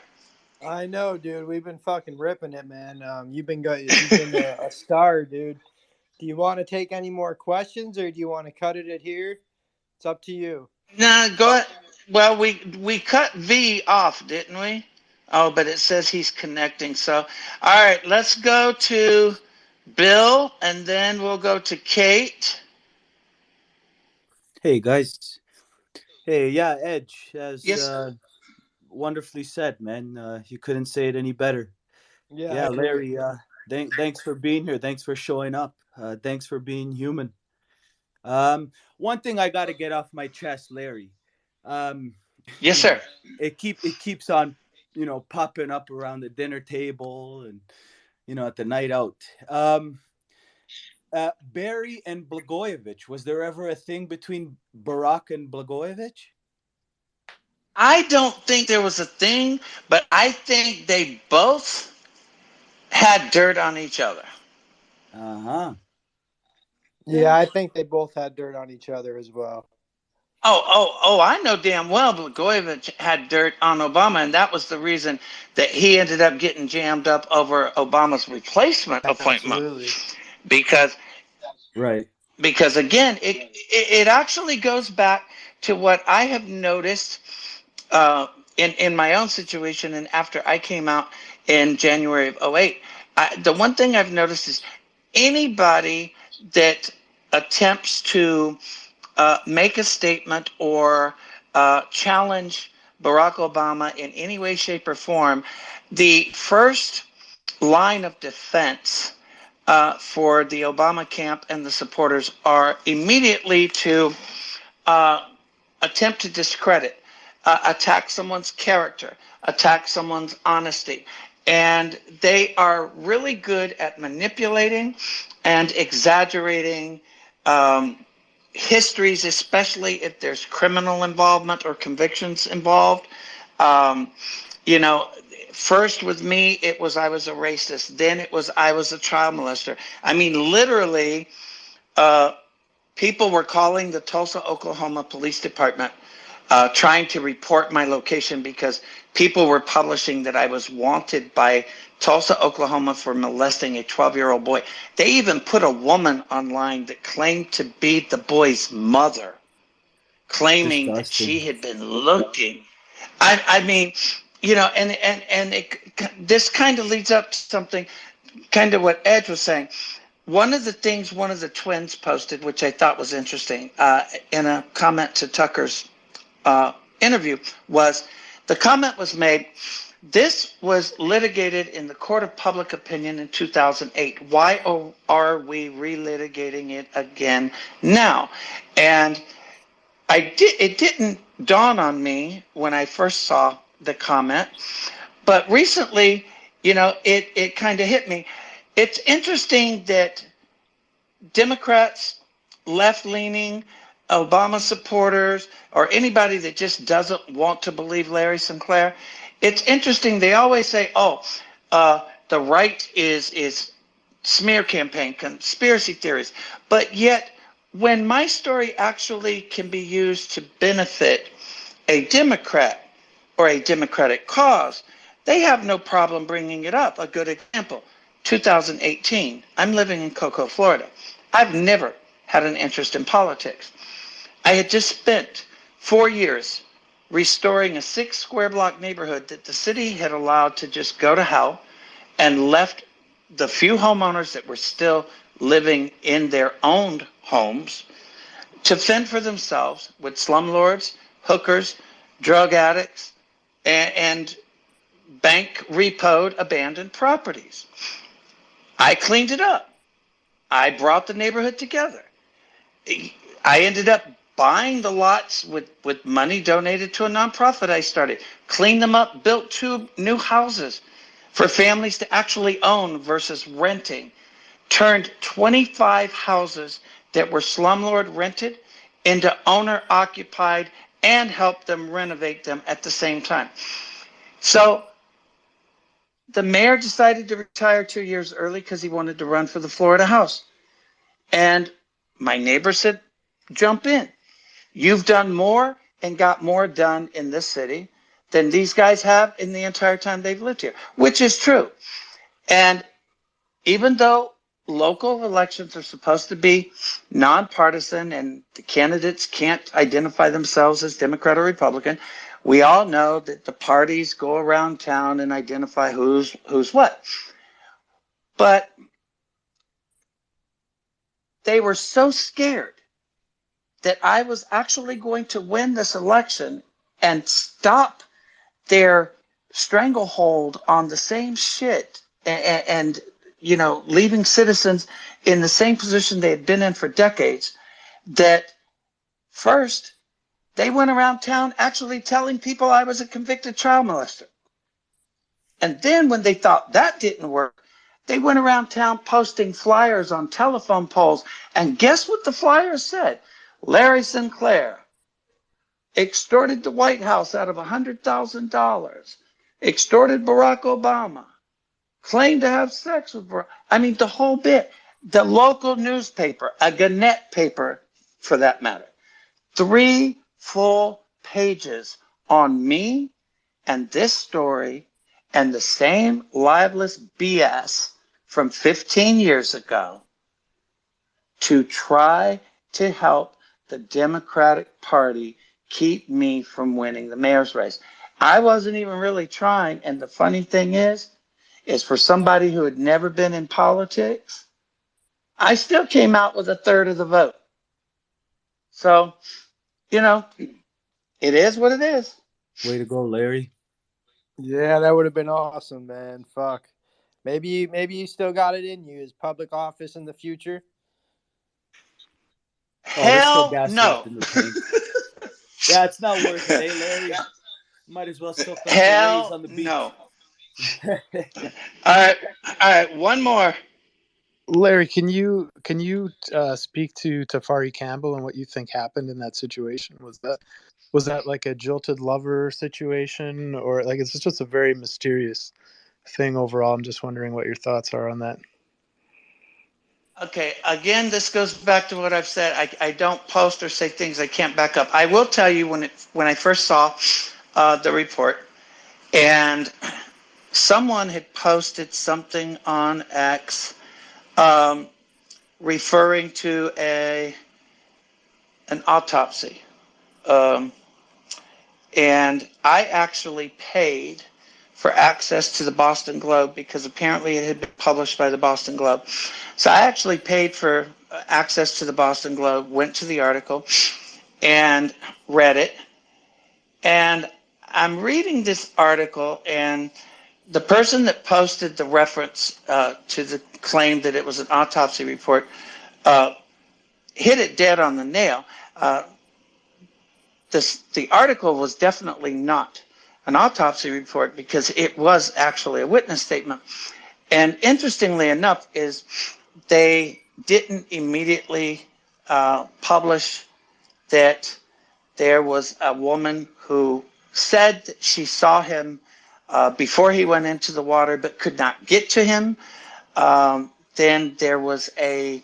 I know, dude. We've been fucking ripping it, man. You've been a star, dude. Do you want to take any more questions, or do you want to cut it at here? It's up to you. No, go ahead. Well, we cut V off, didn't we? Oh, but it says he's connecting. So, all right, let's go to Bill, and then we'll go to Kate. Hey, guys. Hey, yeah, Edge, as Yes. wonderfully said, man. You couldn't say it any better. Yeah, Larry, thanks for being here. Thanks for showing up. Thanks for being human. One thing I got to get off my chest, Larry. Yes, sir. It keeps on, popping up around the dinner table and, at the night out. Barry and Blagojevich, was there ever a thing between Barrack and Blagojevich? I don't think there was a thing, but I think they both had dirt on each other. Uh-huh. Yeah, I think they both had dirt on each other as well. Oh, I know damn well Blagojevich had dirt on Obama, and that was the reason that he ended up getting jammed up over Obama's replacement appointment. Absolutely. Because Right. again, it actually goes back to what I have noticed in my own situation, and after I came out in January of 08, the one thing I've noticed is anybody that attempts to make a statement or challenge Barack Obama in any way, shape, or form, the first line of defense for the Obama camp and the supporters are immediately to attempt to discredit, attack someone's character, attack someone's honesty. And they are really good at manipulating and exaggerating histories, especially if there's criminal involvement or convictions involved. You know, first with me, it was I was a racist. Then it was I was a child molester. I mean, literally, people were calling the Tulsa, Oklahoma Police Department trying to report my location because people were publishing that I was wanted by Tulsa, Oklahoma for molesting a 12-year-old boy. They even put a woman online that claimed to be the boy's mother, claiming that she had been looking. I mean, you know, this kind of leads up to something, kind of what Edge was saying. One of the things one of the twins posted, which I thought was interesting, in a comment to Tucker's interview, was the comment was made, this was litigated in the court of public opinion in 2008. Why are we relitigating it again now? And it didn't dawn on me when I first saw the comment, but recently, you know, it kind of hit me. It's interesting that Democrats, left-leaning, Obama supporters, or anybody that just doesn't want to believe Larry Sinclair, it's interesting. They always say, "Oh, the right is smear campaign, conspiracy theories," but yet when my story actually can be used to benefit a Democrat or a Democratic cause, they have no problem bringing it up. A good example, 2018. I'm living in Cocoa, Florida. I've never had an interest in politics. I had just spent 4 years restoring a 6 square block neighborhood that the city had allowed to just go to hell and left the few homeowners that were still living in their owned homes to fend for themselves with slumlords, hookers, drug addicts, and bank repoed abandoned properties. I cleaned it up. I brought the neighborhood together. I ended up buying the lots with money donated to a nonprofit I started, cleaned them up, built 2 new houses for families to actually own versus renting, turned 25 houses that were slumlord rented into owner occupied, and helped them renovate them at the same time. So the mayor decided to retire 2 years early because he wanted to run for the Florida House. And my neighbor said, jump in. You've done more and got more done in this city than these guys have in the entire time they've lived here, which is true. And even though local elections are supposed to be nonpartisan and the candidates can't identify themselves as Democrat or Republican, we all know that the parties go around town and identify who's what. But they were so scared that I was actually going to win this election and stop their stranglehold on the same shit and you know, leaving citizens in the same position they had been in for decades, that first they went around town actually telling people I was a convicted child molester. And then when they thought that didn't work, they went around town posting flyers on telephone poles. And guess what the flyers said? Larry Sinclair extorted the White House out of $100,000, extorted Barack Obama. claimed to have sex with Barack. I mean, the whole bit. The local newspaper, a Gannett paper for that matter, 3 full pages on me and this story and the same libelous BS from 15 years ago to try to help the Democratic Party keep me from winning the mayor's race. I wasn't even really trying. And the funny thing is for somebody who had never been in politics, I still came out with a third of the vote. So, you know, it is what it is. Way to go, Larry. Yeah, that would have been awesome, man. Fuck. Maybe you still got it in you as public office in the future. Oh, there's still Hell gas no. left in the tank. Yeah, it's not worth it, eh, Larry? Might as well soak up the rays Hell on the beach. no. All right. One more. Larry, can you speak to Tafari Campbell and what you think happened in that situation? Was that like a jilted lover situation, or like it's just a very mysterious thing overall? I'm just wondering what your thoughts are on that. Okay, again, this goes back to what I've said. I don't post or say things I can't back up. I will tell you when I first saw the report, and someone had posted something on X referring to an autopsy. And I actually paid for access to the Boston Globe because apparently it had been published by the Boston Globe. So I actually paid for access to the Boston Globe, went to the article, and read it. And I'm reading this article, and the person that posted the reference to the claim that it was an autopsy report hit it dead on the nail. The article was definitely not an autopsy report because it was actually a witness statement. And interestingly enough is they didn't immediately publish that there was a woman who said that she saw him before he went into the water but could not get to him. Then there was a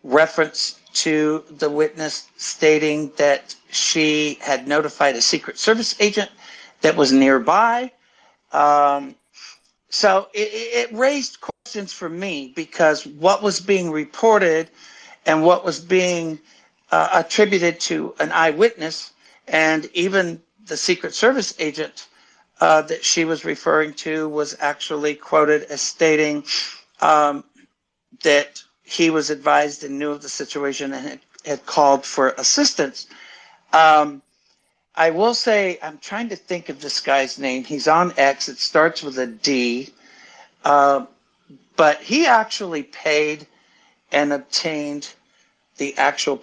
reference to the witness stating that she had notified a Secret Service agent that was nearby. So it raised questions for me because what was being reported and what was being attributed to an eyewitness, and even the Secret Service agent that she was referring to was actually quoted as stating that he was advised and knew of the situation and had called for assistance. I will say, I'm trying to think of this guy's name. He's on X. It starts with a D. But he actually paid and obtained the initial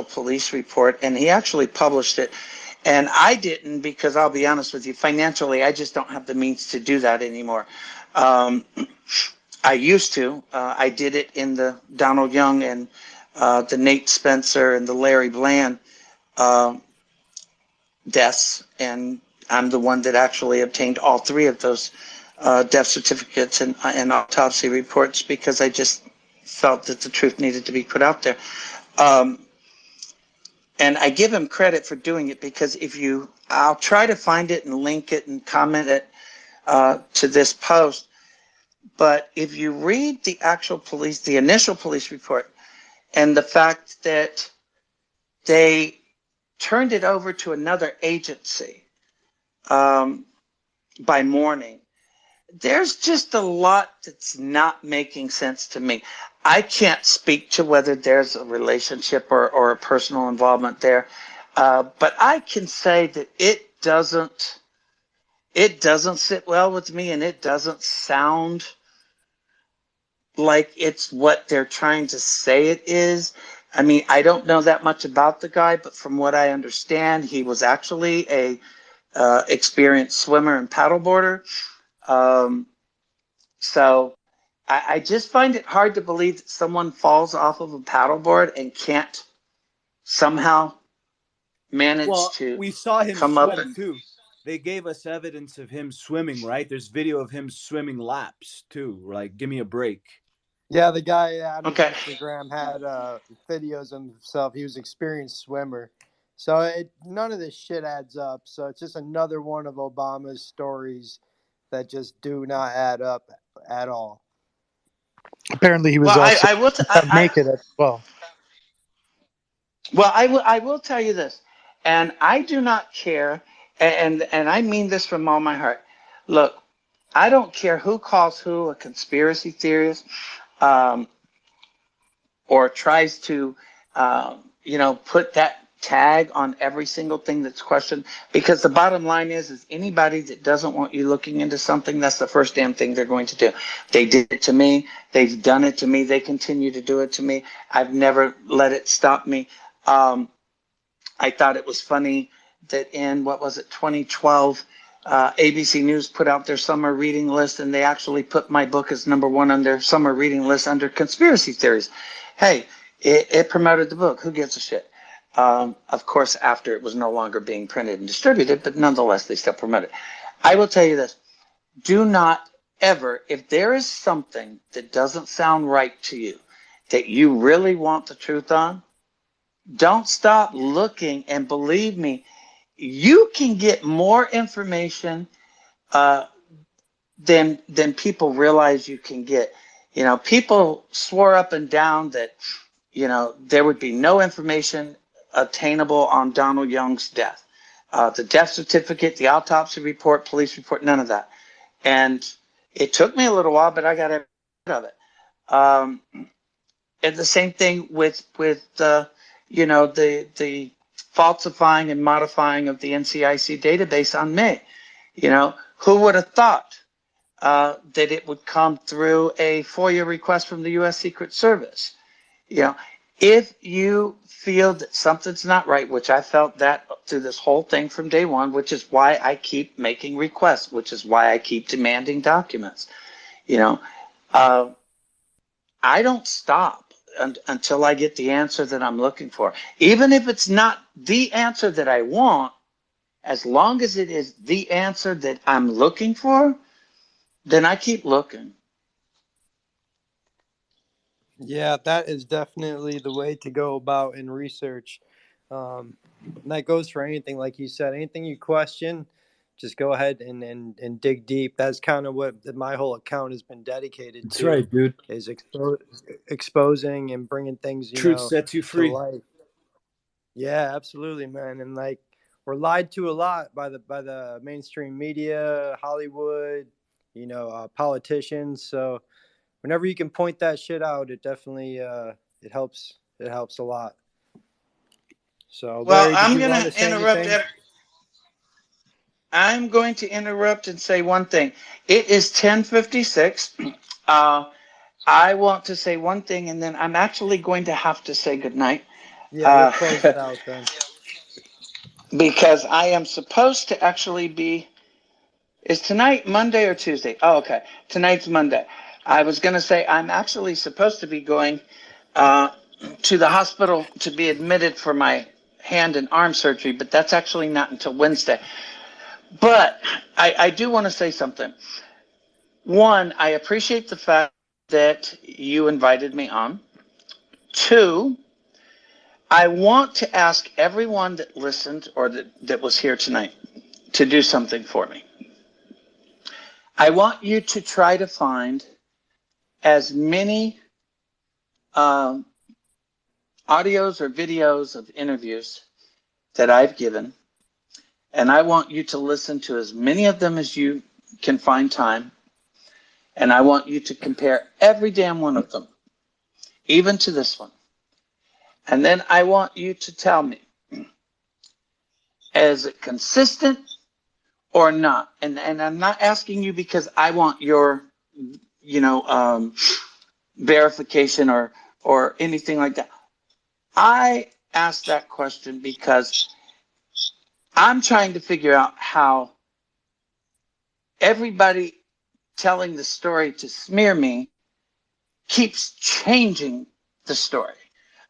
police report, and he actually published it. And I didn't because I'll be honest with you, financially, I just don't have the means to do that anymore. I used to. I did it in the Donald Young and the Nate Spencer and the Larry Bland deaths, and I'm the one that actually obtained all 3 of those death certificates and autopsy reports because I just felt that the truth needed to be put out there. And I give him credit for doing it because I'll try to find it and link it and comment it to this post. But if you read the initial police report, and the fact that they turned it over to another agency by morning, there's just a lot that's not making sense to me. I can't speak to whether there's a relationship or a personal involvement there, but I can say that it doesn't sit well with me, and it doesn't sound like it's what they're trying to say it is. I mean, I don't know that much about the guy, but from what I understand, he was actually a experienced swimmer and paddleboarder. So I just find it hard to believe that someone falls off of a paddleboard and can't somehow manage to we saw him come swim up. too. they gave us evidence of him swimming, right? There's video of him swimming laps too. Like, give me a break. Yeah, the guy on his Okay. Instagram had videos of himself. He was an experienced swimmer. So none of this shit adds up. So it's just another one of Obama's stories that just do not add up at all. Apparently, he was Well, also I will. naked as well. Well, I will tell you this, and I do not care, and I mean this from all my heart. Look, I don't care who calls who a conspiracy theorist, um, or tries to, put that tag on every single thing that's questioned. Because the bottom line is anybody that doesn't want you looking into something, that's the first damn thing they're going to do. They did it to me. They've done it to me. They continue to do it to me. I've never let it stop me. I thought it was funny that in, 2012, ABC News put out their summer reading list, and they actually put my book as #1 on their summer reading list under conspiracy theories. Hey, it promoted the book. Who gives a shit? Of course, after it was no longer being printed and distributed, but nonetheless, they still promote it. I will tell you this. Do not ever, if there is something that doesn't sound right to you, that you really want the truth on, don't stop looking. And believe me, you can get more information than people realize you can get. People swore up and down that, there would be no information attainable on Donald Young's death. The death certificate, the autopsy report, police report, none of that. And it took me a little while, but I got rid of it. And the same thing with the falsifying and modifying of the NCIC database on May. Who would have thought that it would come through a FOIA request from the U.S. Secret Service? If you feel that something's not right, which I felt that through this whole thing from day one, which is why I keep making requests, which is why I keep demanding documents. I don't stop until I get the answer that I'm looking for. Even if it's not the answer that I want, as long as it is the answer that I'm looking for, then I keep looking. Yeah, that is definitely the way to go about in research. And that goes for anything, like you said, anything you question, just go ahead and dig deep. That's kind of what my whole account has been dedicated That's to, right, dude. is exposing and bringing things, Truth sets you to free. light. Yeah, absolutely, man. And like, we're lied to a lot by the mainstream media, Hollywood, politicians. So whenever you can point that shit out, it definitely it helps. It helps a lot. So, Well, Larry, did I'm you going want to to say interrupt. anything? I'm going to interrupt and say one thing. It is 10:56. I want to say one thing, and then I'm actually going to have to say goodnight. Yeah, we'll close it out then. Because I am supposed to actually be. Is tonight Monday or Tuesday? Oh, okay. Tonight's Monday. I was going to say I'm actually supposed to be going to the hospital to be admitted for my hand and arm surgery, but that's actually not until Wednesday. But I do want to say something. One, I appreciate the fact that you invited me on. Two, I want to ask everyone that listened or that was here tonight to do something for me. I want you to try to find as many audios or videos of interviews that I've given, and I want you to listen to as many of them as you can find time, and I want you to compare every damn one of them, even to this one. And then I want you to tell me, is it consistent or not? And I'm not asking you because I want your, verification or anything like that. I asked that question because I'm trying to figure out how everybody telling the story to smear me keeps changing the story.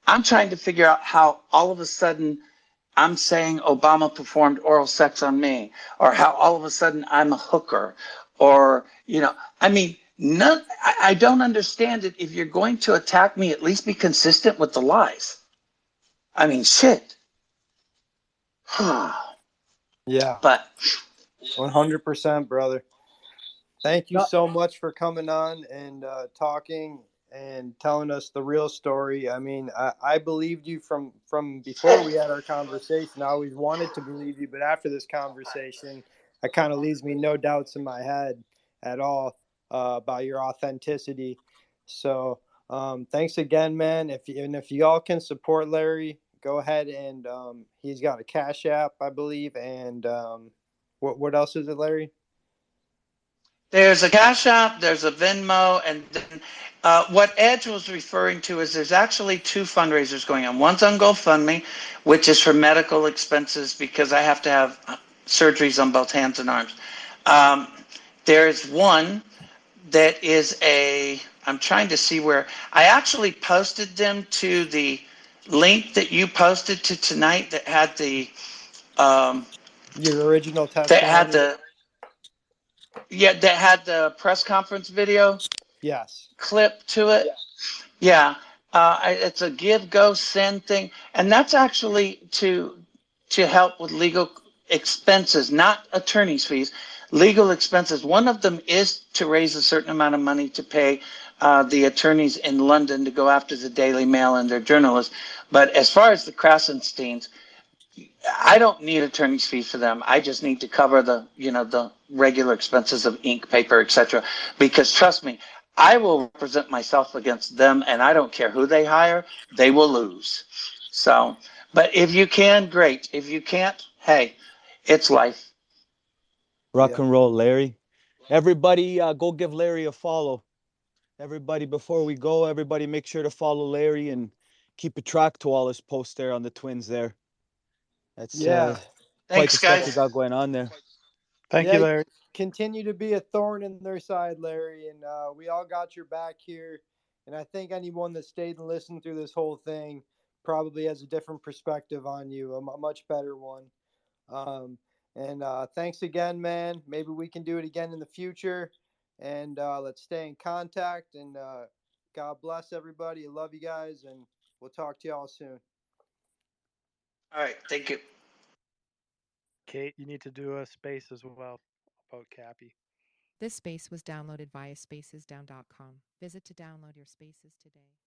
I'm trying to figure out how all of a sudden I'm saying Obama performed oral sex on me, or how all of a sudden I'm a hooker, or, I mean, I don't understand it. If you're going to attack me, at least be consistent with the lies. I mean, shit. Yeah, But 100%, brother. Thank you No, so much for coming on and talking and telling us the real story. I mean, I believed you from before we had our conversation. I always wanted to believe you, but after this conversation, it kind of leaves me no doubts in my head at all about your authenticity. So, thanks again, man. If y'all can support Larry, go ahead and he's got a Cash App, I believe, and what else is it, Larry? there's a Cash App, there's a Venmo, and then what Edge was referring to is there's actually two fundraisers going on. One's on GoFundMe, which is for medical expenses because I have to have surgeries on both hands and arms. There's one that is I'm trying to see where, I actually posted them to the link that you posted to tonight that had Your original that had testimony? the, yeah, that had the press conference video Yes. clip to it. Yeah, it's a give, go, send thing, and that's actually to help with legal expenses, not attorney's fees. Legal expenses. One of them is to raise a certain amount of money to pay the attorneys in London to go after the Daily Mail and their journalists. But as far as the Krasensteins, I don't need attorney's fees for them. I just need to cover the regular expenses of ink, paper, etc. Because trust me, I will represent myself against them, and I don't care who they hire, they will lose. So, but if you can, great. If you can't, hey, it's life. rock Yeah. and roll, Larry. Everybody, go give Larry a follow. Everybody, before we go, everybody make sure to follow Larry and keep a track to all his posts there on the Twins there. That's Yeah. quite the Thanks, stuff you guys. got going on there. Thank you, Yeah. Larry. Continue to be a thorn in their side, Larry. And we all got your back here. And I think anyone that stayed and listened through this whole thing probably has a different perspective on you, a much better one. Um, and thanks again, man. Maybe we can do it again in the future. And let's stay in contact. And God bless everybody. I love you guys. And we'll talk to y'all soon. All right, thank you. Kate, you need to do a space as well about Cappy. This space was downloaded via spacesdown.com. Visit to download your spaces today.